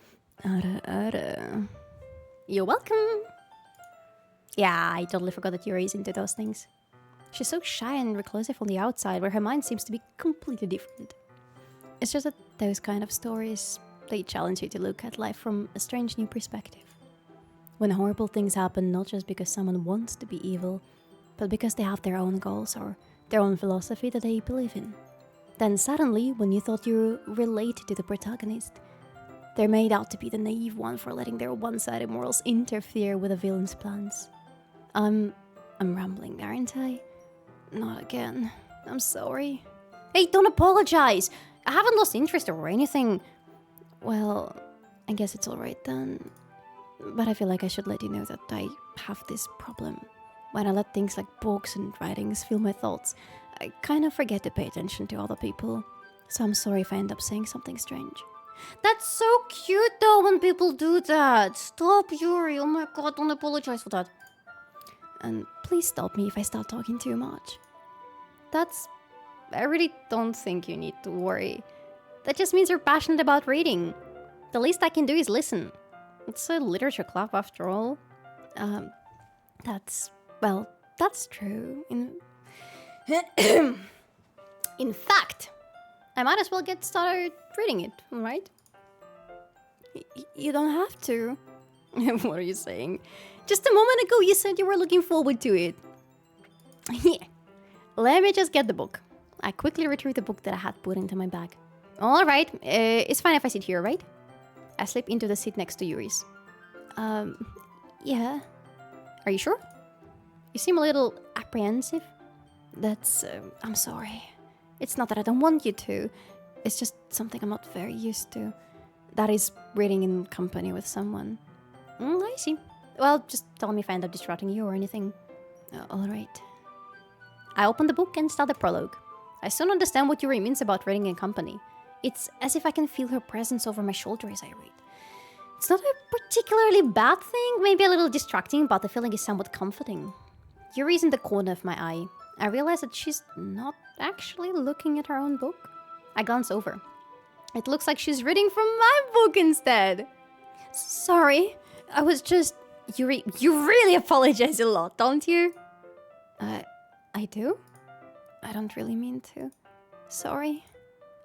You're welcome! Yeah, I totally forgot that Yuri is into those things. She's so shy and reclusive on the outside, where her mind seems to be completely different. It's just that those kind of stories, they challenge you to look at life from a strange new perspective. When horrible things happen not just because someone wants to be evil, but because they have their own goals or their own philosophy that they believe in. Then suddenly, when you thought you related to the protagonist, they're made out to be the naive one for letting their one-sided morals interfere with the villain's plans. I'm rambling, aren't I? Not again. I'm sorry. Hey, don't apologize! I haven't lost interest or anything. Well, I guess it's alright then. But I feel like I should let you know that I have this problem. When I let things like books and writings fill my thoughts, I kind of forget to pay attention to other people. So I'm sorry if I end up saying something strange. That's so cute though when people do that. Stop, Yuri. Oh my god, don't apologize for that. And please stop me if I start talking too much. I really don't think you need to worry. That just means you're passionate about reading. The least I can do is listen. It's a literature club after all. That's true. In fact, I might as well get started reading it, right? You don't have to. What are you saying? Just a moment ago you said you were looking forward to it. Yeah. Let me just get the book. I quickly retrieved the book that I had put into my bag. Alright, it's fine if I sit here, right? I slip into the seat next to Yuri's. Yeah. Are you sure? You seem a little apprehensive. I'm sorry. It's not that I don't want you to. It's just something I'm not very used to. That is reading in company with someone. I see. Well, just tell me if I end up distracting you or anything. Alright. I open the book and start the prologue. I soon understand what Yuri means about reading in company. It's as if I can feel her presence over my shoulder as I read. It's not a particularly bad thing, maybe a little distracting, but the feeling is somewhat comforting. Yuri's in the corner of my eye. I realize that she's not actually looking at her own book. I glance over. It looks like she's reading from my book instead. Sorry, I was just... Yuri, you really apologize a lot, don't you? I do? I don't really mean to. Sorry.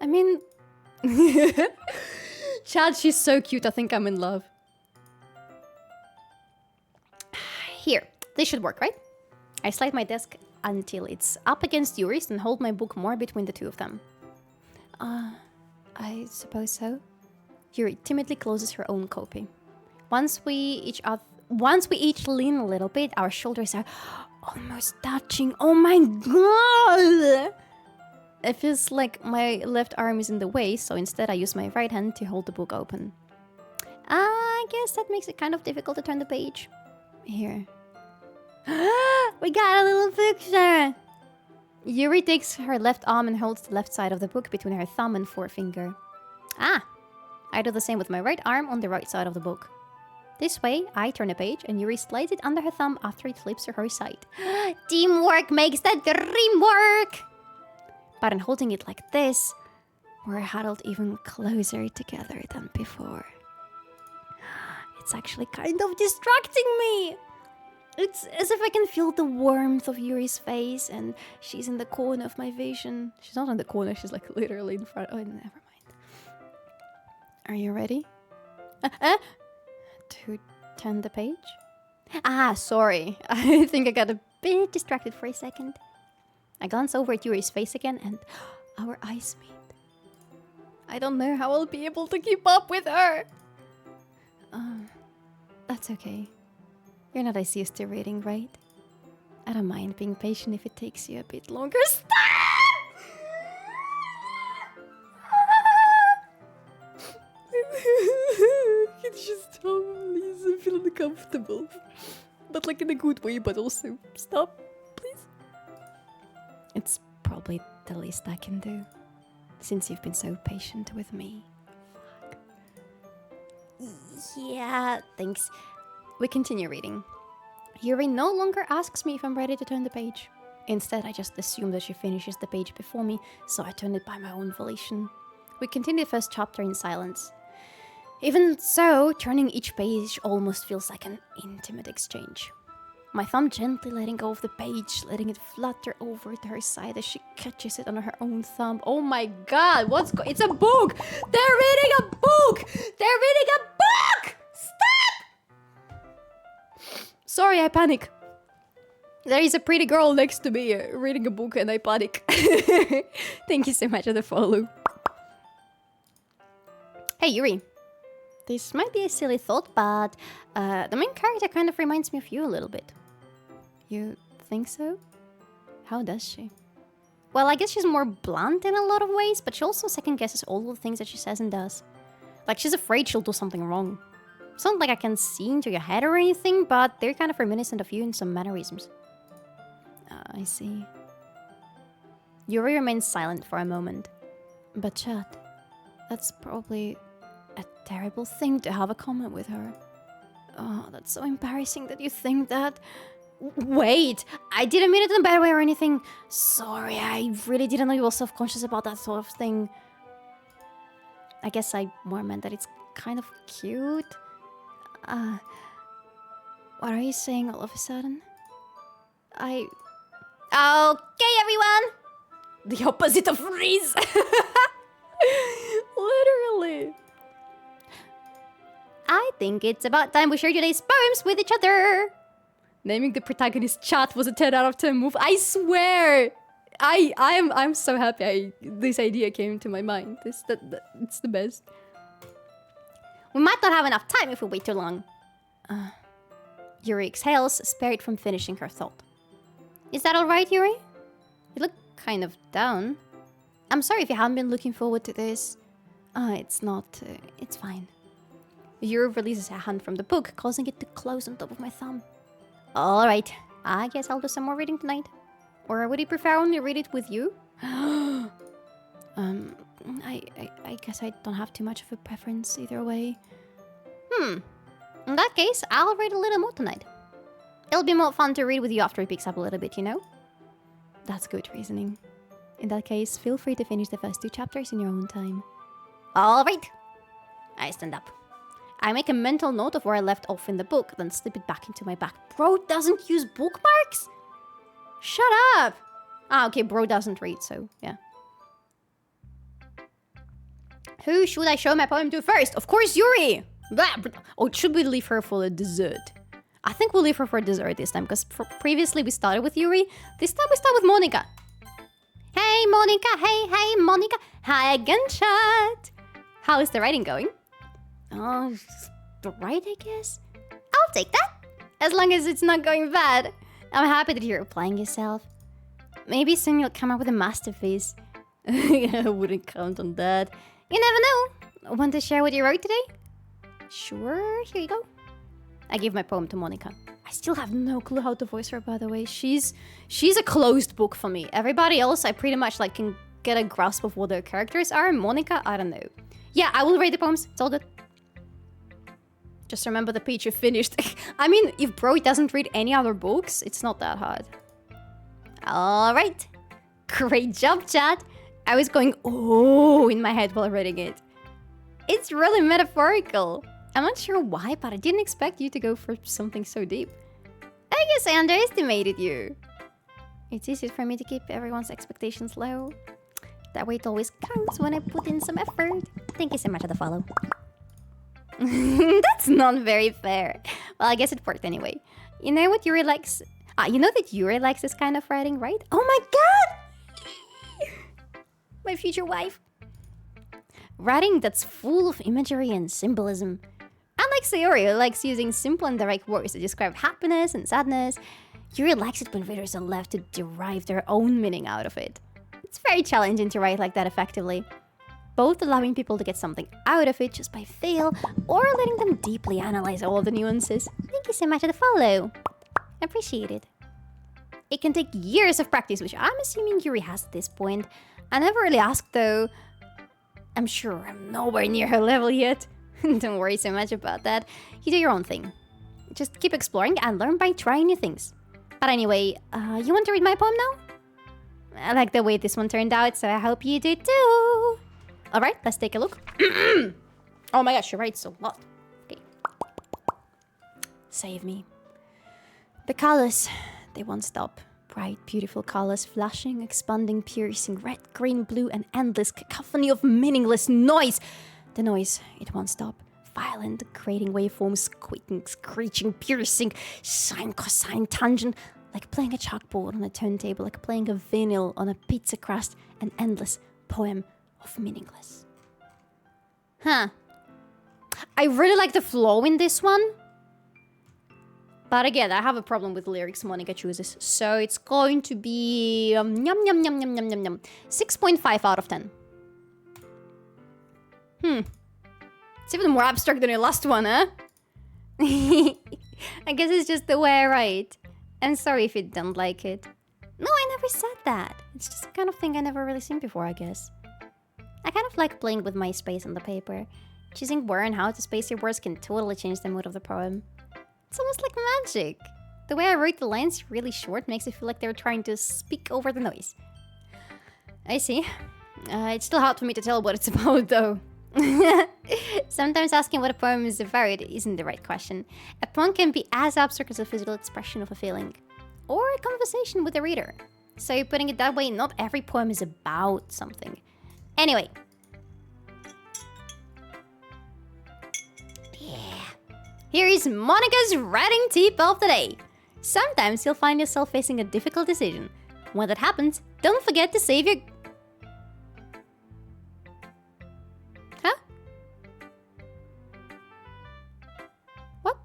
I mean... Chad, she's so cute. I think I'm in love. Here, this should work, right? I slide my desk until it's up against Yuri's and hold my book more between the two of them. I suppose so. Yuri timidly closes her own copy. Once we each lean a little bit, our shoulders are almost touching. Oh my god! It feels like my left arm is in the way, so instead I use my right hand to hold the book open. I guess that makes it kind of difficult to turn the page. Here. We got a little picture! Yuri takes her left arm and holds the left side of the book between her thumb and forefinger. I do the same with my right arm on the right side of the book. This way, I turn a page and Yuri slides it under her thumb after it flips to her side. Teamwork makes the dream work! But in holding it like this, we're huddled even closer together than before. It's actually kind of distracting me! It's as if I can feel the warmth of Yuri's face and she's in the corner of my vision. She's not in the corner, she's like literally in front. Oh, never mind. Are you ready? To turn the page? Sorry. I think I got a bit distracted for a second. I glance over at Yuri's face again and our eyes meet. I don't know how I'll be able to keep up with her. That's okay. You're not as used to reading, right? I don't mind being patient if it takes you a bit longer. Stop! Can you just stop, please? I feel uncomfortable. But like in a good way, but also stop, please. It's probably the least I can do, since you've been so patient with me. Fuck. Yeah, thanks. We continue reading. Yuri no longer asks me if I'm ready to turn the page. Instead, I just assume that she finishes the page before me, so I turn it by my own volition. We continue the first chapter in silence. Even so, turning each page almost feels like an intimate exchange. My thumb gently letting go of the page, letting it flutter over to her side as she catches it on her own thumb. Oh my god, it's a book! They're reading a book! They're reading a book! Stop! Sorry, I panic. There is a pretty girl next to me reading a book and I panic. Thank you so much for the follow. Hey, Yuri. This might be a silly thought, but the main character kind of reminds me of you a little bit. You think so? How does she? Well, I guess she's more blunt in a lot of ways, but she also second guesses all the things that she says and does. Like, she's afraid she'll do something wrong. It's not like I can see into your head or anything, but they're kind of reminiscent of you in some mannerisms. I see. Yuri remains silent for a moment. But Chad, that's probably a terrible thing to have a comment with her. Oh, that's so embarrassing that you think that. Wait, I didn't mean it in a bad way or anything. Sorry, I really didn't know you were self-conscious about that sort of thing. I guess I more meant that it's kind of cute. What are you saying all of a sudden? Okay, everyone! The opposite of freeze! Literally. I think it's about time we share today's poems with each other. Naming the protagonist Chat was a 10 out of 10 move. I swear! I'm so happy this idea came to my mind. It's the best. We might not have enough time if we wait too long. Yuri exhales, spared from finishing her thought. Is that alright, Yuri? You look kind of down. I'm sorry if you haven't been looking forward to this. It's not. It's fine. Yuri releases her hand from the book, causing it to close on top of my thumb. Alright, I guess I'll do some more reading tonight. Or would you prefer only read it with you? I guess I don't have too much of a preference either way. In that case, I'll read a little more tonight. It'll be more fun to read with you after it picks up a little bit, you know? That's good reasoning. In that case, feel free to finish the first 2 chapters in your own time. Alright! I stand up. I make a mental note of where I left off in the book, then slip it back into my bag. Bro doesn't use bookmarks? Shut up! Okay, bro doesn't read, so yeah. Who should I show my poem to first? Of course, Yuri! Or should we leave her for the dessert? I think we'll leave her for dessert this time, because previously we started with Yuri. This time we start with Monica. Hey, Monica! Hey, Monica! Hi again, chat! How is the writing going? Right, I guess? I'll take that! As long as it's not going bad. I'm happy that you're applying yourself. Maybe soon you'll come up with a masterpiece. I wouldn't count on that. You never know. Want to share what you wrote today? Sure, here you go. I give my poem to Monica. I still have no clue how to voice her, by the way. She's a closed book for me. Everybody else, I pretty much like can get a grasp of what their characters are. Monica, I don't know. Yeah, I will read the poems. It's all good. Just remember the page you finished. I mean, if bro doesn't read any other books, it's not that hard. Alright. Great job, chat. I was going, oh, in my head while reading it. It's really metaphorical. I'm not sure why, but I didn't expect you to go for something so deep. I guess I underestimated you. It's easy for me to keep everyone's expectations low. That way it always counts when I put in some effort. Thank you so much for the follow. That's not very fair. Well, I guess it worked anyway. You know what Yuri likes? You know that Yuri likes this kind of writing, right? Oh my god! My future wife. Writing that's full of imagery and symbolism. Unlike like Sayori likes using simple and direct words to describe happiness and sadness. Yuri likes it when readers are left to derive their own meaning out of it. It's very challenging to write like that effectively. Both allowing people to get something out of it just by feel, or letting them deeply analyze all the nuances. Thank you so much for the follow. Appreciate it. It can take years of practice, which I'm assuming Yuri has at this point. I never really asked though. I'm sure I'm nowhere near her level yet. Don't worry so much about that. You do your own thing. Just keep exploring and learn by trying new things. But anyway, you want to read my poem now? I like the way this one turned out, so I hope you do too. Alright, let's take a look. Oh my gosh, she writes a lot. Okay. Save me. The colors, they won't stop. Bright, beautiful colors, flashing, expanding, piercing, red, green, blue, and endless cacophony of meaningless noise. The noise, it won't stop. Violent, creating waveforms, squeaking, screeching, piercing, sine, cosine, tangent, like playing a chalkboard on a turntable, like playing a vinyl on a pizza crust, an endless poem of meaningless. Huh. I really like the flow in this one. But again, I have a problem with lyrics Monica chooses. So it's going to be 6.5 out of 10. It's even more abstract than your last one, huh? I guess it's just the way I write. I'm sorry if you don't like it. No, I never said that. It's just the kind of thing I never really seen before, I guess. I kind of like playing with my space on the paper. Choosing where and how to space your words can totally change the mood of the poem. It's almost like magic. The way I write the lines really short makes it feel like they're trying to speak over the noise. I see. It's still hard for me to tell what it's about, though. Sometimes asking what a poem is about isn't the right question. A poem can be as abstract as a physical expression of a feeling, or a conversation with the reader. So putting it that way, not every poem is about something. Anyway. Yeah. Here is Monica's writing tip of the day. Sometimes you'll find yourself facing a difficult decision. When that happens, don't forget to save your... Huh? What?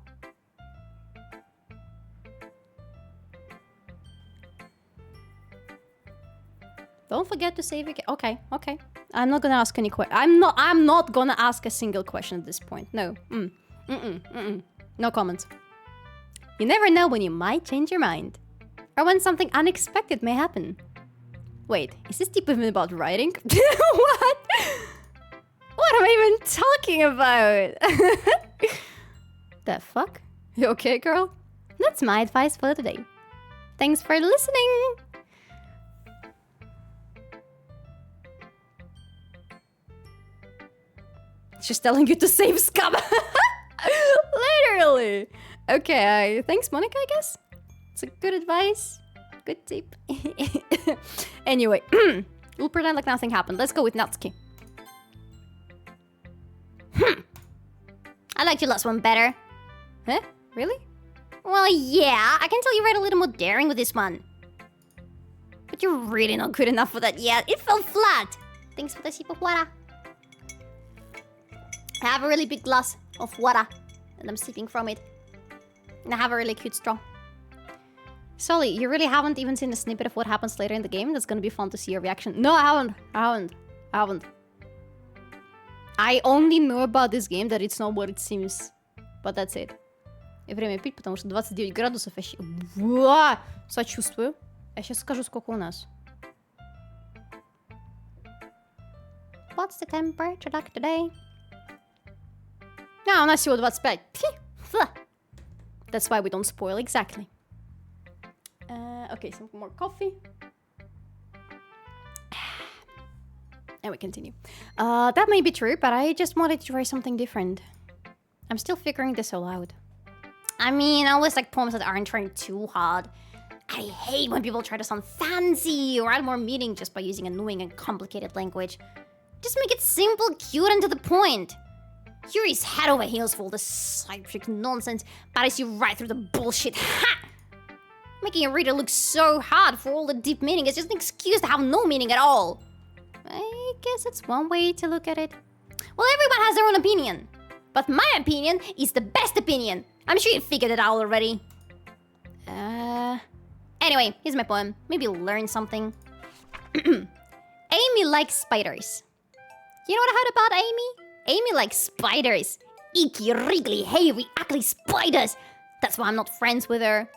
Don't forget to save your... Okay. I'm not gonna ask any questions. I'm not gonna ask a single question at this point. No. No comments. You never know when you might change your mind. Or when something unexpected may happen. Wait, is this tip even about writing? What? What am I even talking about? The fuck? You okay, girl? That's my advice for today. Thanks for listening! She's telling you to save scum! Literally! Okay, thanks Monica, I guess? It's a good advice. Good tip. Anyway, we'll pretend like nothing happened. Let's go with Natsuki. I liked your last one better. Huh? Really? Well, yeah, I can tell you read a little more daring with this one. But you're really not good enough for that yet. It fell flat. Thanks for the sip of water. I have a really big glass of water, and I'm sipping from it. And I have a really cute straw. Solly, you really haven't even seen a snippet of what happens later in the game? That's gonna be fun to see your reaction. No, I haven't. I only know about this game that it's not what it seems. But that's it. И время пить, потому что 29 градусов вообще... Сочувствую. Я сейчас скажу, сколько у нас. What's the temperature like today? У нас всего 25. That's why we don't spoil, exactly. Okay, some more coffee. And we continue. That may be true, but I just wanted to try something different. I'm still figuring this all out. I mean, I always like poems that aren't trying too hard. I hate when people try to sound fancy or add more meaning just by using annoying and complicated language. Just make it simple, cute, and to the point. Yuri's head over heels for all this scientific nonsense, but I see right through the bullshit. Ha! Making a reader look so hard for all the deep meaning is just an excuse to have no meaning at all. I guess it's one way to look at it. Well, everyone has their own opinion. But my opinion is the best opinion. I'm sure you figured it out already. Anyway, here's my poem. Maybe you'll learn something. Amy likes spiders. You know what I heard about Amy? Amy likes spiders. Icky, wriggly, hairy, ugly spiders. That's why I'm not friends with her.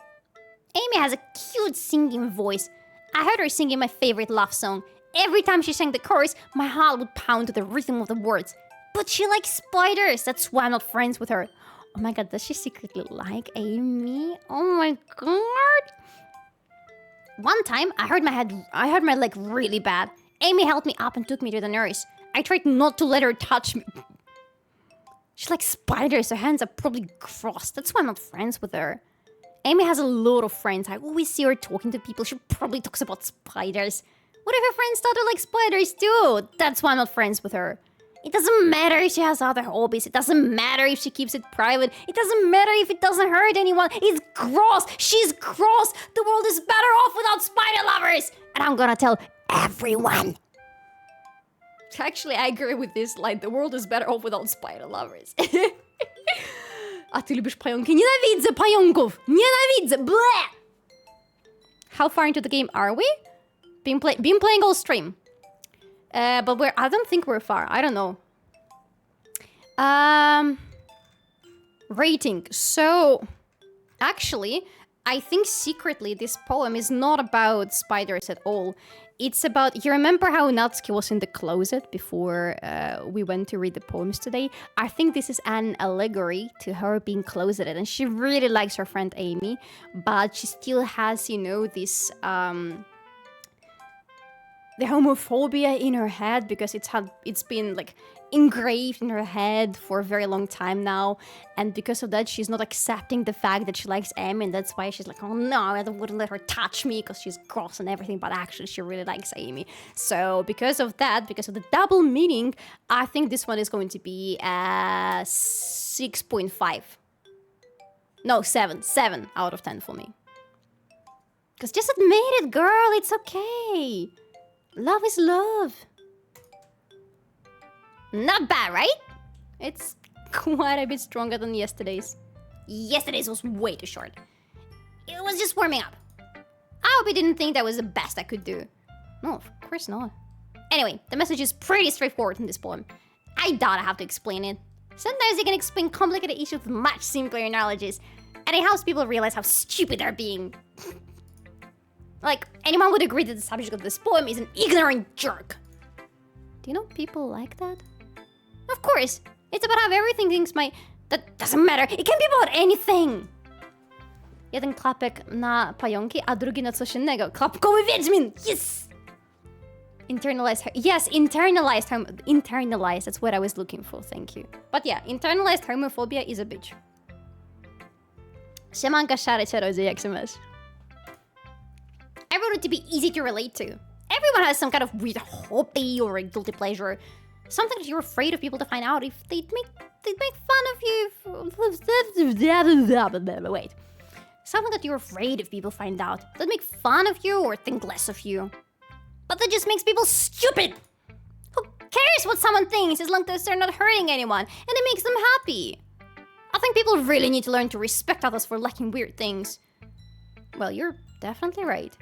Amy has a cute singing voice. I heard her singing my favorite love song. Every time she sang the chorus, my heart would pound to the rhythm of the words. But she likes spiders. That's why I'm not friends with her. Oh my god, does she secretly like Amy? Oh my god. One time, I hurt my leg really bad. Amy helped me up and took me to the nurse. I tried not to let her touch me. She likes spiders. Her hands are probably crossed. That's why I'm not friends with her. Amy has a lot of friends. I always see her talking to people. She probably talks about spiders. What if her friends started like spiders too? That's why I'm not friends with her. It doesn't matter if she has other hobbies. It doesn't matter if she keeps it private. It doesn't matter if it doesn't hurt anyone. It's gross. She's gross. The world is better off without spider lovers. And I'm gonna tell everyone. Actually, I agree with this. Like, the world is better off without spider lovers. A ty lubisz pająki? Nienawidzę pająków! Nienawidzę! Bleh! How far into the game are we? Been playing all stream. But I don't think we're far. I don't know. Rating. So, actually, I think secretly this poem is not about spiders at all. It's about, you remember how Natsuki was in the closet before we went to read the poems today? I think this is an allegory to her being closeted, and she really likes her friend Amy, but she still has, you know, this the homophobia in her head, because it's been like engraved in her head for a very long time now, and because of that she's not accepting the fact that she likes Amy, and that's why she's like, oh no, I wouldn't let her touch me because she's gross and everything, but actually she really likes Amy. So because of that, because of the double meaning, I think this one is going to be 6.5. No, 7 out of 10 for me. Because just admit it, girl, it's okay. Love is love. Not bad, right? It's quite a bit stronger than yesterday's. Yesterday's was way too short. It was just warming up. I hope you didn't think that was the best I could do. No, of course not. Anyway, the message is pretty straightforward in this poem. I doubt I have to explain it. Sometimes you can explain complicated issues with much simpler analogies, and it helps people realize how stupid they're being. Like, anyone would agree that the subject of this poem is an ignorant jerk. Do you know people like that? Of course, it's about how everything thinks that doesn't matter. It can be about anything. Jeden klapek na pająki, a drugi na coś innego. Klapkowy wiedźmin! Yes! Internalized. Yes, internalized. That's what I was looking for. Thank you. But yeah, internalized homophobia is a bitch. Siemanka, szary czarodziej, jak się masz? I wrote it to be easy to relate to. Everyone has some kind of weird hobby or a guilty pleasure. Something that you're afraid of people to find out if they'd make fun of you. Wait. Something that you're afraid if people find out. That make fun of you or think less of you. But that just makes people stupid. Who cares what someone thinks as long as they're not hurting anyone and it makes them happy? I think people really need to learn to respect others for liking weird things. Well, you're definitely right.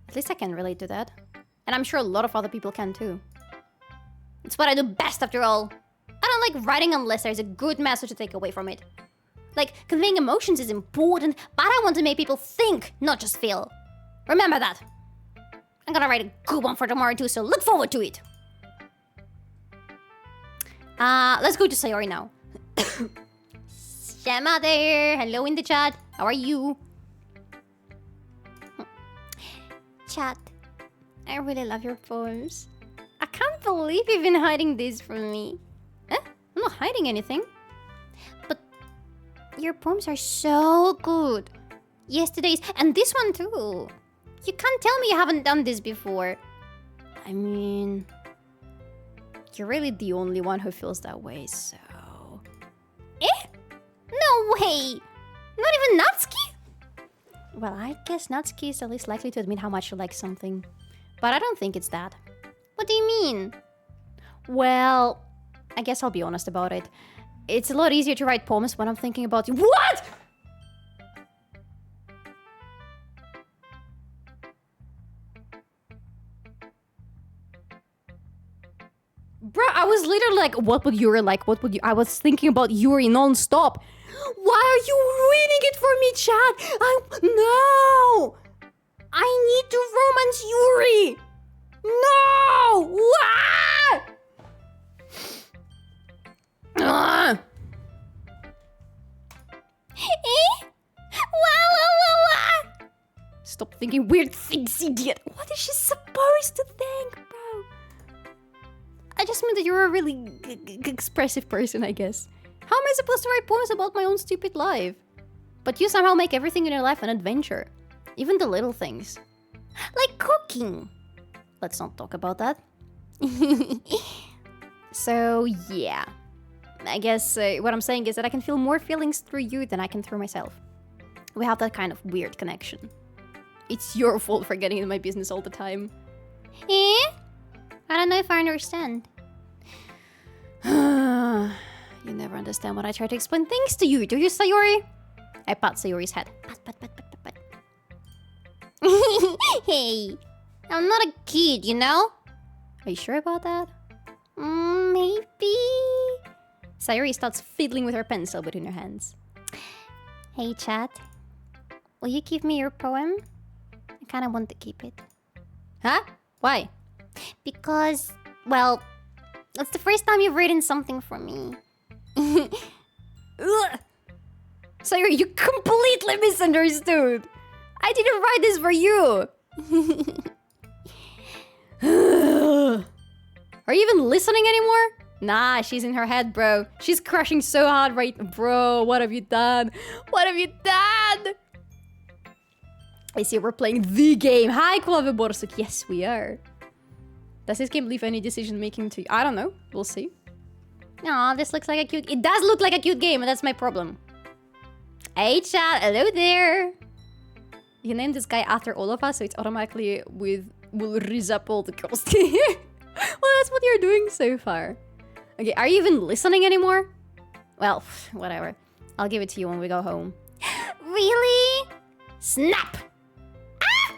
At least I can relate to that. And I'm sure a lot of other people can too. It's what I do best after all. I don't like writing unless there's a good message to take away from it. Like, conveying emotions is important, but I want to make people think, not just feel. Remember that. I'm gonna write a good one for tomorrow too, so look forward to it. Let's go to Sayori now. Shema there. Hello in the chat. How are you? Chat, I really love your poems. I can't believe you've been hiding these from me. I'm not hiding anything. But your poems are so good. Yesterday's, and this one too. You can't tell me you haven't done this before. I mean, you're really the only one who feels that way, so... Eh? No way! Not even Natsuki? Well, I guess Natsuki is the least likely to admit how much you like something. But I don't think it's that. What do you mean? Well, I guess I'll be honest about it. It's a lot easier to write poems when I'm thinking about you. What?! Bro, I was literally like, what would Yuri like? What would you... I was thinking about Yuri non-stop. Why are you ruining it for me, chat? No! I need to romance Yuri! No! Ah! Ah! Stop thinking weird things, idiot. What is she supposed to think, bro? I just meant that you're a really expressive person, I guess. How am I supposed to write poems about my own stupid life? But you somehow make everything in your life an adventure. Even the little things. Like cooking. Let's not talk about that. So, yeah. I guess what I'm saying is that I can feel more feelings through you than I can through myself. We have that kind of weird connection. It's your fault for getting in my business all the time. Eh? I don't know if I understand. You never understand when I try to explain things to you, do you, Sayori? I pat Sayori's head. Pat. Hey, I'm not a kid, you know? Are you sure about that? Maybe. Sayori starts fiddling with her pencil between her hands. Hey, chat. Will you give me your poem? I kind of want to keep it. Huh? Why? Because, well, it's the first time you've written something for me. Ugh. Sayori, you completely misunderstood. I didn't write this for you. Are you even listening anymore? Nah, she's in her head, bro. She's crushing so hard right... Bro, what have you done? What have you done? I see we're playing the game. Hi, Kulave Borsuk. Yes, we are. Does this game leave any decision-making to you? I don't know. We'll see. Aw, this looks like a cute... It does look like a cute game, and that's my problem. Hey, chat. Hello there. You named this guy after all of us, so it's automatically with... Will raise up all the girls. Well, that's what you're doing so far. Okay, are you even listening anymore? Well, whatever. I'll give it to you when we go home. Really? Snap! Ah!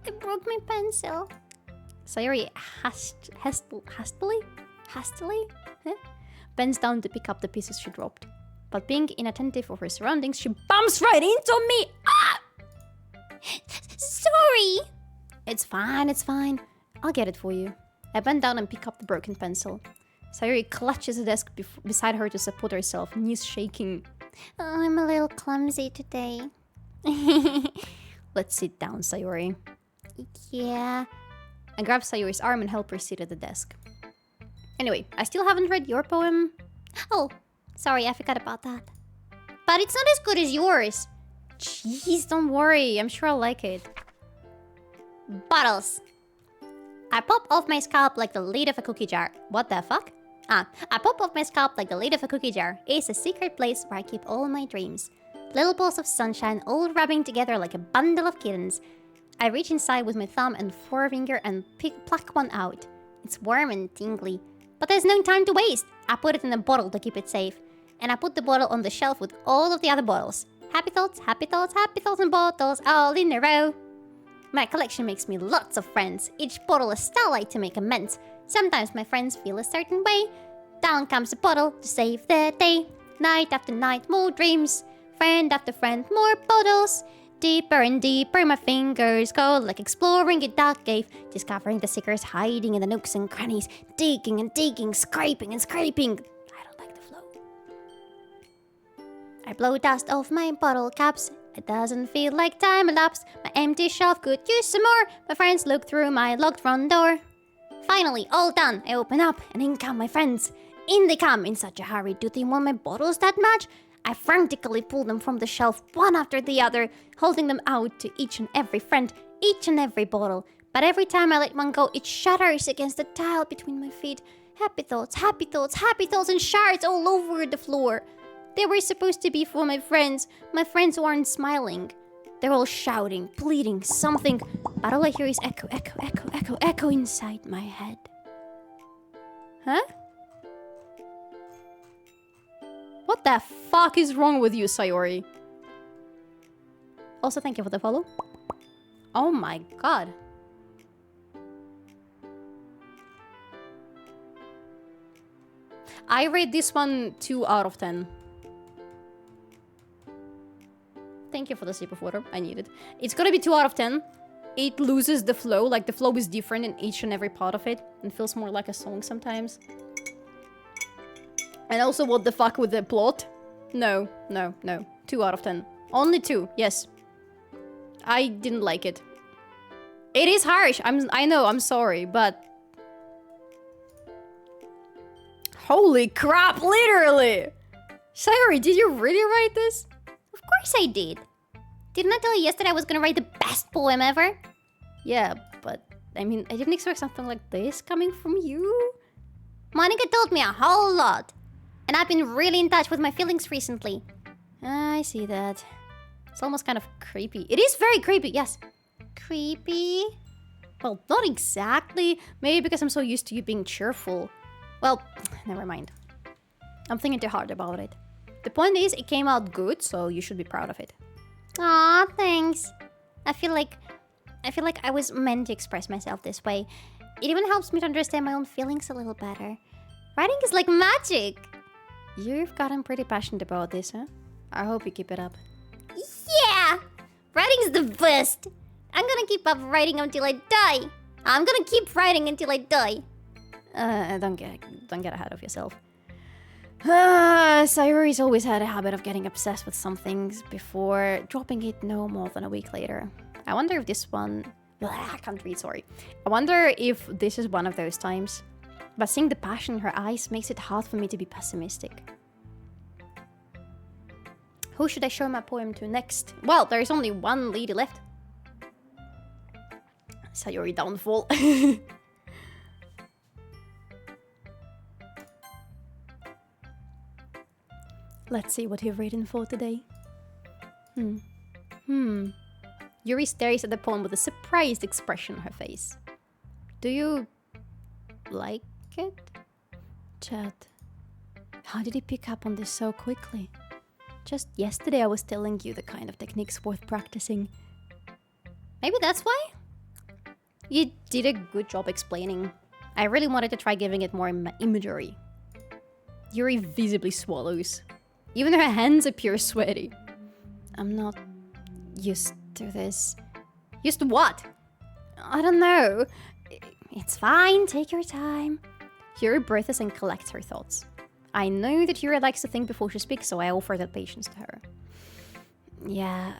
I broke my pencil. Sayori hastily bends down to pick up the pieces she dropped. But being inattentive of her surroundings, she bumps right into me! Ah! Sorry! It's fine. I'll get it for you. I bend down and pick up the broken pencil. Sayori clutches the desk beside her to support herself, knees shaking. Oh, I'm a little clumsy today. Let's sit down, Sayori. Yeah. I grab Sayori's arm and help her sit at the desk. Anyway, I still haven't read your poem. Oh, sorry, I forgot about that. But it's not as good as yours. Jeez, don't worry. I'm sure I'll like it. Bottles. I pop off my scalp like the lid of a cookie jar. What the fuck? I pop off my scalp like the lid of a cookie jar. It's a secret place where I keep all my dreams. Little balls of sunshine all rubbing together like a bundle of kittens. I reach inside with my thumb and forefinger and pluck one out. It's warm and tingly. But there's no time to waste. I put it in a bottle to keep it safe. And I put the bottle on the shelf with all of the other bottles. Happy thoughts, and bottles all in a row. My collection makes me lots of friends. Each bottle a starlight to make amends. Sometimes my friends feel a certain way. Down comes a bottle to save the day. Night after night, more dreams. Friend after friend, more bottles. Deeper and deeper my fingers go, like exploring a dark cave. Discovering the secrets hiding in the nooks and crannies. Digging and digging, scraping and scraping. I don't like the flow. I blow dust off my bottle caps. It doesn't feel like time elapsed. My empty shelf could use some more. My friends look through my locked front door. Finally, all done. I open up and in come my friends. In they come in such a hurry. Do they want my bottles that much? I frantically pull them from the shelf one after the other, holding them out to each and every friend, each and every bottle. But every time I let one go, it shatters against the tile between my feet. Happy thoughts, and shards all over the floor. They were supposed to be for my friends who aren't smiling. They're all shouting, pleading, something, but all I hear is echo, echo, echo, echo, echo inside my head. Huh? What the fuck is wrong with you, Sayori? Also, thank you for the follow. Oh my god. I rate this one 2 out of 10. Thank you for the sip of water. I need it. It's gonna be 2 out of 10. It loses the flow. Like, the flow is different in each and every part of it. And feels more like a song sometimes. And also, what the fuck with the plot? No, no, no. 2 out of 10. Only 2, yes. I didn't like it. It is harsh. I know, I'm sorry, but... Holy crap, literally! Sayori, did you really write this? Of course I did. Didn't I tell you yesterday I was gonna write the best poem ever? Yeah, but I mean, I didn't expect something like this coming from you. Monica told me a whole lot. And I've been really in touch with my feelings recently. I see that. It's almost kind of creepy. It is very creepy, yes. Creepy? Well, not exactly. Maybe because I'm so used to you being cheerful. Well, never mind. I'm thinking too hard about it. The point is, it came out good, so you should be proud of it. Aw, thanks. I feel like I was meant to express myself this way. It even helps me to understand my own feelings a little better. Writing is like magic. You've gotten pretty passionate about this, huh? I hope you keep it up. Yeah! Writing's the best! I'm gonna keep up writing until I die. I'm gonna keep writing until I die. Don't get ahead of yourself. Sayori's always had a habit of getting obsessed with some things before dropping it no more than a week later. I wonder if this one... I can't read, sorry. I wonder if this is one of those times. But seeing the passion in her eyes makes it hard for me to be pessimistic. Who should I show my poem to next? Well, there is only one lady left. Sayori downfall. Let's see what you've written for today. Yuri stares at the poem with a surprised expression on her face. Do you like it? Chad, how did he pick up on this so quickly? Just yesterday I was telling you the kind of techniques worth practicing. Maybe that's why? You did a good job explaining. I really wanted to try giving it more imagery. Yuri visibly swallows. Even her hands appear sweaty. I'm not used to this. Used to what? I don't know. It's fine, take your time. Yuri breathes and collects her thoughts. I know that Yuri likes to think before she speaks, so I offer that patience to her. Yeah,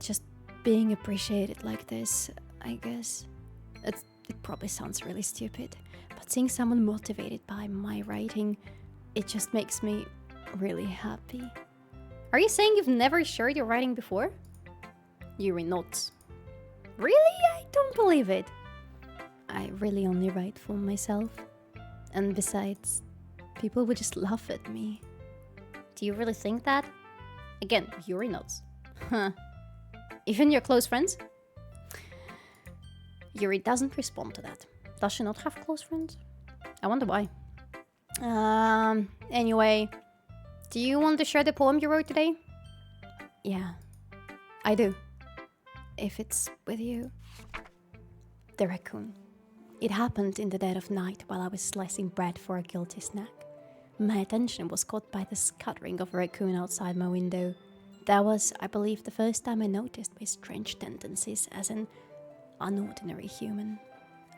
just being appreciated like this, I guess. It probably sounds really stupid, but seeing someone motivated by my writing, it just makes me really happy. Are you saying you've never shared your writing before? Yuri nods. Really? I don't believe it. I really only write for myself. And besides, people would just laugh at me. Do you really think that? Again, Yuri nods. Huh. Even your close friends? Yuri doesn't respond to that. Does she not have close friends? I wonder why. Anyway, do you want to share the poem you wrote today? Yeah, I do. If it's with you. The raccoon. It happened in the dead of night while I was slicing bread for a guilty snack. My attention was caught by the scuttering of a raccoon outside my window. That was, I believe, the first time I noticed my strange tendencies as an unordinary human.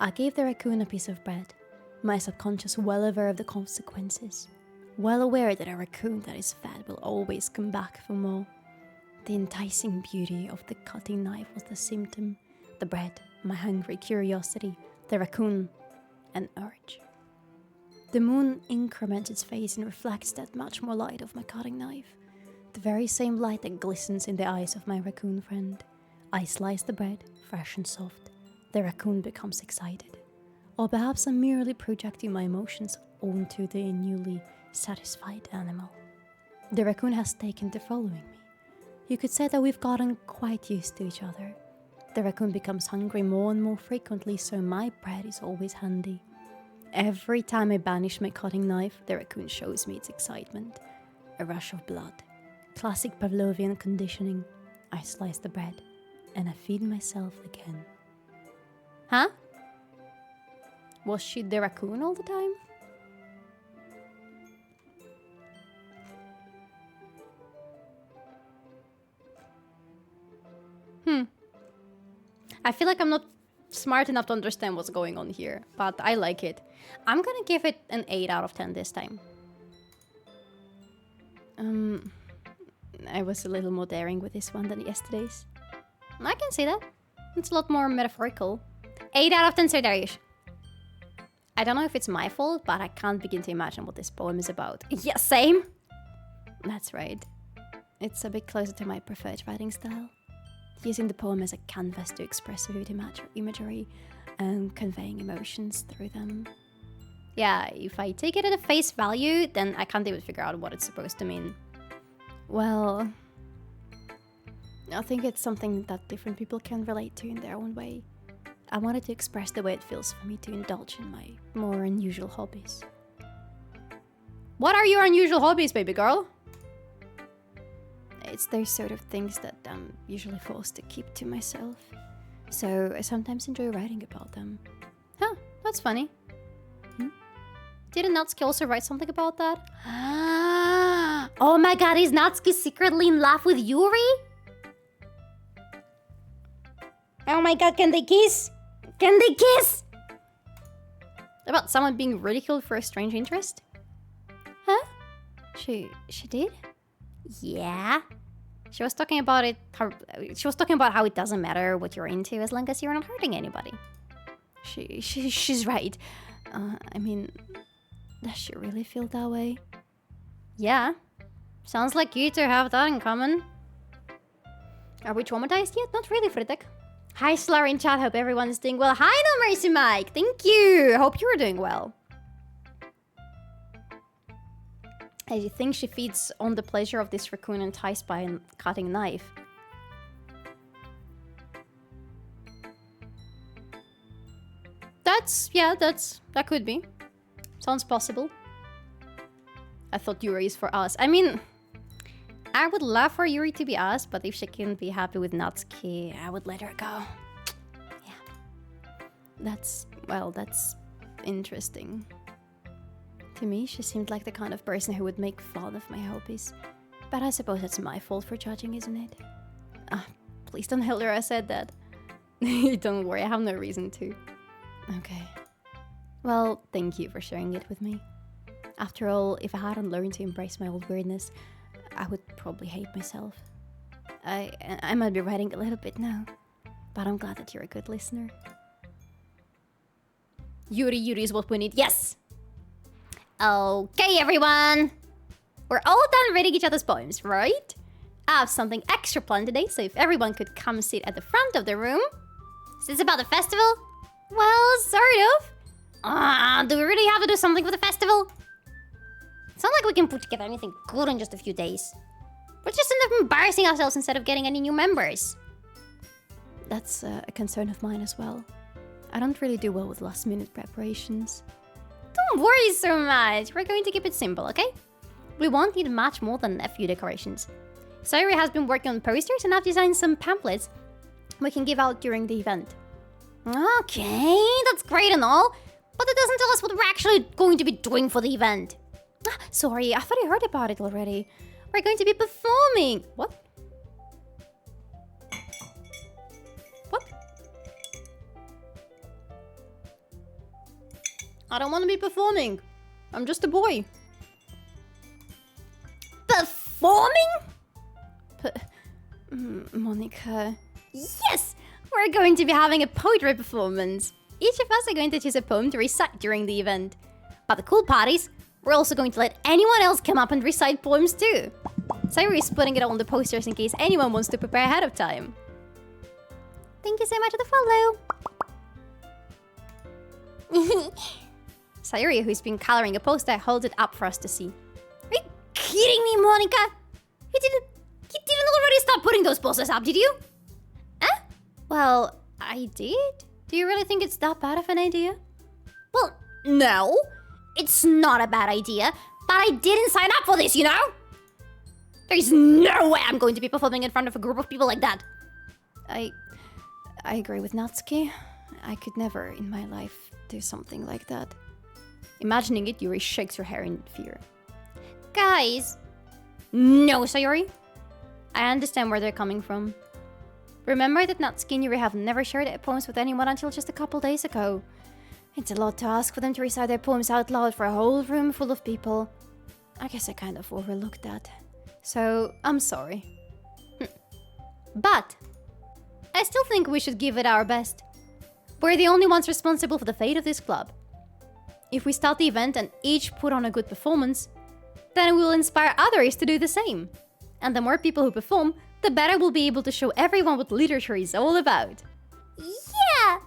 I gave the raccoon a piece of bread, my subconscious well aware of the consequences, well aware that a raccoon that is fed will always come back for more. The enticing beauty of the cutting knife was the symptom, the bread, my hungry curiosity, the raccoon, an urge. The moon increments its face and reflects that much more light of my cutting knife, the very same light that glistens in the eyes of my raccoon friend. I slice the bread, fresh and soft. The raccoon becomes excited. Or perhaps I'm merely projecting my emotions onto the newly satisfied animal. The raccoon has taken to following me. You could say that we've gotten quite used to each other. The raccoon becomes hungry more and more frequently, so my bread is always handy. Every time I banish my cutting knife, the raccoon shows me its excitement. A rush of blood. Classic Pavlovian conditioning. I slice the bread, and I feed myself again. Huh? Was she the raccoon all the time? I feel like I'm not smart enough to understand what's going on here, but I like it. I'm gonna give it an 8 out of 10 this time. I was a little more daring with this one than yesterday's. I can see that. It's a lot more metaphorical. 8 out of 10, Sir Darius. I don't know if it's my fault, but I can't begin to imagine what this poem is about. Yeah, same. That's right. It's a bit closer to my preferred writing style. Using the poem as a canvas to express vivid imagery and conveying emotions through them. Yeah, if I take it at a face value, then I can't even figure out what it's supposed to mean. Well, I think it's something that different people can relate to in their own way. I wanted to express the way it feels for me to indulge in my more unusual hobbies. What are your unusual hobbies, baby girl? It's those sort of things that I'm usually forced to keep to myself. So I sometimes enjoy writing about them. Huh, that's funny. Didn't Natsuki also write something about that? Oh my god, is Natsuki secretly in love with Yuri? Oh my god, can they kiss? Can they kiss? About someone being ridiculed for a strange interest? Huh? She did? Yeah. She was talking about it. She was talking about how it doesn't matter what you're into as long as you're not hurting anybody. She's right. I mean, does she really feel that way? Yeah. Sounds like you two have that in common. Are we traumatized yet? Not really, Fritek. Hi, Solari in chat. Hope everyone's doing well. Hi, No Mercy Mike. Thank you. Hope you're doing well. I think she feeds on the pleasure of this raccoon enticed by a cutting knife. That could be. Sounds possible. I thought Yuri is for us. I mean, I would love for Yuri to be us, but if she can be happy with Natsuki, I would let her go. Yeah. That's interesting. To me, she seemed like the kind of person who would make fun of my hobbies. But I suppose it's my fault for judging, isn't it? Please don't tell her I said that. Don't worry, I have no reason to. Okay. Well, thank you for sharing it with me. After all, if I hadn't learned to embrace my old weirdness, I would probably hate myself. I might be writing a little bit now, but I'm glad that you're a good listener. Yuri is what we need. Yes! Okay, everyone! We're all done reading each other's poems, right? I have something extra planned today, so if everyone could come sit at the front of the room. Is this about the festival? Well, sort of. Do we really have to do something for the festival? It's not like we can put together anything good in just a few days. We'll just end up embarrassing ourselves instead of getting any new members. That's a concern of mine as well. I don't really do well with last-minute preparations. Don't worry so much. We're going to keep it simple, okay? We won't need much more than a few decorations. Sayuri has been working on posters and I've designed some pamphlets we can give out during the event. Okay, that's great and all, but it doesn't tell us what we're actually going to be doing for the event. Sorry, I thought I heard about it already. We're going to be performing. What? What? I don't want to be performing. I'm just a boy. Performing? Monica. Yes! We're going to be having a poetry performance. Each of us are going to choose a poem to recite during the event. But the cool part is, we're also going to let anyone else come up and recite poems too. Sayuri is putting it on the posters in case anyone wants to prepare ahead of time. Thank you so much for the follow. Sayuri, who's been coloring a poster, holds it up for us to see. Are you kidding me, Monica? You didn't already start putting those posters up, did you? Huh? Well, I did. Do you really think it's that bad of an idea? Well, no. It's not a bad idea, but I didn't sign up for this, you know? There's no way I'm going to be performing in front of a group of people like that. I agree with Natsuki. I could never in my life do something like that. Imagining it, Yuri shakes her hair in fear. Guys. No, Sayori. I understand where they're coming from. Remember that Natsuki and Yuri have never shared their poems with anyone until just a couple days ago. It's a lot to ask for them to recite their poems out loud for a whole room full of people. I guess I kind of overlooked that. So, I'm sorry. But I still think we should give it our best. We're the only ones responsible for the fate of this club. If we start the event and each put on a good performance, then we will inspire others to do the same. And the more people who perform, the better we'll be able to show everyone what literature is all about. Yeah!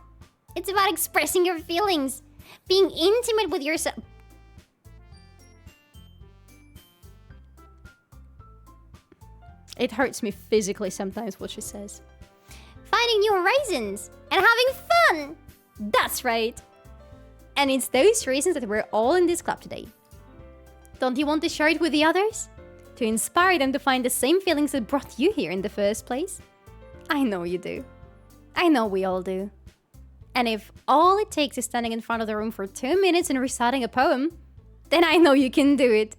It's about expressing your feelings, being intimate with yourself. It hurts me physically sometimes what she says. Finding new horizons and having fun! That's right! And it's those reasons that we're all in this club today. Don't you want to share it with the others? To inspire them to find the same feelings that brought you here in the first place? I know you do. I know we all do. And if all it takes is standing in front of the room for 2 minutes and reciting a poem, then I know you can do it.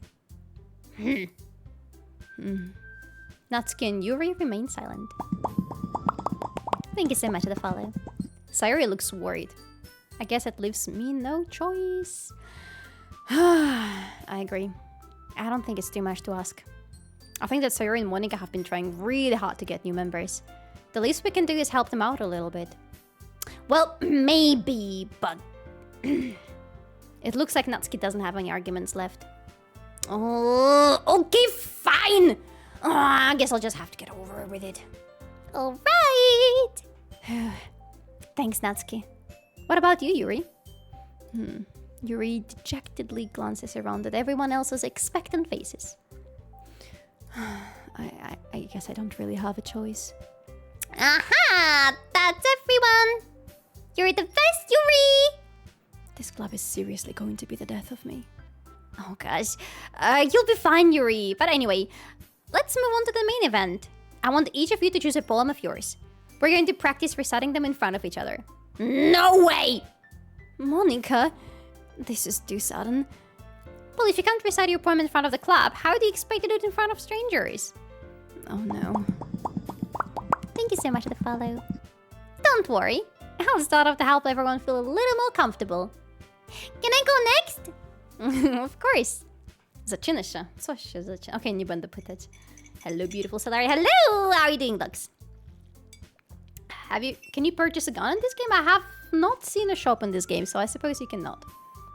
Natsuki and Yuri remain silent. Thank you so much for the follow. Sayori looks worried. I guess it leaves me no choice. I agree. I don't think it's too much to ask. I think that Sayori and Monika have been trying really hard to get new members. The least we can do is help them out a little bit. Well, maybe, but... It looks like Natsuki doesn't have any arguments left. Oh, okay, fine! I guess I'll just have to get over with it. Alright! Thanks, Natsuki. What about you, Yuri? Yuri dejectedly glances around at everyone else's expectant faces. I guess I don't really have a choice. Aha! That's everyone! You're the best, Yuri! This club is seriously going to be the death of me. Oh gosh. You'll be fine, Yuri. But anyway, let's move on to the main event. I want each of you to choose a poem of yours. We're going to practice reciting them in front of each other. No way! Monika, this is too sudden. Well, if you can't recite your poem in front of the club, how do you expect to do it in front of strangers? Oh no. Thank you so much for the follow. Don't worry. I'll start off to help everyone feel a little more comfortable. Can I go next? Of course. Zaczynasz. Coś się zaczyna. Okay, nie będę pytać. Hello, beautiful Solari. Hello! How are you doing, Lux? Can you purchase a gun in this game? I have not seen a shop in this game, so I suppose you cannot.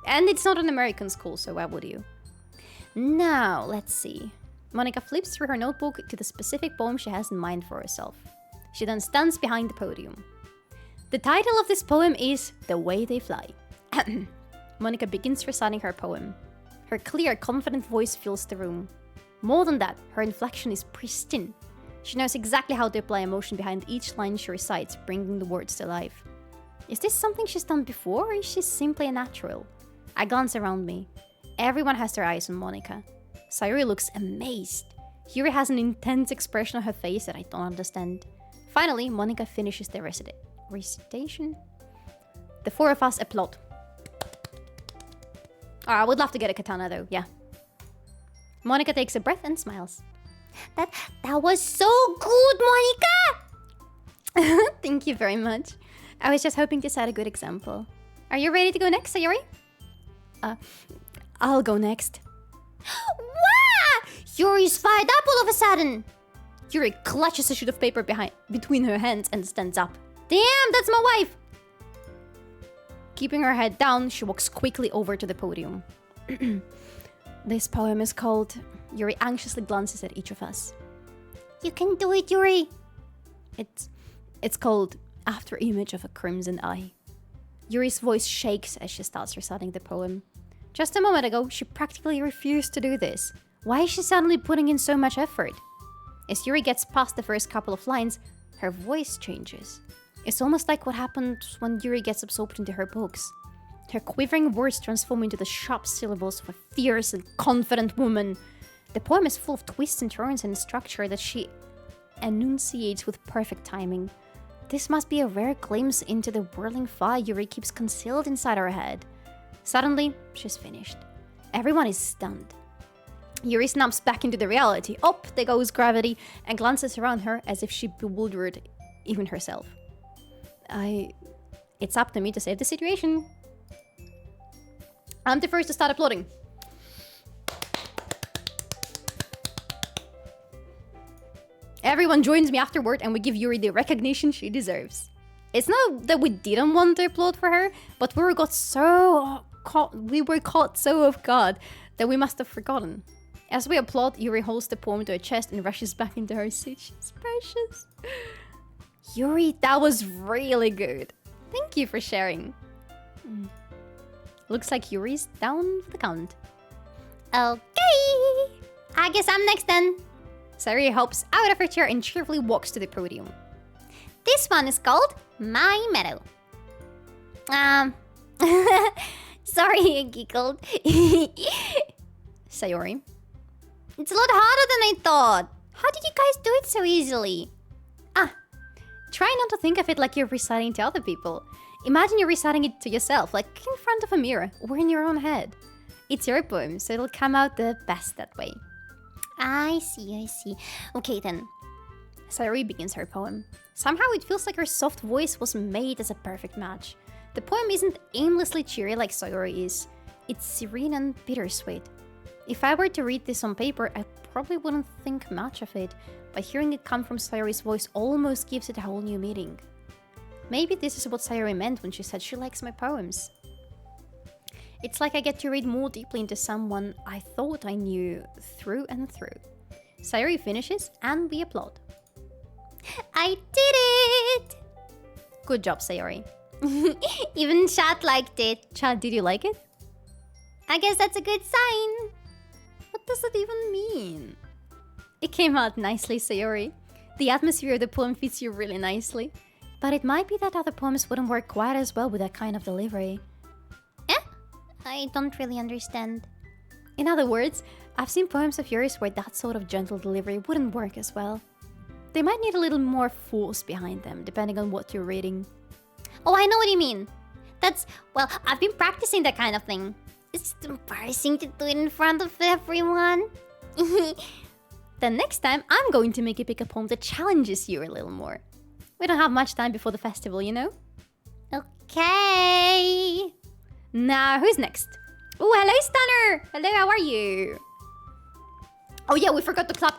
And it's not an American school, so why would you? Now, let's see. Monika flips through her notebook to the specific poem she has in mind for herself. She then stands behind the podium. The title of this poem is The Way They Fly. Monika begins reciting her poem. Her clear, confident voice fills the room. More than that, her inflection is pristine. She knows exactly how to apply emotion behind each line she recites, bringing the words to life. Is this something she's done before, or is she simply a natural? I glance around me. Everyone has their eyes on Monika. Sayuri looks amazed. Yuri has an intense expression on her face that I don't understand. Finally, Monika finishes the recitation. The four of us applaud. Oh, I would love to get a katana though, yeah. Monika takes a breath and smiles. That was so good, Monika! Thank you very much. I was just hoping to set a good example. Are you ready to go next, Sayori? I'll go next. Wow! Yuri's fired up all of a sudden! Yuri clutches a sheet of paper between her hands and stands up. Damn, that's my wife! Keeping her head down, she walks quickly over to the podium. This poem is called... Yuri anxiously glances at each of us. You can do it, Yuri! It's called After Image of a Crimson Eye. Yuri's voice shakes as she starts reciting the poem. Just a moment ago, she practically refused to do this. Why is she suddenly putting in so much effort? As Yuri gets past the first couple of lines, her voice changes. It's almost like what happens when Yuri gets absorbed into her books. Her quivering words transform into the sharp syllables of a fierce and confident woman. The poem is full of twists and turns and structure that she enunciates with perfect timing. This must be a rare glimpse into the whirling fire Yuri keeps concealed inside her head. Suddenly, she's finished. Everyone is stunned. Yuri snaps back into the reality. Up there goes gravity and glances around her as if she bewildered even herself. It's up to me to save the situation. I'm the first to start applauding. Everyone joins me afterward and we give Yuri the recognition she deserves. It's not that we didn't want to applaud for her, but we were caught so off guard that we must have forgotten. As we applaud, Yuri holds the poem to her chest and rushes back into her seat. She's precious. Yuri, that was really good. Thank you for sharing. Looks like Yuri's down for the count. Okay, I guess I'm next then. Sayori hops out of her chair and cheerfully walks to the podium. This one is called My Meadow. Sorry, I giggled. Sayori. It's a lot harder than I thought. How did you guys do it so easily? Try not to think of it like you're reciting to other people. Imagine you're reciting it to yourself, like in front of a mirror or in your own head. It's your poem, so it'll come out the best that way. I see. Okay then. Sayori begins her poem. Somehow it feels like her soft voice was made as a perfect match. The poem isn't aimlessly cheery like Sayori is. It's serene and bittersweet. If I were to read this on paper, I probably wouldn't think much of it, but hearing it come from Sayori's voice almost gives it a whole new meaning. Maybe this is what Sayori meant when she said she likes my poems. It's like I get to read more deeply into someone I thought I knew through and through. Sayori finishes and we applaud. I did it! Good job, Sayori. Even chat liked it. Chad, did you like it? I guess that's a good sign. What does that even mean? It came out nicely, Sayori. The atmosphere of the poem fits you really nicely. But it might be that other poems wouldn't work quite as well with that kind of delivery. I don't really understand. In other words, I've seen poems of yours where that sort of gentle delivery wouldn't work as well. They might need a little more force behind them, depending on what you're reading. Oh, I know what you mean. Well, I've been practicing that kind of thing. It's embarrassing to do it in front of everyone. Then next time, I'm going to make you pick a poem that challenges you a little more. We don't have much time before the festival, you know? Okay. Now, who's next? Oh, hello, Stunner! Hello, how are you? Oh yeah, we forgot to clap.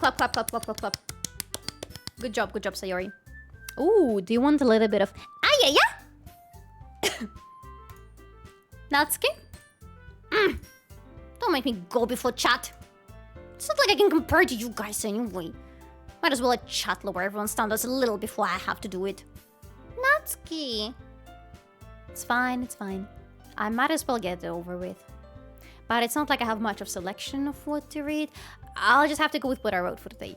Good job, Sayori. Ooh, do you want a little bit of... Yeah. Natsuki? Don't make me go before chat. It's not like I can compare to you guys anyway. Might as well let chat lower everyone's standards a little before I have to do it. Natsuki. It's fine. I might as well get it over with. But it's not like I have much of selection of what to read. I'll just have to go with what I wrote for today.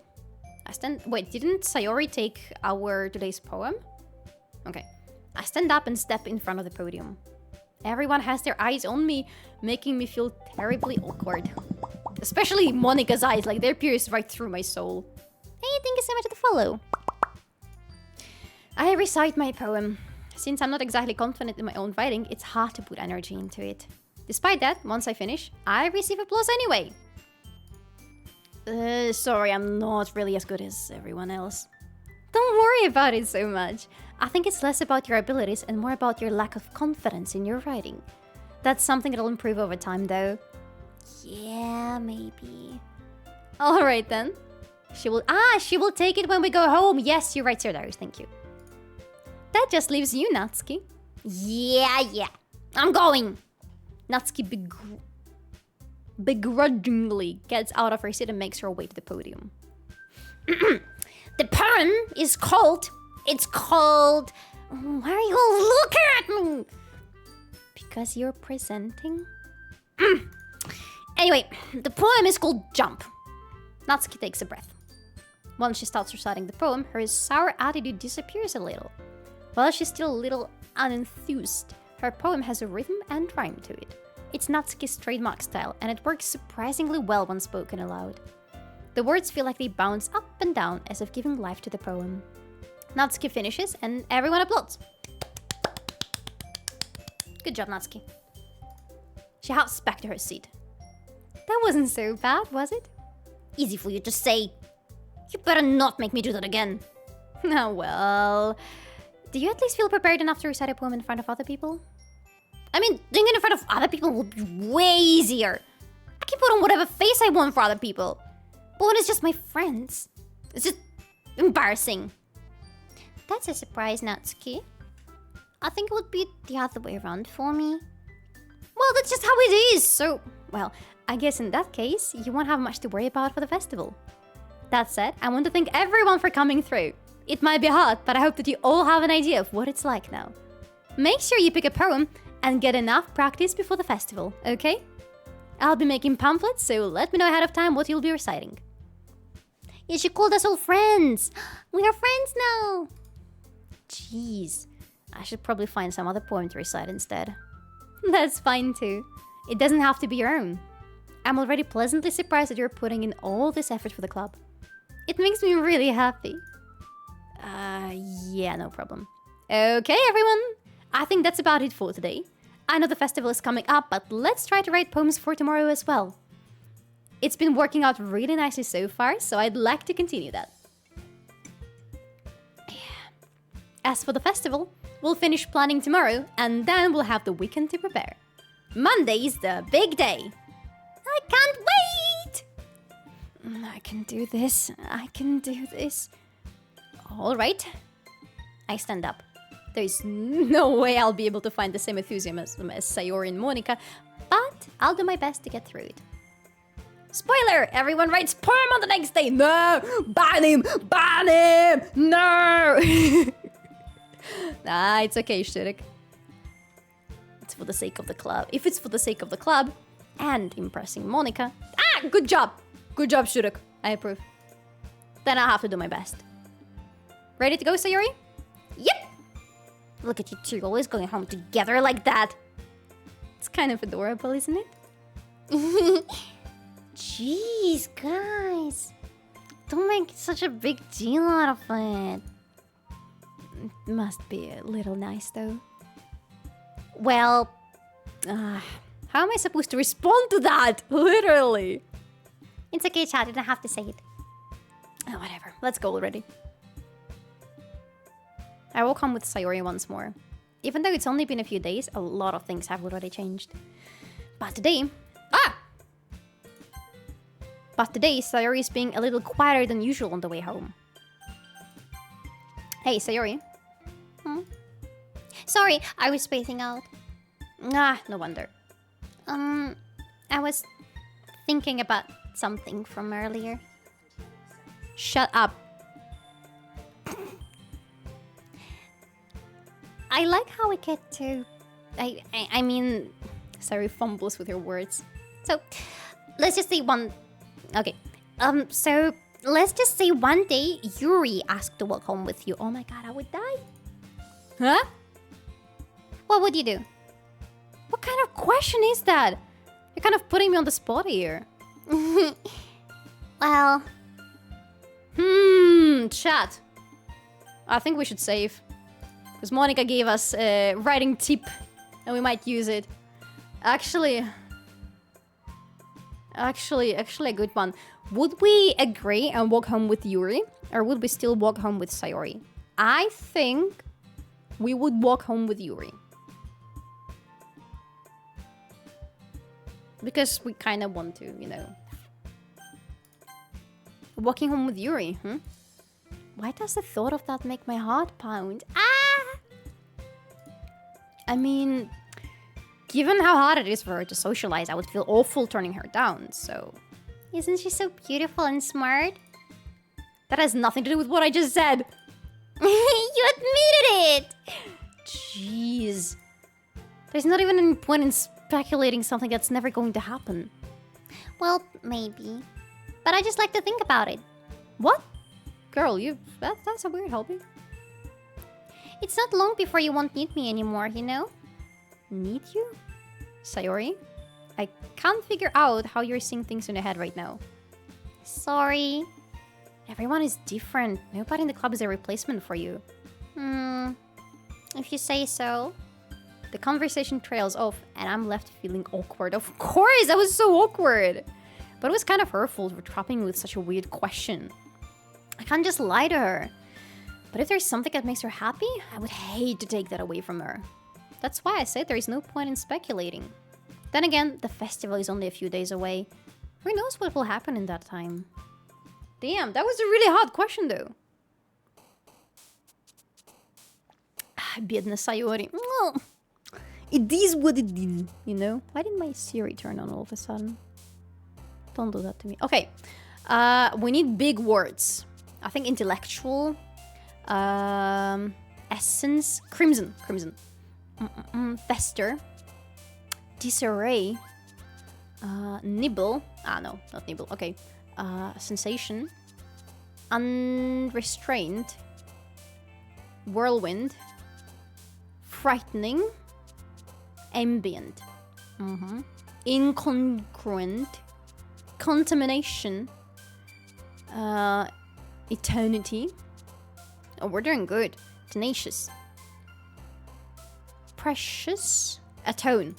Wait, didn't Sayori take our today's poem? Okay. I stand up and step in front of the podium. Everyone has their eyes on me, making me feel terribly awkward. Especially Monica's eyes, like they're pierced right through my soul. Hey, thank you so much for the follow. I recite my poem. Since I'm not exactly confident in my own writing, it's hard to put energy into it. Despite that, once I finish, I receive applause anyway. Sorry, I'm not really as good as everyone else. Don't worry about it so much. I think it's less about your abilities and more about your lack of confidence in your writing. That's something that'll improve over time, though. Yeah, maybe. Alright then. She will take it when we go home. Yes, you're right, Sir Darius, thank you. That just leaves you, Natsuki. Yeah. I'm going. Natsuki begrudgingly gets out of her seat and makes her way to the podium. The poem is called... Why are you all looking at me? Because you're presenting? Anyway, the poem is called Jump. Natsuki takes a breath. Once she starts reciting the poem, her sour attitude disappears a little. While she's still a little unenthused, her poem has a rhythm and rhyme to it. It's Natsuki's trademark style, and it works surprisingly well when spoken aloud. The words feel like they bounce up and down as if giving life to the poem. Natsuki finishes and everyone applauds. Good job, Natsuki. She hops back to her seat. That wasn't so bad, was it? Easy for you to say. You better not make me do that again. Oh, well. Do you at least feel prepared enough to recite a poem in front of other people? I mean, doing it in front of other people would be way easier. I can put on whatever face I want for other people. But when it's just my friends, it's just embarrassing. That's a surprise, Natsuki. I think it would be the other way around for me. Well, that's just how it is, so... Well, I guess in that case, you won't have much to worry about for the festival. That said, I want to thank everyone for coming through. It might be hard, but I hope that you all have an idea of what it's like now. Make sure you pick a poem and get enough practice before the festival, okay? I'll be making pamphlets, so let me know ahead of time what you'll be reciting. Yeah, she called us all friends. We are friends now. Jeez, I should probably find some other poem to recite instead. That's fine too. It doesn't have to be your own. I'm already pleasantly surprised that you're putting in all this effort for the club. It makes me really happy. Yeah, no problem. Okay, everyone. I think that's about it for today. I know the festival is coming up, but let's try to write poems for tomorrow as well. It's been working out really nicely so far, so I'd like to continue that. As for the festival, we'll finish planning tomorrow, and then we'll have the weekend to prepare. Monday's the big day. I can't wait! I can do this. I can do this. All right. I stand up. There's no way I'll be able to find the same enthusiasm as Sayori and Monica, but I'll do my best to get through it. Spoiler! Everyone writes poem on the next day. No! Ban him! Ban him! No! Nah, it's okay, Shurek. It's for the sake of the club. If it's for the sake of the club and impressing Monica. Ah! Good job! Good job, Shurek. I approve. Then I'll have to do my best. Ready to go, Sayori? Yep! Look at you two always going home together like that. It's kind of adorable, isn't it? Jeez, guys. Don't make such a big deal out of it. It must be a little nice, though. Well, how am I supposed to respond to that? Literally. it's okay, Chad. You don't have to say it. Oh, whatever. Let's go already. I will come with Sayori once more. Even though it's only been a few days, a lot of things have already changed. But today... But today, Sayori is being a little quieter than usual on the way home. Hey, Sayori. Sorry, I was spacing out. No wonder. I was thinking about something from earlier. Shut up. I like how we get to... I mean... Sayori fumbles with her words. So, let's just say one... Okay. So, let's just say one day Yuri asked to walk home with you. Oh my god, I would die. Huh? What would you do? What kind of question is that? You're kind of putting me on the spot here. Well... Chat. I think we should save. Because Monica gave us a writing tip. And we might use it. Actually, a good one. Would we agree and walk home with Yuri? Or would we still walk home with Sayori? I think we would walk home with Yuri. Because we kind of want to, you know. Walking home with Yuri, Why does the thought of that make my heart pound? I mean, given how hard it is for her to socialize, I would feel awful turning her down, so... Isn't she so beautiful and smart? That has nothing to do with what I just said! You admitted it! Jeez. There's not even any point in speculating something that's never going to happen. Well, maybe. But I just like to think about it. What? Girl, that's a weird hobby. It's not long before you won't need me anymore, you know? Need you? Sayori? I can't figure out how you're seeing things in your head right now. Sorry. Everyone is different. Nobody in the club is a replacement for you. If you say so. The conversation trails off, and I'm left feeling awkward. Of course, that was so awkward. But it was kind of her fault for trapping me with such a weird question. I can't just lie to her. But if there's something that makes her happy, I would hate to take that away from her. That's why I said there is no point in speculating. Then again, the festival is only a few days away. Who knows what will happen in that time? Damn, that was a really hard question though. Biedna Sayori. It is what it is, you know? Why did my Siri turn on all of a sudden? Don't do that to me. Okay. We need big words. I think intellectual. Essence. Crimson. Fester. Disarray. Nibble. No, not nibble. Okay. Sensation. Unrestrained. Whirlwind. Frightening. Ambient. Incongruent. Contamination. Eternity. Oh, we're doing good. Tenacious. Precious. Atone.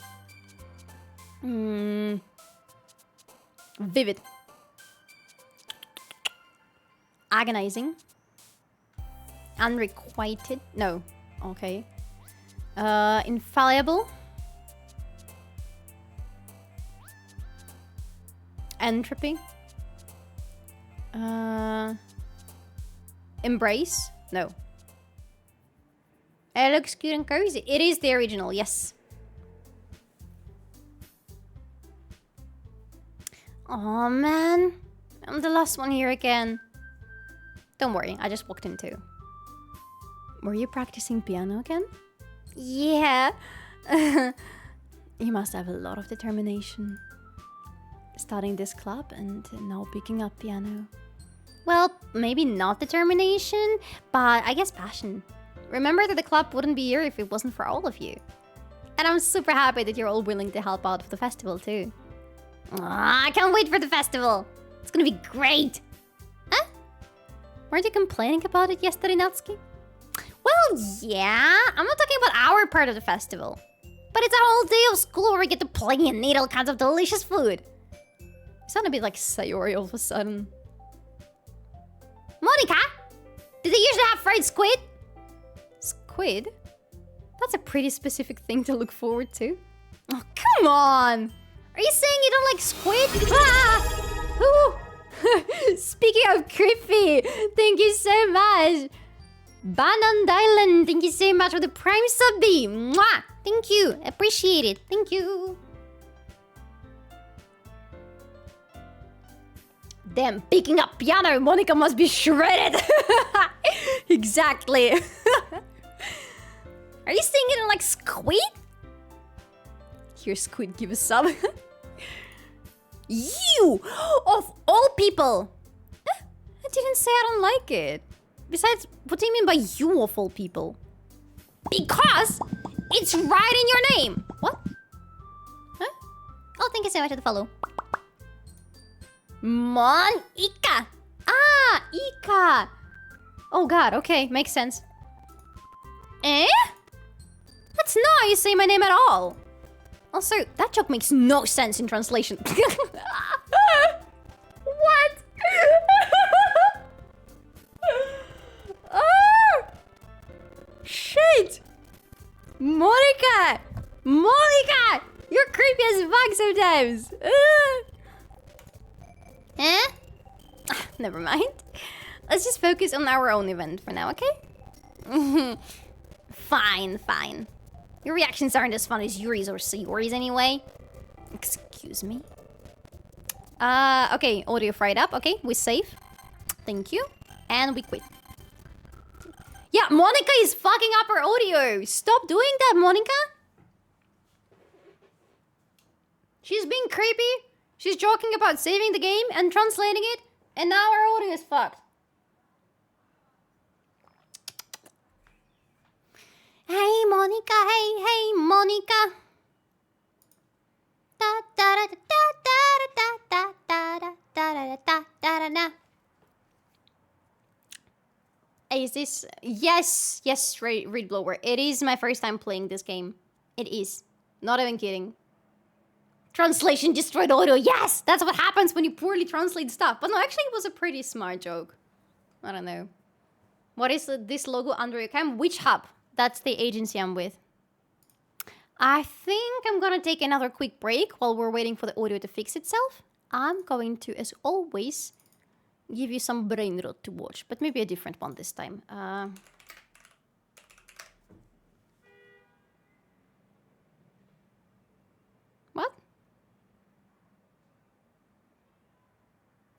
Vivid. Agonizing. Unrequited. No. Okay. Infallible. Entropy. Embrace. No. It looks cute and cozy. It is the original, yes. Oh man. I'm the last one here again. Don't worry, I just walked in too. Were you practicing piano again? Yeah. You must have a lot of determination. Starting this club and now picking up piano. Well, maybe not determination, but I guess passion. Remember that the club wouldn't be here if it wasn't for all of you. And I'm super happy that you're all willing to help out for the festival too. I can't wait for the festival. It's gonna be great. Huh? Weren't you complaining about it yesterday, Natsuki? Well, yeah. I'm not talking about our part of the festival. But it's a whole day of school where we get to play and eat all kinds of delicious food. You sound a bit like Sayori all of a sudden. Monica! Do they usually have fried squid? Squid? That's a pretty specific thing to look forward to. Oh, come on! Are you saying you don't like squid? Ah! Ooh. Speaking of creepy, thank you so much. Banan Dylan, thank you so much for the Prime sub B. Mwah! Thank you. Appreciate it. Thank you. Damn, picking up piano, Monica must be shredded. Exactly. Are you saying you don't like squid? Here, Squid, give a sub. You! Of all people! I didn't say I don't like it. Besides, what do you mean by you of all people? Because it's right in your name! What? Huh? Oh, thank you so much for the follow. Monica! Ah, Ika! Oh god, okay, makes sense. Eh? That's not how you say my name at all. Also, that joke makes no sense in translation. What? Oh! Shit! Monica! Monica! You're creepy as fuck sometimes. Eh? Never mind. Let's just focus on our own event for now, okay? Fine, fine. Your reactions aren't as fun as Yuri's or Sayori's anyway. Excuse me. Okay, audio fried up. Okay, we save. Thank you. And we quit. Yeah, Monica is fucking up her audio. Stop doing that, Monica. She's being creepy. She's joking about saving the game and translating it. And now our audio is fucked. Hey, Monica. Hey, Monica. Is this... Yes, yes, Reed Blower. It is my first time playing this game. It is. Not even kidding. Translation destroyed audio. Yes! That's what happens when you poorly translate stuff. But no, actually it was a pretty smart joke. I don't know. What is this logo under your cam? Which hub? That's the agency I'm with. I think I'm gonna take another quick break while we're waiting for the audio to fix itself. I'm going to, as always, give you some brain rot to watch, but maybe a different one this time. What?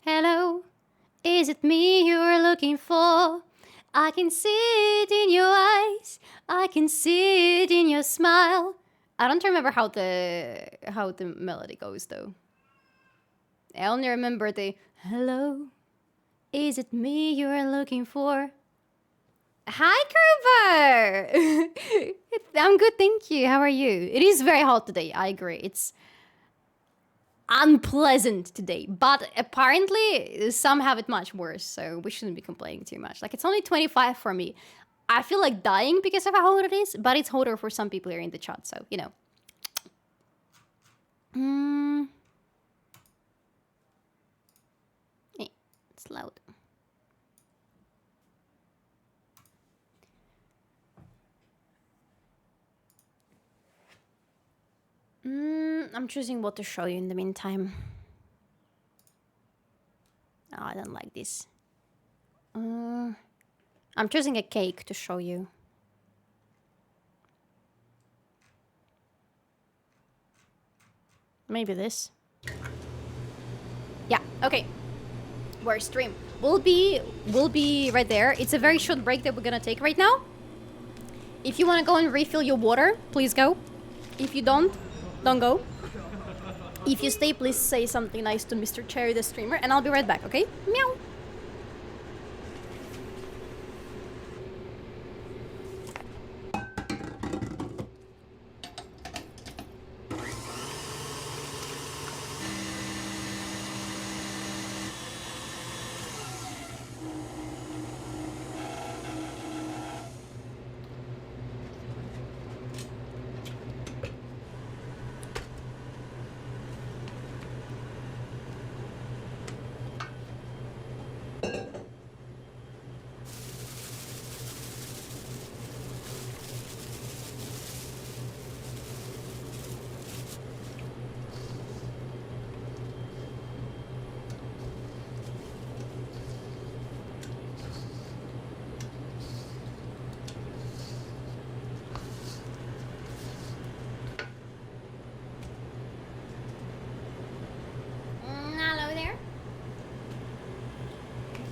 Hello, is it me you're looking for? I can see it in your eyes. I can see it in your smile. I don't remember how the melody goes though. I only remember the hello. Is it me you're looking for? Hi, Kruber! I'm good, thank you. How are you? It is very hot today, I agree. It's unpleasant today, but apparently some have it much worse, so we shouldn't be complaining too much. Like, it's only 25 for me. I feel like dying because of how hot it is, but it's hotter for some people here in the chat, so, you know. It's loud. I'm choosing what to show you in the meantime. Oh, I don't like this. I'm choosing a cake to show you. Maybe this. Yeah, okay. We're stream. We'll be right there. It's a very short break that we're gonna take right now. If you wanna go and refill your water, please go. If you don't go. If you stay, please say something nice to Mr. Cherry the streamer, and I'll be right back, okay? Meow.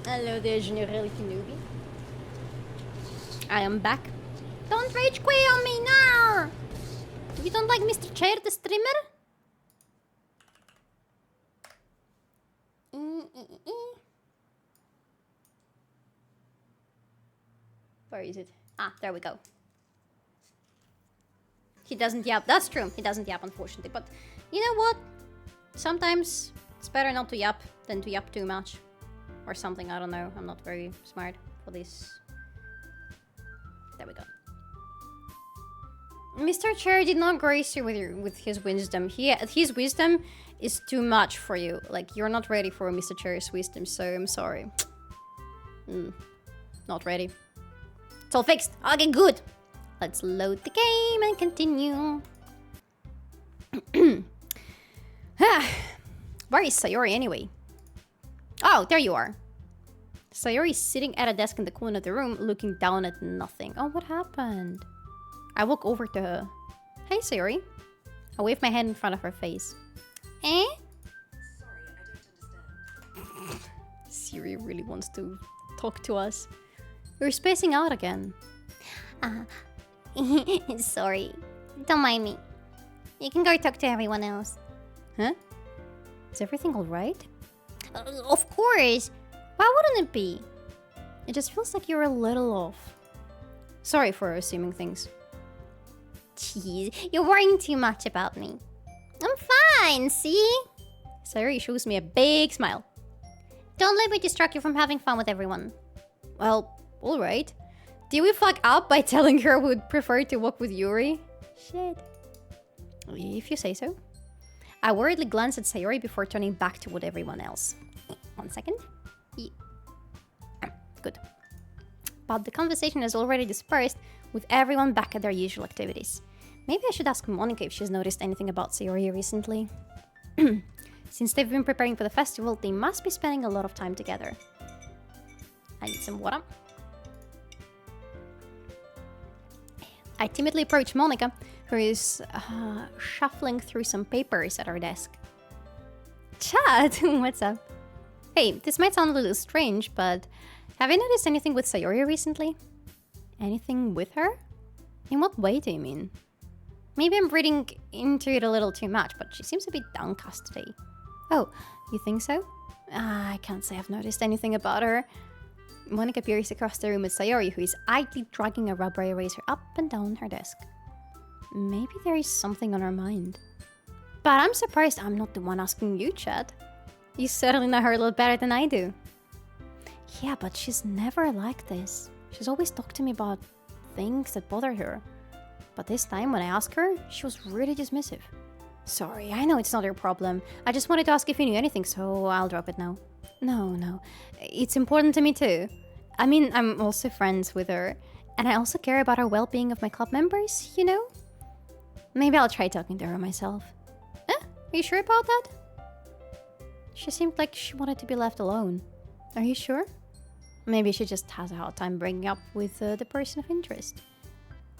Hello there, Generality Newbie. I am back. Don't rage quit on me now! You don't like Mr. Chair, the streamer? Where is it? Ah, there we go. He doesn't yap. That's true. He doesn't yap, unfortunately. But you know what? Sometimes it's better not to yap than to yap too much. Or something, I don't know. I'm not very smart for this. There we go. Mr. Cherry did not grace you with his wisdom. His wisdom is too much for you. Like, you're not ready for Mr. Cherry's wisdom, so I'm sorry. Not ready. It's all fixed. Okay, good. Let's load the game and continue. Where is Sayori anyway? Oh, there you are. Sayori is sitting at a desk in the corner of the room, looking down at nothing. Oh, what happened? I walk over to her. Hey, Sayori. I wave my hand in front of her face. Eh? Sorry, I don't understand. Siri really wants to talk to us. We're spacing out again. Sorry. Don't mind me. You can go talk to everyone else. Huh? Is everything alright? Of course. Why wouldn't it be? It just feels like you're a little off. Sorry for assuming things. Jeez, you're worrying too much about me. I'm fine, see? Sayori shows me a big smile. Don't let me distract you from having fun with everyone. Well, alright. Did we fuck up by telling her we would prefer to walk with Yuri? Shit. If you say so. I worriedly glanced at Sayori before turning back toward everyone else. 1 second. Good. But the conversation has already dispersed, with everyone back at their usual activities. Maybe I should ask Monica if she's noticed anything about Sayori recently. Since they've been preparing for the festival, they must be spending a lot of time together. I need some water. I timidly approach Monica, who is shuffling through some papers at her desk. Chad, what's up? Hey, this might sound a little strange, but have you noticed anything with Sayori recently? Anything with her? In what way do you mean? Maybe I'm reading into it a little too much, but she seems a bit downcast today. Oh, you think so? I can't say I've noticed anything about her. Monica peers across the room at Sayori, who is idly dragging a rubber eraser up and down her desk. Maybe there is something on her mind. But I'm surprised I'm not the one asking you, Chad. You certainly know her a little better than I do. Yeah, but she's never like this. She's always talked to me about things that bother her. But this time, when I asked her, she was really dismissive. Sorry, I know it's not your problem. I just wanted to ask if you knew anything, so I'll drop it now. No. It's important to me too. I mean, I'm also friends with her. And I also care about her well-being of my club members, you know? Maybe I'll try talking to her myself. Are you sure about that? She seemed like she wanted to be left alone. Are you sure? Maybe she just has a hard time breaking up with the person of interest.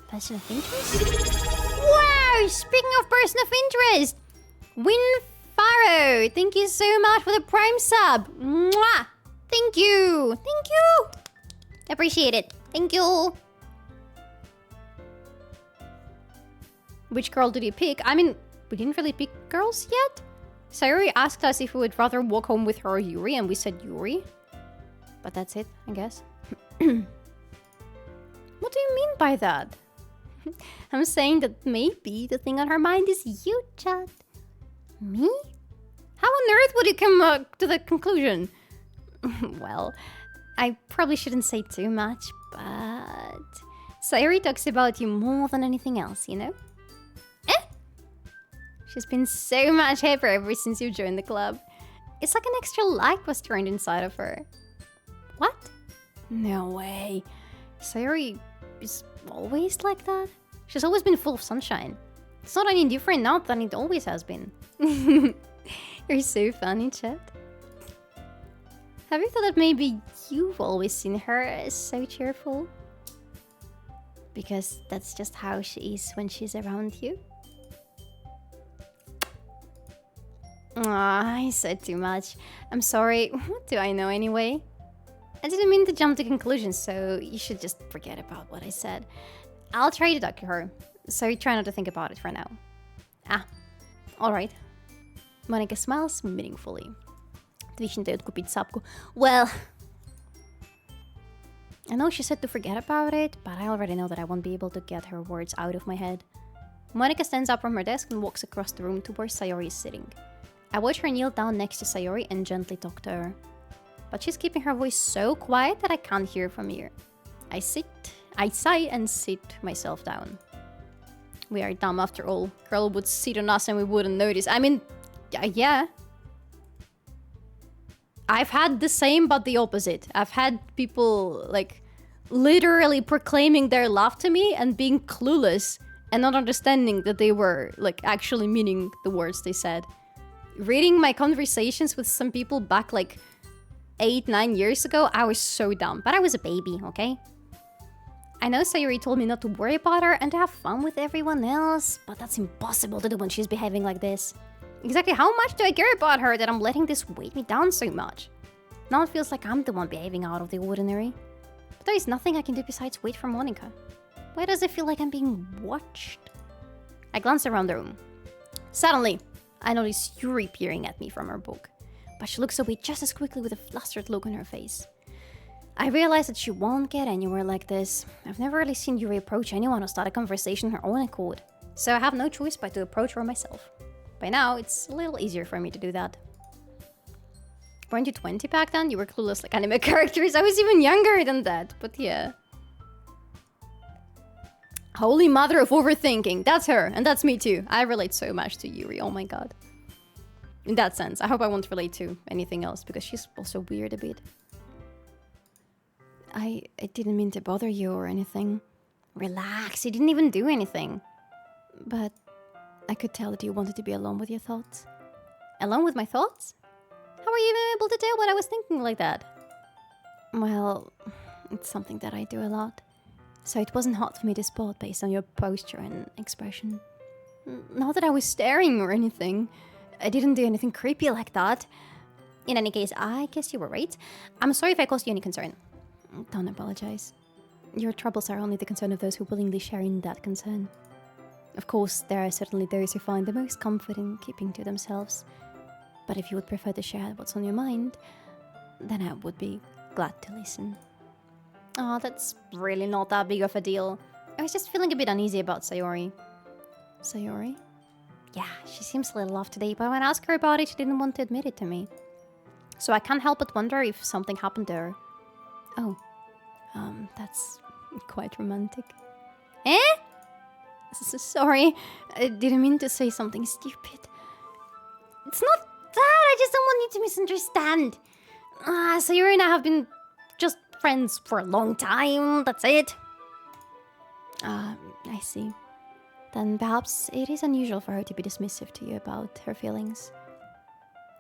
Person of interest? Wow! Speaking of person of interest! Winfaro! Thank you so much for the Prime sub! Mwah! Thank you! Thank you! Appreciate it. Thank you. Which girl did you pick? I mean, we didn't really pick girls yet. Sayori asked us if we would rather walk home with her or Yuri, and we said Yuri. But that's it, I guess. What do you mean by that? I'm saying that maybe the thing on her mind is you, Chad. Me? How on earth would you come to that conclusion? Well, I probably shouldn't say too much, but Sayori talks about you more than anything else, you know? She's been so much happier ever since you joined the club. It's like an extra light was turned inside of her. What? No way. Sayori is always like that? She's always been full of sunshine. It's not any different now than it always has been. You're so funny, Chet. Have you thought that maybe you've always seen her as so cheerful? Because that's just how she is when she's around you? I said too much. I'm sorry. What do I know anyway? I didn't mean to jump to conclusions, so you should just forget about what I said. I'll try to talk to her, so try not to think about it for now. Alright. Monica smiles meaningfully. Twitch дает купить сапку. Well, I know she said to forget about it, but I already know that I won't be able to get her words out of my head. Monica stands up from her desk and walks across the room to where Sayori is sitting. I watch her kneel down next to Sayori and gently talk to her. But she's keeping her voice so quiet that I can't hear from here. I sigh and sit myself down. We are dumb after all. Girl would sit on us and we wouldn't notice. I mean, yeah. I've had the same but the opposite. I've had people like literally proclaiming their love to me and being clueless and not understanding that they were like actually meaning the words they said. Reading my conversations with some people back like 8-9 years ago, I was so dumb. But I was a baby, okay? I know Sayori told me not to worry about her and to have fun with everyone else, but that's impossible to do when she's behaving like this. Exactly how much do I care about her that I'm letting this weight me down so much? Now it feels like I'm the one behaving out of the ordinary. But there is nothing I can do besides wait for Monica. Why does it feel like I'm being watched? I glance around the room. Suddenly, I notice Yuri peering at me from her book. But she looks away just as quickly with a flustered look on her face. I realize that she won't get anywhere like this. I've never really seen Yuri approach anyone or start a conversation on her own accord. So I have no choice but to approach her myself. By now, it's a little easier for me to do that. Weren't you 20 back then? You were clueless like anime characters. I was even younger than that, but yeah. Holy mother of overthinking. That's her, and that's me too. I relate so much to Yuri, oh my god. In that sense, I hope I won't relate to anything else, because she's also weird a bit. I didn't mean to bother you or anything. Relax, you didn't even do anything. But I could tell that you wanted to be alone with your thoughts. Alone with my thoughts? How were you even able to tell what I was thinking like that? Well, it's something that I do a lot. So it wasn't hard for me to spot based on your posture and expression. Not that I was staring or anything. I didn't do anything creepy like that. In any case, I guess you were right. I'm sorry if I caused you any concern. Don't apologize. Your troubles are only the concern of those who willingly share in that concern. Of course, there are certainly those who find the most comfort in keeping to themselves. But if you would prefer to share what's on your mind, then I would be glad to listen. Oh, that's really not that big of a deal. I was just feeling a bit uneasy about Sayori. Sayori? Yeah, she seems a little off today, but when I asked her about it, she didn't want to admit it to me. So I can't help but wonder if something happened to her. Oh, that's quite romantic. Eh? Sorry, I didn't mean to say something stupid. It's not that, I just don't want you to misunderstand. Sayuri and I have been just friends for a long time, that's it. I see. Then perhaps it is unusual for her to be dismissive to you about her feelings.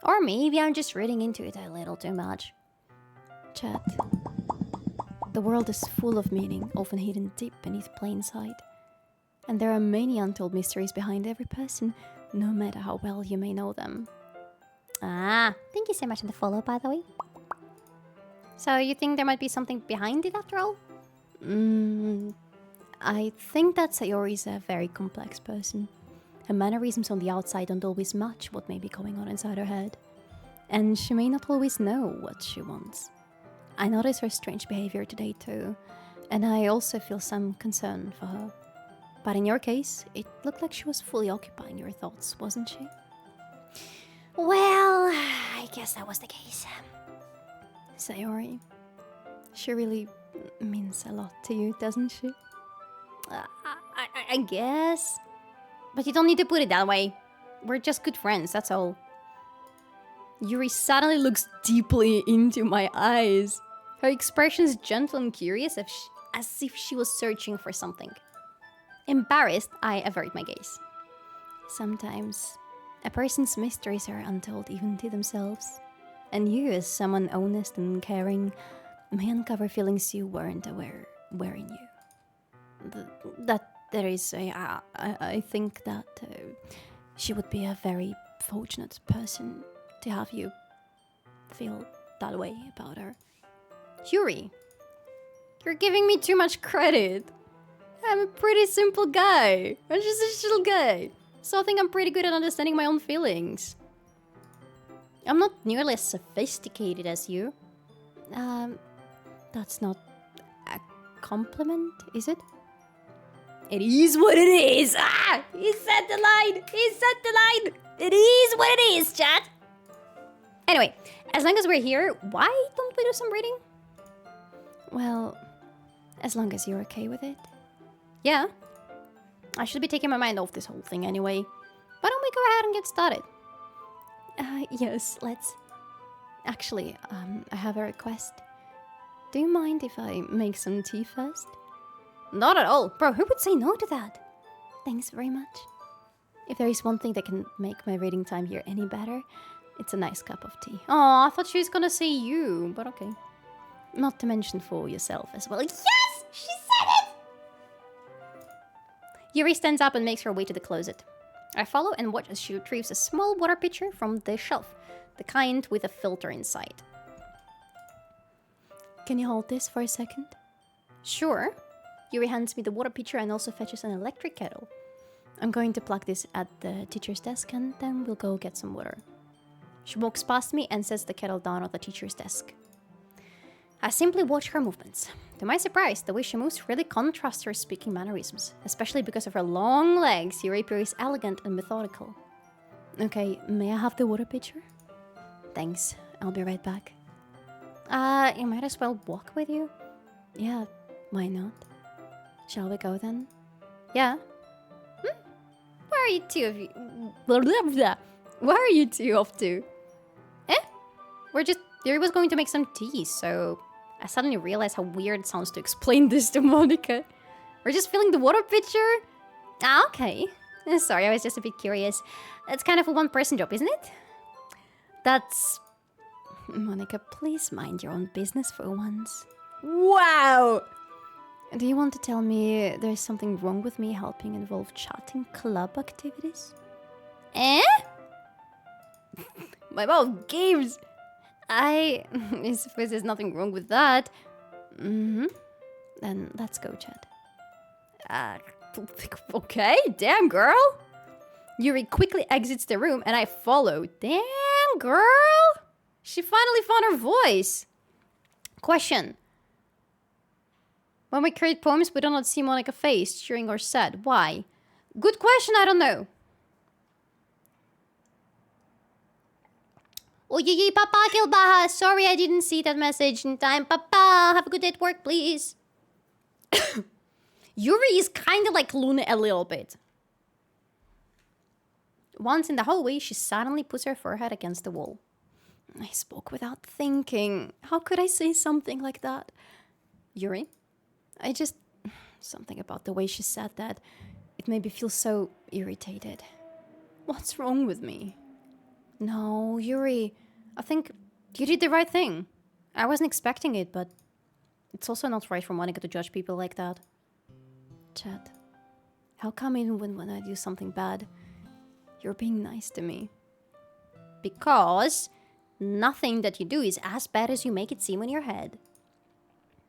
Or maybe I'm just reading into it a little too much. Chat. The world is full of meaning, often hidden deep beneath plain sight. And there are many untold mysteries behind every person, no matter how well you may know them. Thank you so much for the follow, by the way. So you think there might be something behind it after all? I think that Sayori is a very complex person. Her mannerisms on the outside don't always match what may be going on inside her head. And she may not always know what she wants. I notice her strange behavior today too, and I also feel some concern for her. But in your case, it looked like she was fully occupying your thoughts, wasn't she? Well, I guess that was the case. Sayori, she really means a lot to you, doesn't she? I guess. But you don't need to put it that way. We're just good friends, that's all. Yuri suddenly looks deeply into my eyes. Her expression is gentle and curious, as if she was searching for something. Embarrassed, I avert my gaze. Sometimes, a person's mysteries are untold even to themselves. And you, as someone honest and caring, may uncover feelings you weren't aware were in you. I think that she would be a very fortunate person to have you feel that way about her. Yuri, you're giving me too much credit. I'm a pretty simple guy. I'm just a chill guy. So I think I'm pretty good at understanding my own feelings. I'm not nearly as sophisticated as you. That's not a compliment, is it? It is what it is. He said the line. He said the line. It is what it is, chat. Anyway, as long as we're here, why don't we do some reading? Well, as long as you're okay with it. Yeah. I should be taking my mind off this whole thing anyway. Why don't we go ahead and get started? Yes, let's. Actually, I have a request. Do you mind if I make some tea first? Not at all. Bro, who would say no to that? Thanks very much. If there is one thing that can make my reading time here any better, it's a nice cup of tea. Oh, I thought she was gonna say you, but okay. Not to mention for yourself as well. Yes! She said it! Yuri stands up and makes her way to the closet. I follow and watch as she retrieves a small water pitcher from the shelf, the kind with a filter inside. Can you hold this for a second? Sure. Yuri hands me the water pitcher and also fetches an electric kettle. I'm going to plug this at the teacher's desk and then we'll go get some water. She walks past me and sets the kettle down on the teacher's desk. I simply watch her movements. To my surprise, the way she moves really contrasts her speaking mannerisms, especially because of her long legs. Yuri appears elegant and methodical. Okay, may I have the water pitcher? Thanks. I'll be right back. You might as well walk with you. Yeah, why not? Shall we go then? Yeah. Where are you two of you? Blah, blah, blah. Where are you two off to? Yuri was going to make some tea, so I suddenly realized how weird it sounds to Explain this to Monica. We're just filling the water pitcher? Ah, okay. Sorry, I was just a bit curious. It's kind of a one-person job, isn't it? That's... Monica, please mind your own business for once. Wow! Do you want to tell me there's something wrong with me helping involve chatting club activities? Eh? My mouth games! I suppose there's nothing wrong with that. Mm-hmm. Then let's go, Chad. Okay, damn girl. Yuri quickly exits the room and I follow. Damn girl. She finally found her voice. Question. When we create poems, we do not see Monica face during or said. Why? Good question, I don't know. Oh, yee, Papa Kilbaha. Sorry I didn't see that message in time. Papa, have a good day at work, please. Yuri is kind of like Luna a little bit. Once in the hallway, she suddenly puts her forehead against the wall. I spoke without thinking. How could I say something like that? Yuri? Something about the way she said that. It made me feel so irritated. What's wrong with me? No, Yuri. I think you did the right thing. I wasn't expecting it, but it's also not right for Monica to judge people like that. Chad, how come even when I do something bad, you're being nice to me? Because nothing that you do is as bad as you make it seem in your head.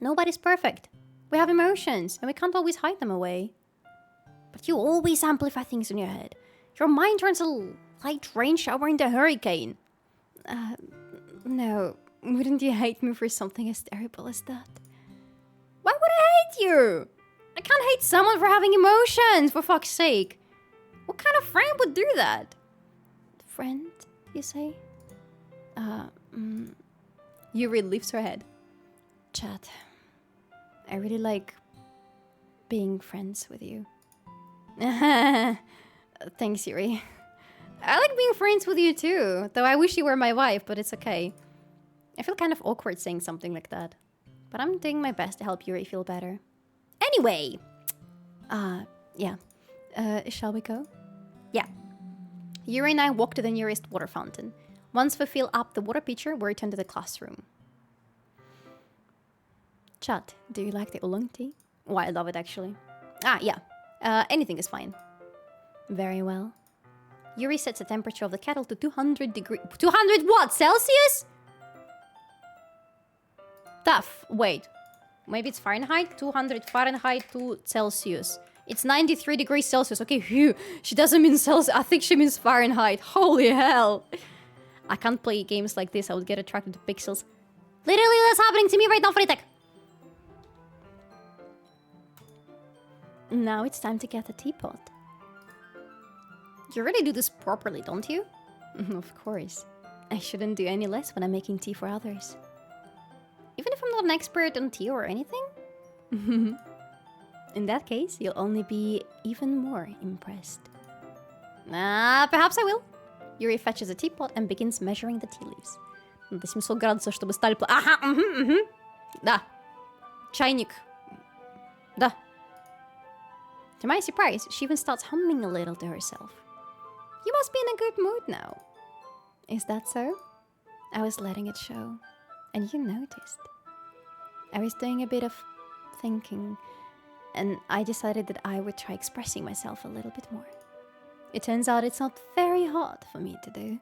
Nobody's perfect. We have emotions, and we can't always hide them away. But you always amplify things in your head. Your mind turns a light rain shower into a hurricane. No, wouldn't you hate me for something as terrible as that? Why would I hate you? I can't hate someone for having emotions, for fuck's sake. What kind of friend would do that? Friend, you say? Yuri lifts her head. Chad, I really like being friends with you. Thanks, Yuri. I like being friends with you too, though I wish you were my wife, but it's okay. I feel kind of awkward saying something like that. But I'm doing my best to help Yuri feel better. Anyway! Yeah. Shall we go? Yeah. Yuri and I walk to the nearest water fountain. Once we fill up the water pitcher, we return to the classroom. Chad, do you like the oolong tea? Oh, I love it actually. Yeah. Anything is fine. Very well. Yuri sets the temperature of the kettle to 200 degrees. 200 what? Celsius? Tough. Wait. Maybe it's Fahrenheit? 200 Fahrenheit to Celsius. It's 93 degrees Celsius. Okay, phew. She doesn't mean Celsius. I think she means Fahrenheit. Holy hell. I can't play games like this. I would get attracted to pixels. Literally, that's happening to me right now, Fritek. Now it's time to get a teapot. You really do this properly, don't you? Of course. I shouldn't do any less when I'm making tea for others. Even if I'm not an expert on tea or anything? In that case, you'll only be even more impressed. Perhaps I will. Yuri fetches a teapot and begins measuring the tea leaves. 800 градусов, чтобы стали... Да. Чайник. Да. To my surprise, she even starts humming a little to herself. You must be in a good mood now. Is that so? I was letting it show. And you noticed. I was doing a bit of thinking, and I decided that I would try expressing myself a little bit more. It turns out it's not very hard for me to do,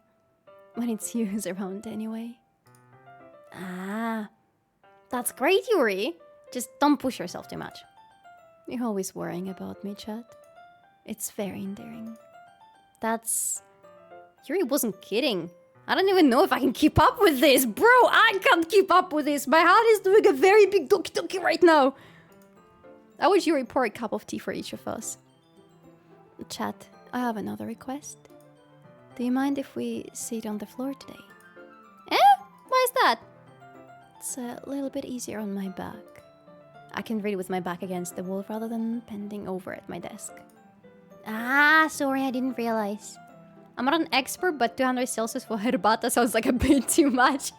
when it's you who's around anyway. That's great, Yuri. Just don't push yourself too much. You're always worrying about me, Chad. It's very endearing. Yuri wasn't kidding. I don't even know if I can keep up with this. Bro, I can't keep up with this. My heart is doing a very big doki right now. I wish Yuri pour a cup of tea for each of us. Chad, I have another request. Do you mind if we sit on the floor today? Why is that? It's a little bit easier on my back. I can read with my back against the wall rather than bending over at my desk. Ah, sorry, I didn't realize. I'm not an expert, but 200 Celsius for herbata sounds like a bit too much.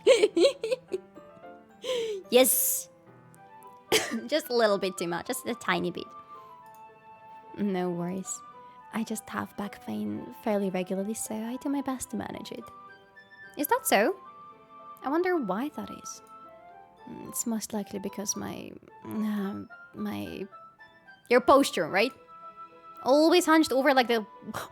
Yes. Just a little bit too much, just a tiny bit. No worries. I just have back pain fairly regularly, so I do my best to manage it. Is that so? I wonder why that is. It's most likely because Your posture, right? Always hunched over like the... Why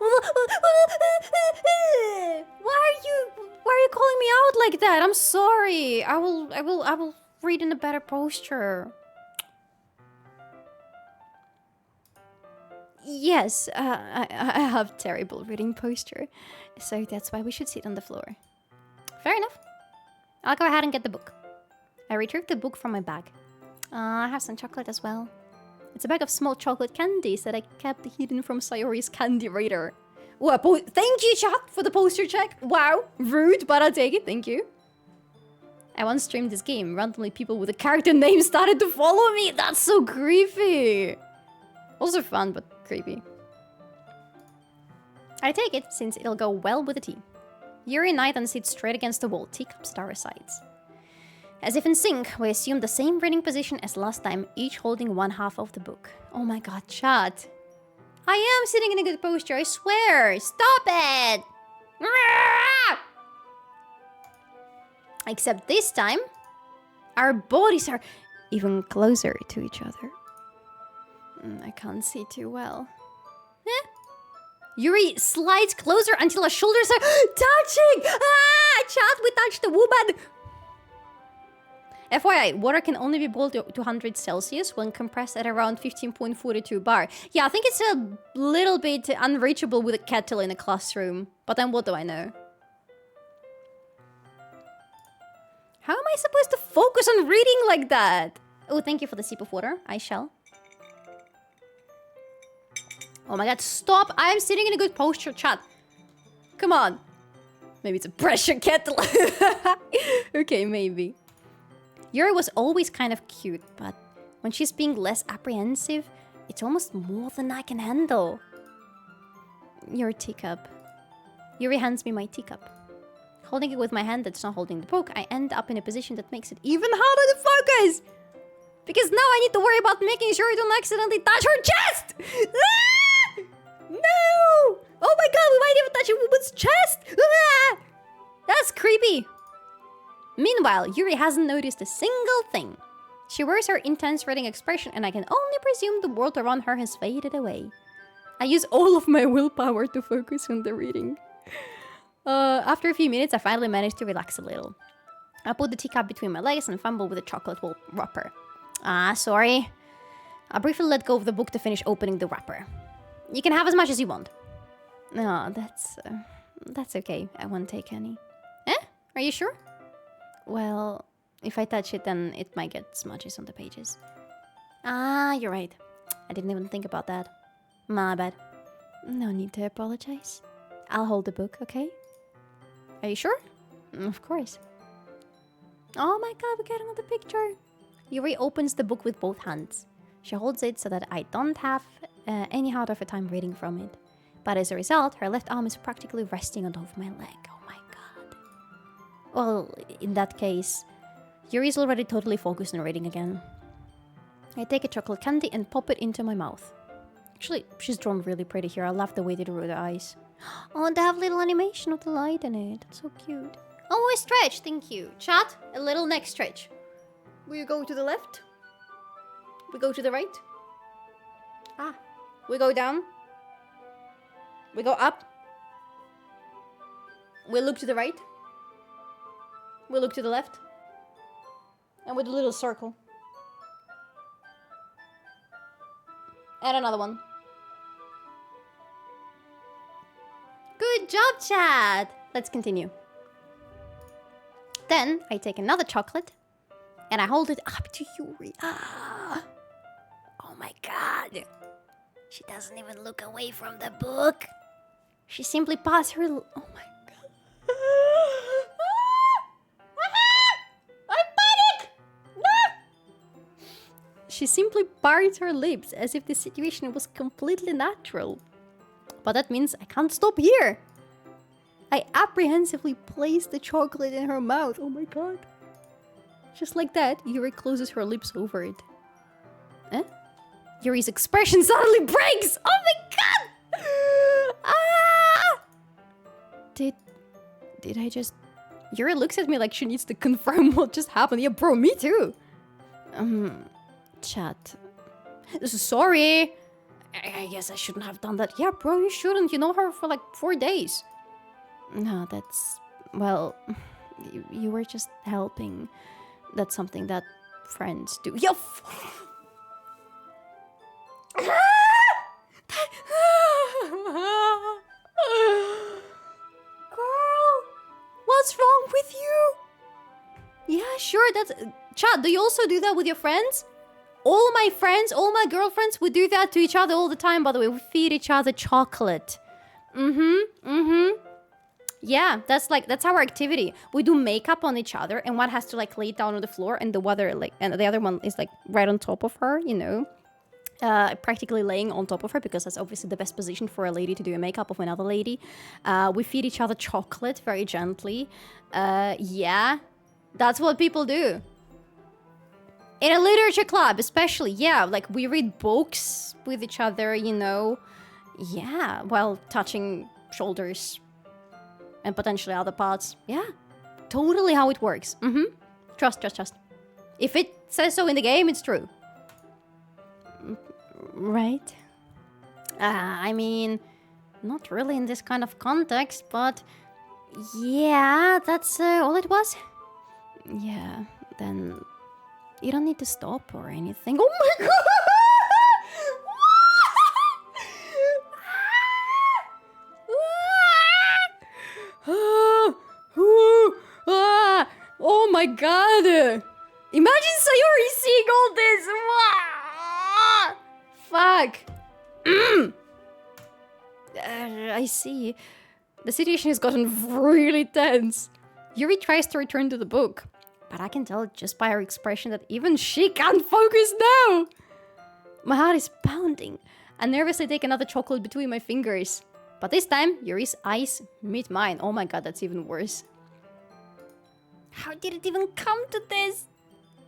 are you calling me out like that? I'm sorry. I will read in a better posture. Yes, I have terrible reading posture, so that's why we should sit on the floor. Fair enough. I'll go ahead and get the book. I retrieved the book from my bag. I have some chocolate as well. It's a bag of small chocolate candies that I kept hidden from Sayori's candy radar. Oh, thank you, chat, for the poster check. Wow, rude, but I'll take it. Thank you. I once streamed this game. Randomly, people with a character name started to follow me. That's so creepy. Also fun, but creepy. I take it, since it'll go well with the tea. Yuri and Nathan sit straight against the wall, teacups at our sides. As if in sync, we assume the same reading position as last time, each holding one half of the book. Oh my god, chat. I am sitting in a good posture, I swear! Stop it! Except this time, our bodies are Even closer to each other. I can't see too well. Yuri slides closer until our shoulders are touching! Ah! Chat, we touched the woman! FYI, water can only be boiled to 200 Celsius when compressed at around 15.42 bar. Yeah, I think it's a little bit unreachable with a kettle in a classroom. But then what do I know? How am I supposed to focus on reading like that? Oh, thank you for the sip of water. I shall. Oh my god, stop! I am sitting in a good posture, chat. Come on. Maybe it's a pressure kettle. Okay, maybe. Yuri was always kind of cute, but when she's being less apprehensive, it's almost more than I can handle. Your teacup. Yuri hands me my teacup. Holding it with my hand that's not holding the book, I end up in a position that makes it even harder to focus! Because now I need to worry about making sure I don't accidentally touch her chest! Ah! No! Oh my god, we might even touch a woman's chest! Ah! That's creepy! Meanwhile, Yuri hasn't noticed a single thing. She wears her intense reading expression and I can only presume the world around her has faded away. I use all of my willpower to focus on the reading. After a few minutes, I finally managed to relax a little. I put the teacup between my legs and fumble with the chocolate wrapper. Ah, sorry. I briefly let go of the book to finish opening the wrapper. You can have as much as you want. No, that's okay. I won't take any. Are you sure? Well, if I touch it, then it might get smudges on the pages. Ah, you're right. I didn't even think about that. My bad. No need to apologize. I'll hold the book, okay? Are you sure? Of course. Oh my god, we got another picture. Yuri opens the book with both hands. She holds it so that I don't have any hard of a time reading from it. But as a result, her left arm is practically resting on top of my leg. Oh my god. Well, in that case, Yuri's already totally focused on reading again. I take a chocolate candy and pop it into my mouth. Actually, she's drawn really pretty here. I love the way they drew the eyes. Oh, they have little animation of the light in it. That's so cute. Oh, a stretch. Thank you. Chat, a little neck stretch. We go to the left. We go to the right. Ah. We go down. We go up. We look to the right. We look to the left. And with a little circle. And another one. Good job, chat! Let's continue. Then, I take another chocolate. And I hold it up to Yuri. Ah! Oh my god. She doesn't even look away from the book. She simply passed her... Oh my god. I panic! She simply parted her lips as if the situation was completely natural. But that means I can't stop here. I apprehensively placed the chocolate in her mouth. Oh my god. Just like that, Yuri closes her lips over it. Eh? Yuri's expression suddenly breaks! Oh my god! Ah! Did I just... Yuri looks at me like she needs to confirm what just happened. Yeah, bro, me too. Chat. Sorry. I guess I shouldn't have done that. Yeah, bro, you shouldn't. You know her for like 4 days. No, that's... Well, you were just helping. That's something that friends do. Yeah. Girl, what's wrong with you? Yeah, sure, that's... Chat, do you also do that with your friends? All my friends, all my girlfriends would do that to each other all the time, by the way. We feed each other chocolate. Yeah, that's our activity. We do makeup on each other, and one has to like lay down on the floor, and the other one is like right on top of her, you know, practically laying on top of her, because that's obviously the best position for a lady to do a makeup of another lady. We feed each other chocolate very gently. Yeah, that's what people do. In a literature club, especially, yeah, like we read books with each other, you know. Yeah, while touching shoulders and potentially other parts. Yeah, totally how it works. Trust. If it says so in the game, it's true. Right? I mean, not really in this kind of context, but yeah, that's all it was. Yeah, then you don't need to stop or anything. Oh my god! Oh my god! Imagine Sayori seeing all this! Fuck! I see. The situation has gotten really tense. Yuri tries to return to the book, but I can tell just by her expression that even she can't focus now! My heart is pounding. I nervously take another chocolate between my fingers. But this time, Yuri's eyes meet mine. Oh my god, that's even worse. How did it even come to this?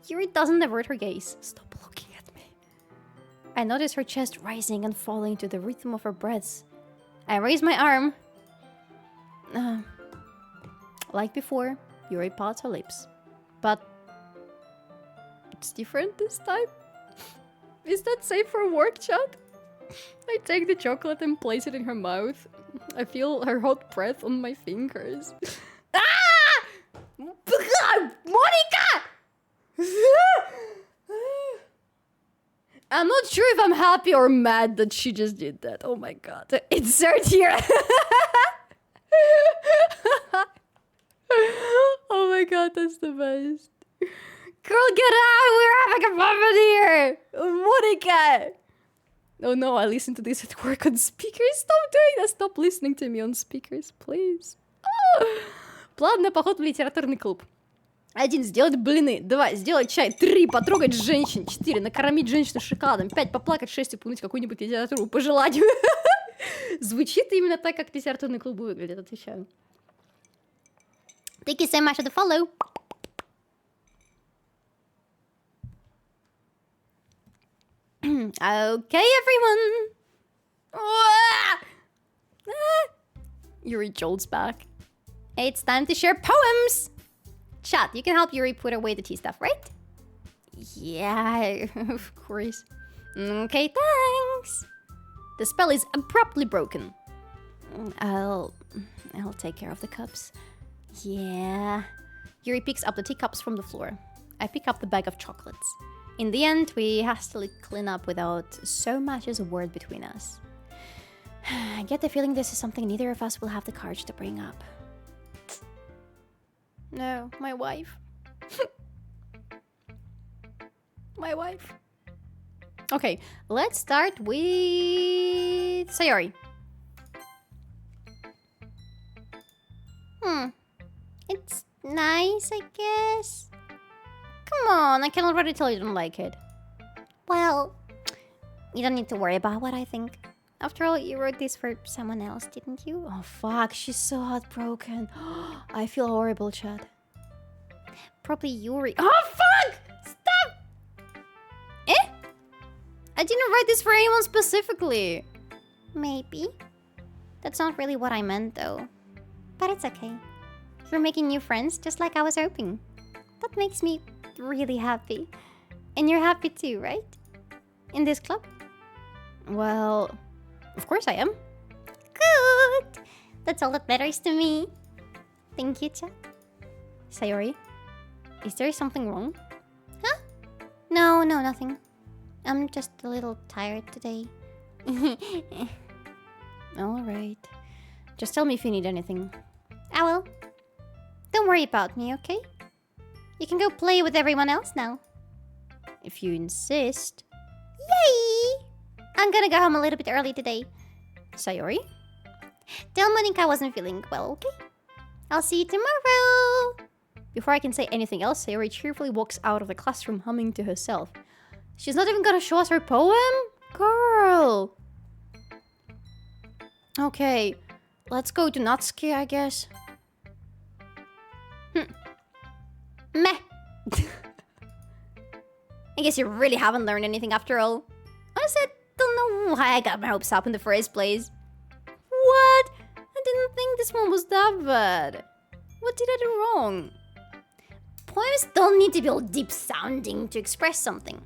Yuri doesn't avert her gaze. Stop looking at me. I notice her chest rising and falling to the rhythm of her breaths. I raise my arm. Like before, Yuri parts her lips. But it's different this time. Is that safe for work, chat? I take the chocolate and place it in her mouth. I feel her hot breath on my fingers. Ah! Monica! I'm not sure if I'm happy or mad that she just did that. Oh my god. Insert here. Oh my god, that's the best. Girl, get out! We're having a moment here! Monica! Oh no, I listen to this at work on speakers. Stop doing that! Stop listening to me on speakers, please. План на поход в литературный клуб. 1. Сделать блины. 2. Сделать чай. 3. Потрогать женщин. 4. Накормить женщину шоколадом. 5. Поплакать. 6. Упомянуть какую-нибудь литературу по желанию. Звучит именно так, как литературный клуб выглядит, отвечаю. Thank you so much for the follow. Okay, everyone. Yuri jolts back. It's time to share poems. Chat, you can help Yuri put away the tea stuff, right? Yeah, of course. Okay, thanks. The spell is abruptly broken. I'll take care of the cups. Yeah. Yuri picks up the teacups from the floor. I pick up the bag of chocolates. In the end, we hastily clean up without so much as a word between us. I get the feeling this is something neither of us will have the courage to bring up. No, my wife. My wife. Okay, let's start with Sayori. nice, I guess. Come on, I can already tell you don't like it. Well, you don't need to worry about what I think. After all, you wrote this for someone else, didn't you? Oh fuck, she's so heartbroken. I feel horrible, Chad. Probably Yuri. Oh fuck! Stop! Eh? I didn't write this for anyone specifically. Maybe. That's not really what I meant, though. But it's okay. You're making new friends, just like I was hoping. That makes me really happy. And you're happy too, right? In this club? Well, of course I am. Good! That's all that matters to me. Thank you, Chat. Sayori, is there something wrong? Huh? No, nothing. I'm just a little tired today. Alright. Just tell me if you need anything. I will. Don't worry about me, okay? You can go play with everyone else now. If you insist. Yay! I'm gonna go home a little bit early today. Sayori? Tell Monica I wasn't feeling well, okay? I'll see you tomorrow! Before I can say anything else, Sayori cheerfully walks out of the classroom humming to herself. She's not even gonna show us her poem? Girl! Okay, let's go to Natsuki, I guess. Meh. I guess you really haven't learned anything after all. Honestly, I don't know why I got my hopes up in the first place. What? I didn't think this one was that bad. What did I do wrong? Poems don't need to be all deep sounding to express something.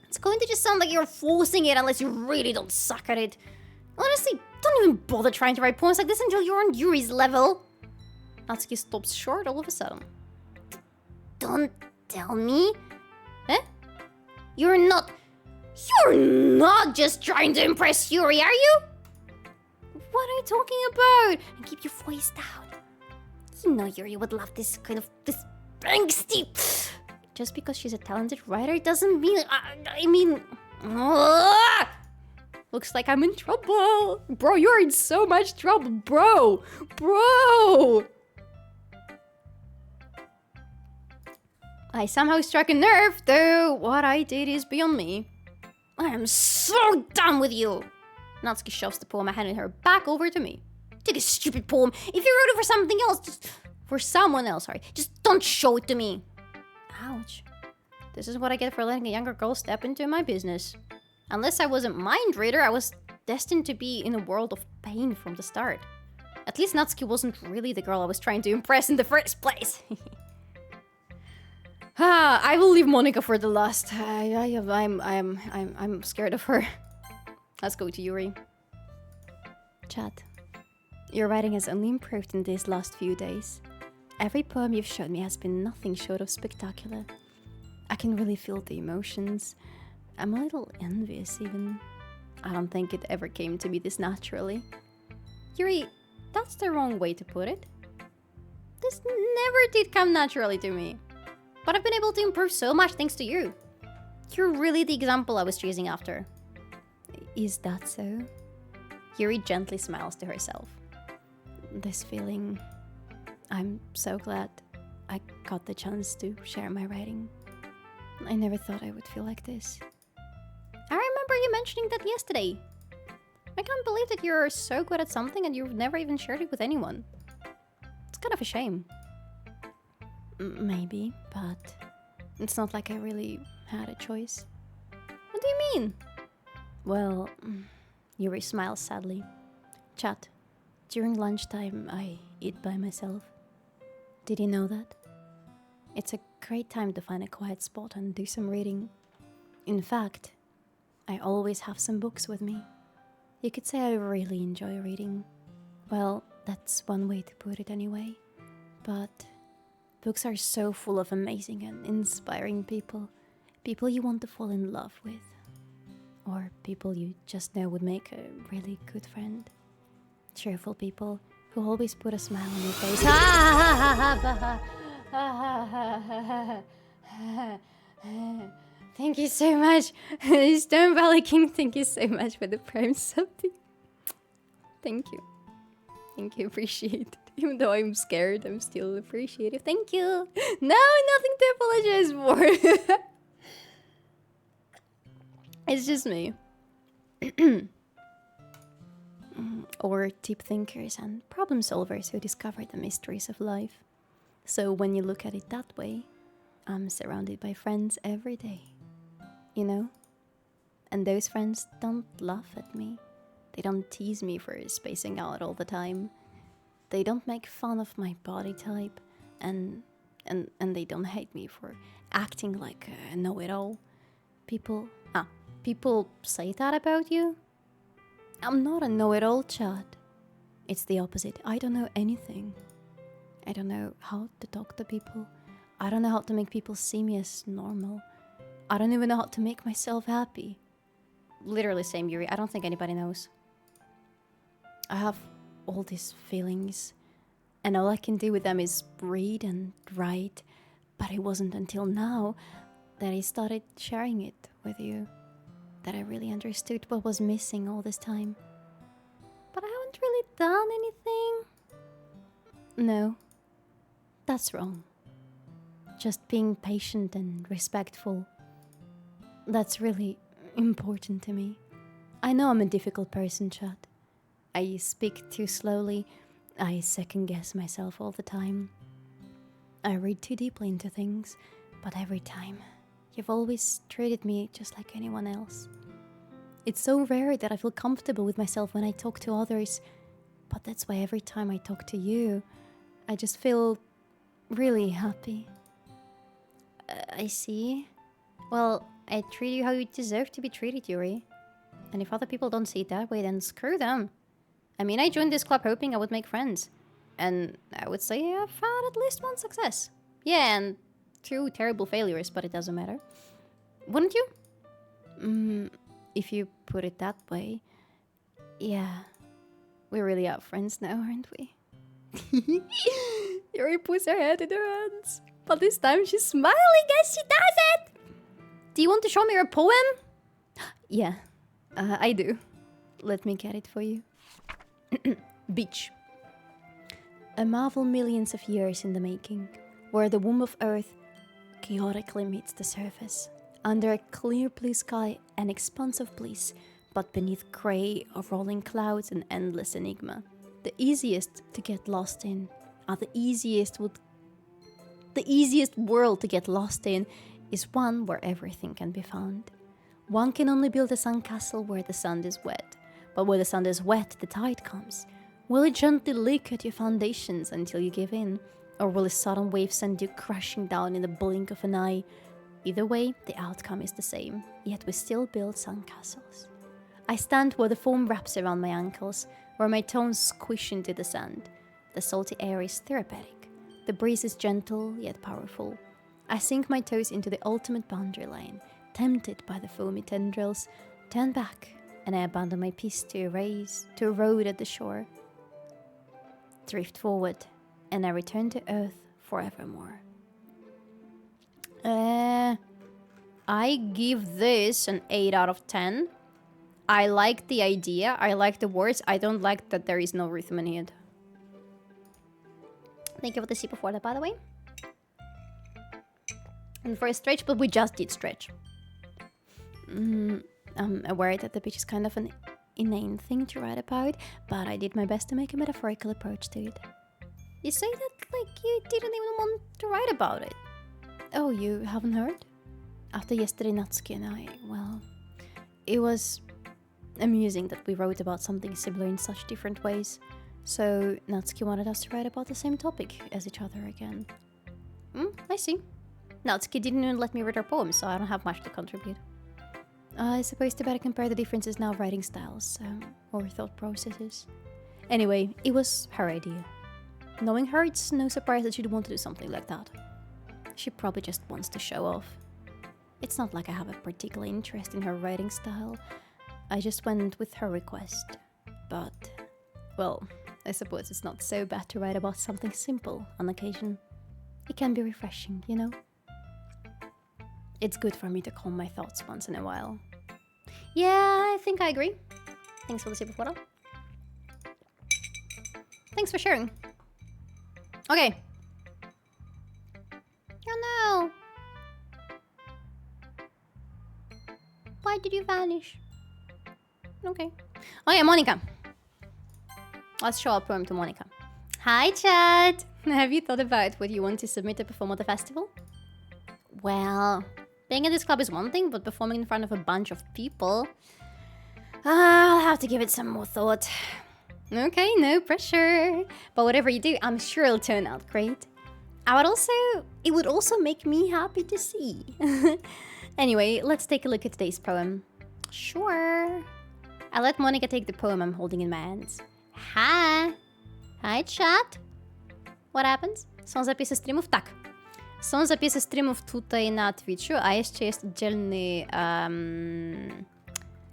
It's going to just sound like you're forcing it unless you really don't suck at it. Honestly, don't even bother trying to write poems like this until you're on Yuri's level. Natsuki stops short all of a sudden. Don't tell me. Eh? You're not just trying to impress Yuri, are you? What are you talking about? And keep your voice down. You know Yuri would love this angsty. Just because she's a talented writer doesn't mean... I mean... Looks like I'm in trouble. Bro, you're in so much trouble. Bro! I somehow struck a nerve, though what I did is beyond me. I am so done with you. Natsuki shoves the poem I handed her back over to me. Take a stupid poem. If you wrote it for something else, just... For someone else, sorry. Just don't show it to me. Ouch. This is what I get for letting a younger girl step into my business. Unless I was a mind reader, I was destined to be in a world of pain from the start. At least Natsuki wasn't really the girl I was trying to impress in the first place. I will leave Monica for the last. I'm scared of her. Let's go to Yuri. Chat. Your writing has only improved in these last few days. Every poem you've shown me has been nothing short of spectacular. I can really feel the emotions. I'm a little envious even. I don't think it ever came to me this naturally. Yuri, that's the wrong way to put it. This never did come naturally to me. But I've been able to improve so much thanks to you. You're really the example I was chasing after. Is that so? Yuri gently smiles to herself. This feeling... I'm so glad I got the chance to share my writing. I never thought I would feel like this. I remember you mentioning that yesterday. I can't believe that you're so good at something and you've never even shared it with anyone. It's kind of a shame. Maybe, but it's not like I really had a choice. What do you mean? Well, Yuri smiles sadly. Chat, during lunchtime I eat by myself. Did you know that? It's a great time to find a quiet spot and do some reading. In fact, I always have some books with me. You could say I really enjoy reading. Well, that's one way to put it anyway. But books are so full of amazing and inspiring people. People you want to fall in love with. Or people you just know would make a really good friend. Cheerful people who always put a smile on your face. Thank you so much. Stone Valley King, thank you so much for the prime sub. Thank you. Thank you, appreciate it. Even though I'm scared, I'm still appreciative. Thank you. No, nothing to apologize for. It's just me. Or deep thinkers and problem solvers who discover the mysteries of life. So when you look at it that way, I'm surrounded by friends every day. You know? And those friends don't laugh at me. They don't tease me for spacing out all the time. They don't make fun of my body type. And they don't hate me for acting like a know-it-all. People say that about you? I'm not a know-it-all, Chad. It's the opposite. I don't know anything. I don't know how to talk to people. I don't know how to make people see me as normal. I don't even know how to make myself happy. Literally same, Yuri. I don't think anybody knows. I have all these feelings, and all I can do with them is read and write. But it wasn't until now that I started sharing it with you that I really understood what was missing all this time. But I haven't really done anything. No, that's wrong. Just being patient and respectful. That's really important to me. I know I'm a difficult person, Chad. I speak too slowly. I second guess myself all the time. I read too deeply into things, but every time, you've always treated me just like anyone else. It's so rare that I feel comfortable with myself when I talk to others, but that's why every time I talk to you, I just feel really happy. I see. Well, I treat you how you deserve to be treated, Yuri. And if other people don't see it that way, then screw them. I mean, I joined this club hoping I would make friends. And I would say I've had at least one success. Yeah, and 2 terrible failures, but it doesn't matter. Wouldn't you? If you put it that way. Yeah. We really are friends now, aren't we? Yuri puts her head in her hands. But this time she's smiling as she does it! Do you want to show me your poem? Yeah, I do. Let me get it for you. Beach. A marvel millions of years in the making, where the womb of Earth chaotically meets the surface, under a clear blue sky, an expanse of bliss, but beneath grey of rolling clouds and endless enigma. The easiest to get lost in, the easiest world to get lost in, is one where everything can be found. One can only build a sandcastle where the sand is wet, but where the sand is wet, the tide comes. Will it gently lick at your foundations until you give in, or will a sudden wave send you crashing down in the blink of an eye? Either way, the outcome is the same, yet we still build sandcastles. I stand where the foam wraps around my ankles, where my toes squish into the sand. The salty air is therapeutic. The breeze is gentle yet powerful. I sink my toes into the ultimate boundary line, tempted by the foamy tendrils, turn back, and I abandon my piece to erode at the shore. Drift forward, and I return to Earth forevermore. I give this an 8 out of 10. I like the idea, I like the words, I don't like that there is no rhythm in it. Thank you for the sip of water, by the way. And for a stretch, but we just did stretch. I'm aware that the beach is kind of an inane thing to write about, but I did my best to make a metaphorical approach to it. You say that like you didn't even want to write about it. Oh, you haven't heard? After yesterday, Natsuki and I, well, it was amusing that we wrote about something similar in such different ways. So Natsuki wanted us to write about the same topic as each other again. I see. Natsuki didn't even let me read her poem, so I don't have much to contribute. I suppose to better compare the differences now of writing styles, or thought processes. Anyway, it was her idea. Knowing her, it's no surprise that she'd want to do something like that. She probably just wants to show off. It's not like I have a particular interest in her writing style. I just went with her request. But, well, I suppose it's not so bad to write about something simple on occasion. It can be refreshing, you know? It's good for me to calm my thoughts once in a while. Yeah, I think I agree. Thanks for the sip of water. Thanks for sharing. Okay. Oh no! Why did you vanish? Okay. Oh yeah, Monica. Let's show our poem to Monica. Hi, chat. Have you thought about what you want to submit to perform at the festival? Well, being at this club is one thing, but performing in front of a bunch of people, I'll have to give it some more thought. Okay, no pressure. But whatever you do, I'm sure it'll turn out great. It would also make me happy to see. Anyway, let's take a look at today's poem. Sure. I let Monica take the poem I'm holding in my hands. Hi. Hi, chat. What happens? Są zapisy streamów? Tak. Są zapisy streamów tutaj na Twitchu, a jeszcze jest oddzielny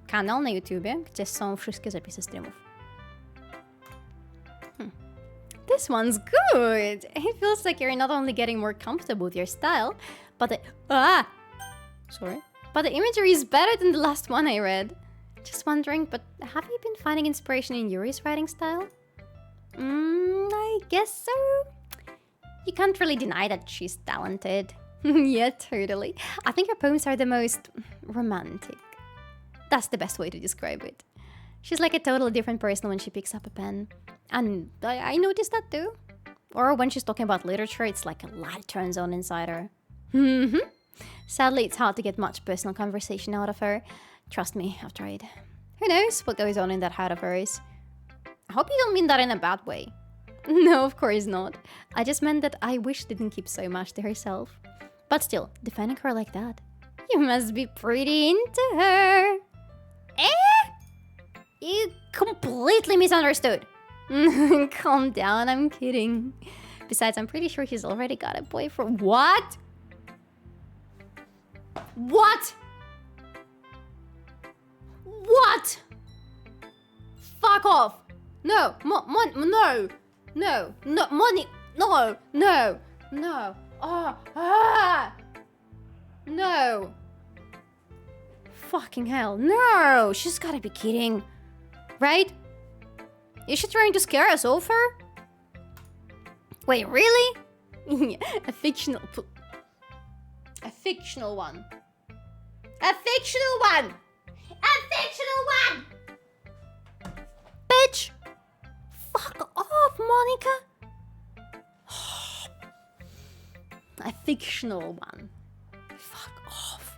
kanał na YouTubie, gdzie są wszystkie zapisy streamów. This one's good. It feels like you're not only getting more comfortable with your style, but but the imagery is better than the last one I read. Just wondering, but have you been finding inspiration in Yuri's writing style? I guess so. You can't really deny that she's talented. Yeah, totally. I think her poems are the most romantic. That's the best way to describe it. She's like a totally different person when she picks up a pen. And I noticed that too. Or when she's talking about literature, it's like a light turns on inside her. Sadly, it's hard to get much personal conversation out of her. Trust me, I've tried. Who knows what goes on in that heart of hers? I hope you don't mean that in a bad way. No, of course not. I just meant that I wish she didn't keep so much to herself. But still, defending her like that, you must be pretty into her. You completely misunderstood. Calm down, I'm kidding. Besides, I'm pretty sure he's already got a boyfriend. What? What? What? Fuck off. No, no, money, no, no. Fucking hell, no, she's gotta be kidding. Right? Is she trying to scare us over? Wait, really? A fictional one. A fictional one! A fictional one! Bitch! Fuck off, Monica! A fictional one. Fuck off.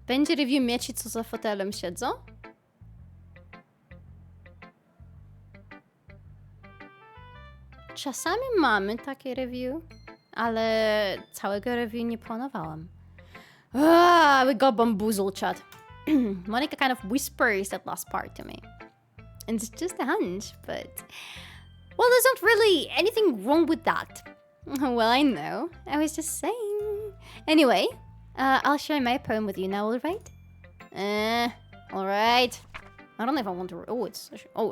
Będzie review mieci, co za fotelem siedzą? Czasami mamy takie review, ale całego review nie planowałam. We got bamboozled, chat. Monica kind of whispers that last part to me. And it's just a hunch, but... Well, there's not really anything wrong with that. Well, I know. I was just saying. Anyway, I'll share my poem with you now, alright? Alright. I don't know if I want to...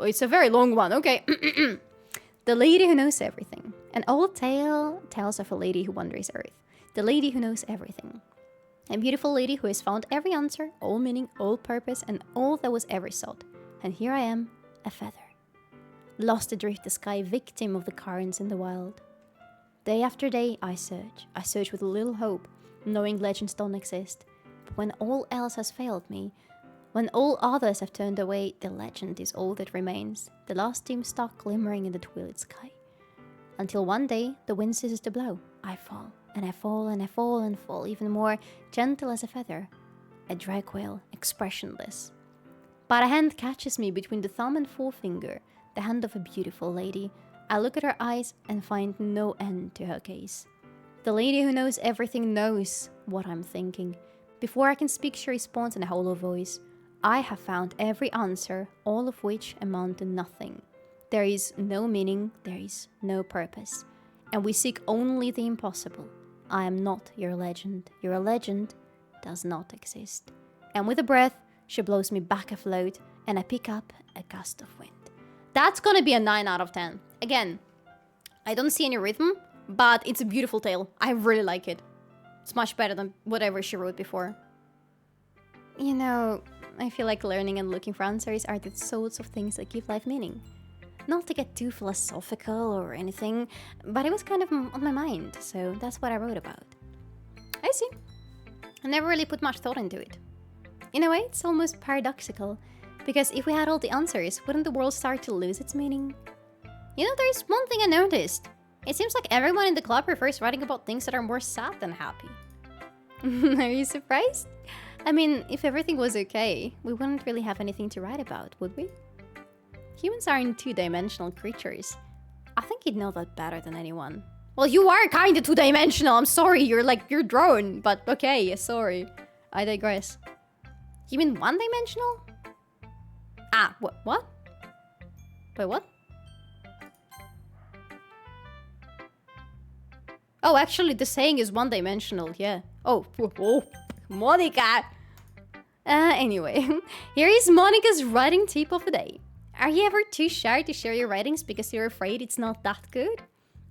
it's a very long one. Okay. The Lady Who Knows Everything. An old tale tells of a lady who wanders Earth. The lady who knows everything. A beautiful lady who has found every answer, all meaning, all purpose, and all that was ever sought. And here I am, a feather. Lost adrift the sky, victim of the currents in the wild. Day after day, I search with little hope, knowing legends don't exist. But when all else has failed me, when all others have turned away, the legend is all that remains, the last dim star glimmering in the twilit sky. Until one day, the wind ceases to blow. I fall, and I fall, and I fall, and fall, even more gentle as a feather, a dry quail, expressionless. But a hand catches me between the thumb and forefinger, the hand of a beautiful lady. I look at her eyes and find no end to her gaze. The lady who knows everything knows what I'm thinking. Before I can speak, she responds in a hollow voice. I have found every answer, all of which amount to nothing. There is no meaning, there is no purpose. And we seek only the impossible. I am not your legend. Your legend does not exist. And with a breath, she blows me back afloat, and I pick up a gust of wind. That's gonna be a 9 out of 10. Again, I don't see any rhythm, but it's a beautiful tale. I really like it. It's much better than whatever she wrote before. You know, I feel like learning and looking for answers are the sorts of things that give life meaning. Not to get too philosophical or anything, but it was kind of on my mind, so that's what I wrote about. I see. I never really put much thought into it. In a way, it's almost paradoxical, because if we had all the answers, wouldn't the world start to lose its meaning? You know, there's one thing I noticed. It seems like everyone in the club prefers writing about things that are more sad than happy. Are you surprised? I mean, if everything was okay, we wouldn't really have anything to write about, would we? Humans aren't two-dimensional creatures. I think you'd know that better than anyone. Well, you are kind of two-dimensional. I'm sorry, you're drawn, but okay, sorry. I digress. You mean one-dimensional? Ah, what? Wait, what? Oh, actually, the saying is one-dimensional, yeah. Oh, Monica! Anyway, here is Monica's writing tip of the day. Are you ever too shy to share your writings because you're afraid it's not that good?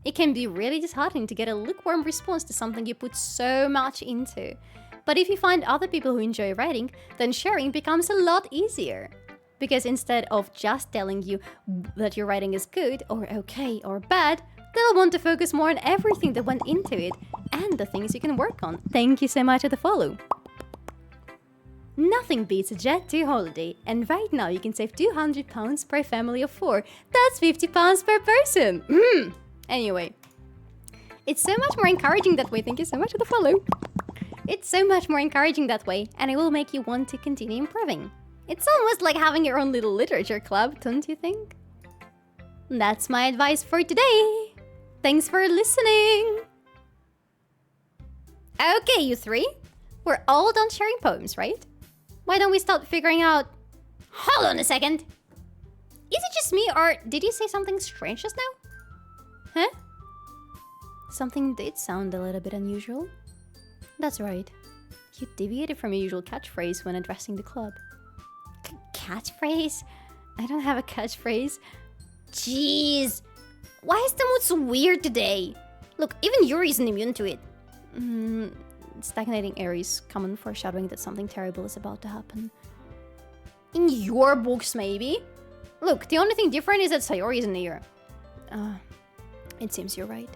It can be really disheartening to get a lukewarm response to something you put so much into. But if you find other people who enjoy writing, then sharing becomes a lot easier. Because instead of just telling you that your writing is good, or okay, or bad, they'll want to focus more on everything that went into it and the things you can work on. Thank you so much for the follow. Nothing beats a Jet 2 holiday, and right now you can save £200 per family of 4. That's £50 per person. Anyway, it's so much more encouraging that way. Thank you so much for the follow. It's so much more encouraging that way, and it will make you want to continue improving. It's almost like having your own little literature club, don't you think? That's my advice for today. Thanks for listening. Okay, you three. We're all done sharing poems, right? Why don't we start figuring out... Hold on a second. Is it just me, or did you say something strange just now? Huh? Something did sound a little bit unusual. That's right. You deviated from your usual catchphrase when addressing the club. Catchphrase? I don't have a catchphrase. Jeez. Why is the mood so weird today? Look, even Yuri isn't immune to it. Stagnating air is common foreshadowing that something terrible is about to happen. In your books, maybe? Look, the only thing different is that Sayori isn't here. It seems you're right.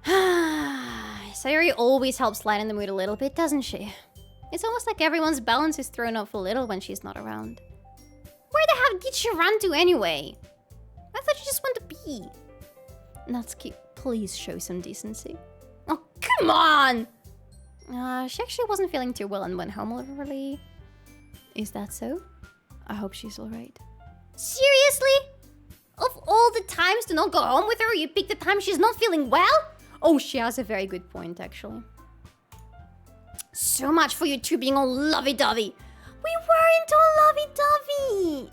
Sayori always helps lighten the mood a little bit, doesn't she? It's almost like everyone's balance is thrown off a little when she's not around. Where the hell did she run to anyway? I thought you just went to pee. Natsuki, please show some decency. Oh, come on! She actually wasn't feeling too well and went home early. Is that so? I hope she's alright. Seriously? Of all the times to not go home with her, you picked the time she's not feeling well? Oh, she has a very good point, actually. So much for you two being all lovey-dovey. We weren't all lovey-dovey.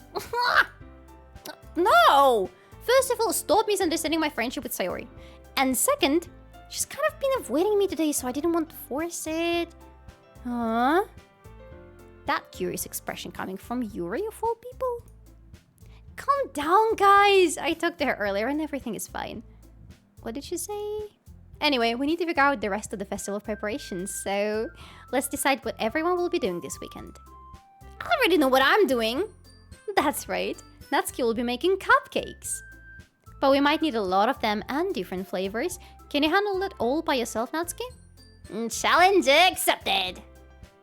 No! First of all, stop misunderstanding my friendship with Sayori. And second, she's kind of been avoiding me today, so I didn't want to force it. Huh? That curious expression coming from Yuri, of all people. Calm down, guys. I talked to her earlier and everything is fine. What did she say? Anyway, we need to figure out the rest of the festival preparations, so let's decide what everyone will be doing this weekend. I already know what I'm doing. That's right. Natsuki will be making cupcakes. But we might need a lot of them and different flavors. Can you handle that all by yourself, Natsuki? Challenge accepted.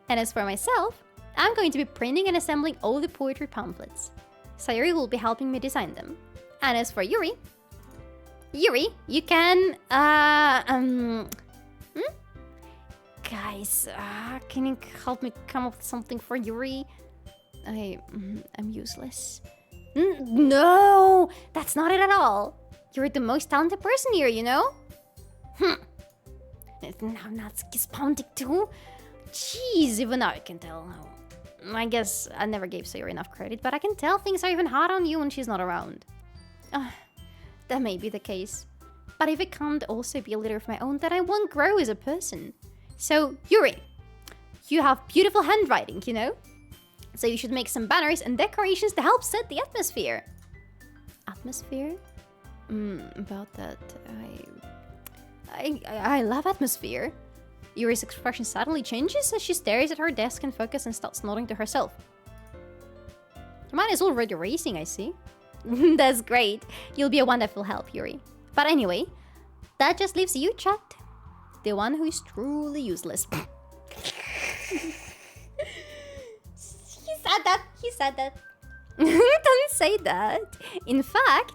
And as for myself, I'm going to be printing and assembling all the poetry pamphlets. Sayori will be helping me design them. And as for Yuri, you can, Guys, can you help me come up with something for Yuri? I'm useless. No, that's not it at all. You're the most talented person here, you know? Now Natsuki's pounding too. Jeez, even now I can tell. I guess I never gave Sayori enough credit, but I can tell things are even hard on you when she's not around. That may be the case. But if I can't also be a leader of my own, then I won't grow as a person. So, Yuri, you have beautiful handwriting, you know? So you should make some banners and decorations to help set the atmosphere. Atmosphere? About that, I love atmosphere. Yuri's expression suddenly changes as she stares at her desk and focuses and starts nodding to herself. Your mind is already racing, I see. That's great. You'll be a wonderful help, Yuri. But anyway, that just leaves you, chat. The one who is truly useless. He said that. Don't say that. In fact,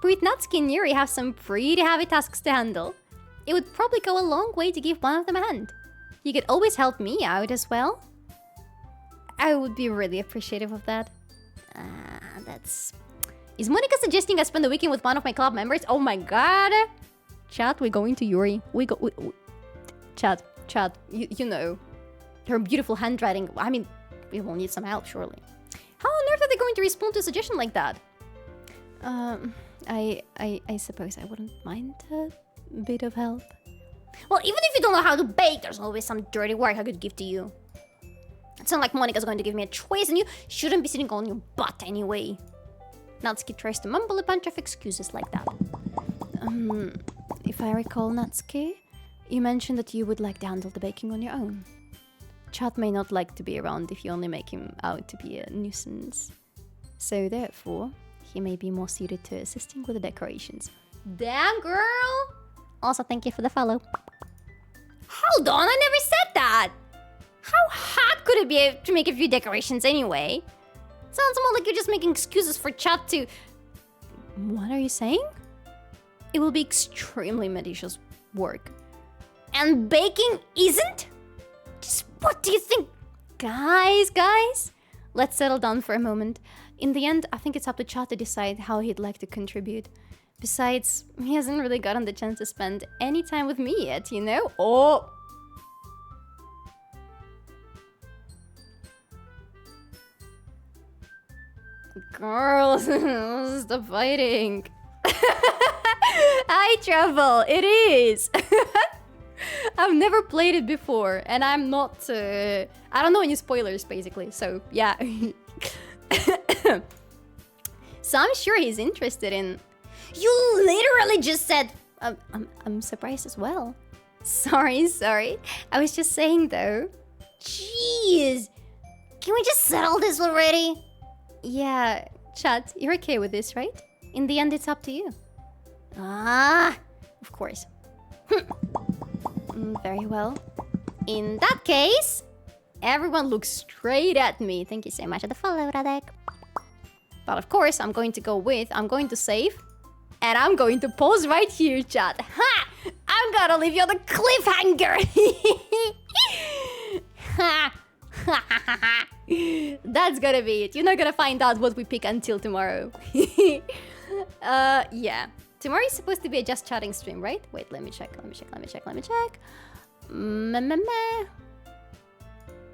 Pritnatsky and Yuri have some pretty heavy tasks to handle. It would probably go a long way to give one of them a hand. You could always help me out as well. I would be really appreciative of that. That's... Is Monica suggesting I spend the weekend with one of my club members? Oh my god! Chat, we're going to Yuri. Chat, you know. Her beautiful handwriting. I mean, we will need some help, surely. How on earth are they going to respond to a suggestion like that? I suppose I wouldn't mind a bit of help. Well, even if you don't know how to bake, there's always some dirty work I could give to you. It's not like Monica's going to give me a choice and you shouldn't be sitting on your butt anyway. Natsuki tries to mumble a bunch of excuses like that. If I recall, Natsuki, you mentioned that you would like to handle the baking on your own. Chat may not like to be around if you only make him out to be a nuisance. So therefore, he may be more suited to assisting with the decorations. Damn, girl! Also, thank you for the follow. Hold on, I never said that! How hard could it be to make a few decorations anyway? Sounds more like you're just making excuses for chat to... What are you saying? It will be extremely medicinous work. And baking isn't? Just what do you think? Guys, let's settle down for a moment. In the end, I think it's up to Chat to decide how he'd like to contribute. Besides, he hasn't really gotten the chance to spend any time with me yet, you know? Oh! Girls, stop fighting. Hi, Trouble, it is! I've never played it before, and I'm not... I don't know any spoilers, basically, so yeah. So I'm sure he's interested in... You literally just said... I'm surprised as well. Sorry. I was just saying, though. Jeez! Can we just settle this already? Yeah, Chat, you're okay with this, right? In the end, it's up to you. Ah! Of course. Very well. In that case... Everyone looks straight at me. Thank you so much for the follow, Radek. But of course, I'm going to save. And I'm going to pause right here, chat. Ha! I'm gonna leave you on a cliffhanger! Ha! That's gonna be it. You're not gonna find out what we pick until tomorrow. Yeah. Tomorrow is supposed to be a just chatting stream, right? Wait, let me check.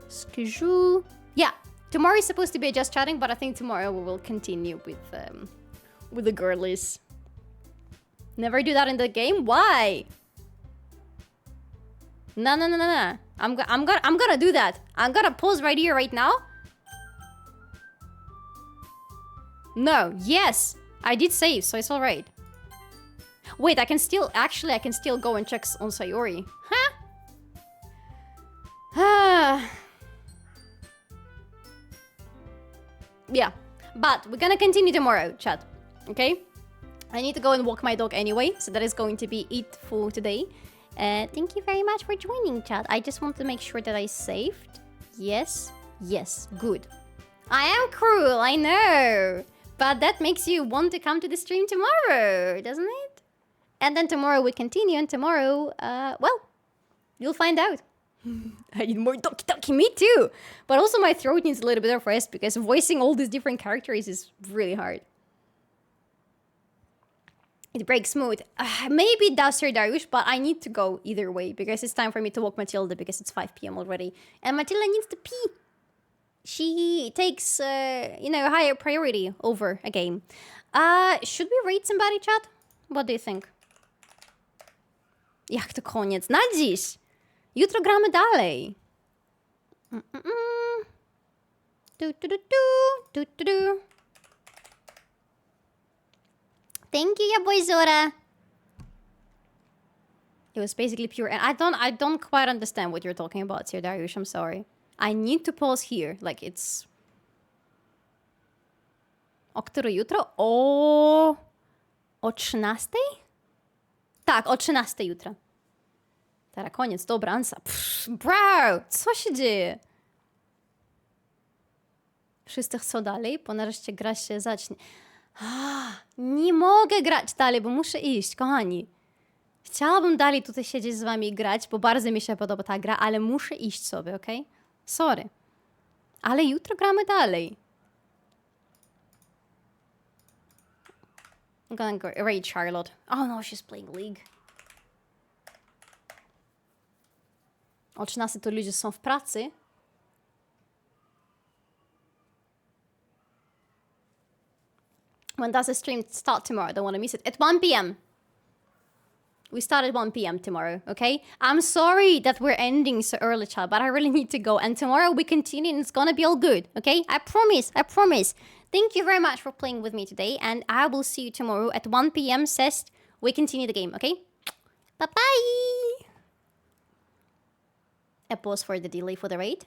Schedule. Yeah, tomorrow is supposed to be a just chatting, but I think tomorrow we will continue with the girlies. Never do that in the game? Why? No. I'm gonna do that. I'm gonna pause right here, right now. No, yes, I did save, so it's all right. Wait, I can still go and check on Sayori. Huh? Yeah, but we're gonna continue tomorrow, chat. Okay? I need to go and walk my dog anyway, so that is going to be it for today. Thank you very much for joining, chat. I just want to make sure that I saved. Yes, good. I am cruel, I know. But that makes you want to come to the stream tomorrow, doesn't it? And then tomorrow we continue, and tomorrow, well, you'll find out. I need more Doki, me too. But also my throat needs a little bit of rest because voicing all these different characters is really hard. It breaks smooth. Maybe it does, Sir Dariush, but I need to go either way because it's time for me to walk Matilda because it's 5 p.m. already. And Matilda needs to pee. She takes, higher priority over a game. Should we rate somebody, chat? What do you think? Jak to koniec? Na dziś! Jutro gramy dalej. Thank you, ya boy Zora. It was basically pure, and I don't quite understand what you're talking about, Sir Dariush. I'm sorry. I need to pause here. Like it's. O której jutro? O 13? Tak, o 13 jutro. Teraz koniec, dobra, Ansa. Bro, co się dzieje? Wszyscy chcą dalej, bo nareszcie gra się zacznie. Nie mogę grać dalej, bo muszę iść, kochani. Chciałabym dalej tutaj siedzieć z wami i grać, bo bardzo mi się podoba ta gra, ale muszę iść sobie, okej? Sorry. Ale jutro gramy dalej. I'm gonna go raid Charlotte. Oh no, she's playing League. O 13 to ludzie są w pracy. When does the stream start tomorrow? I don't want to miss it. At 1 p.m. We start at 1 p.m. tomorrow, okay? I'm sorry that we're ending so early, child, but I really need to go. And tomorrow we continue and it's gonna be all good, okay? I promise, I promise. Thank you very much for playing with me today, and I will see you tomorrow at 1 p.m. Says we continue the game, okay? Bye-bye! A pause for the delay for the raid.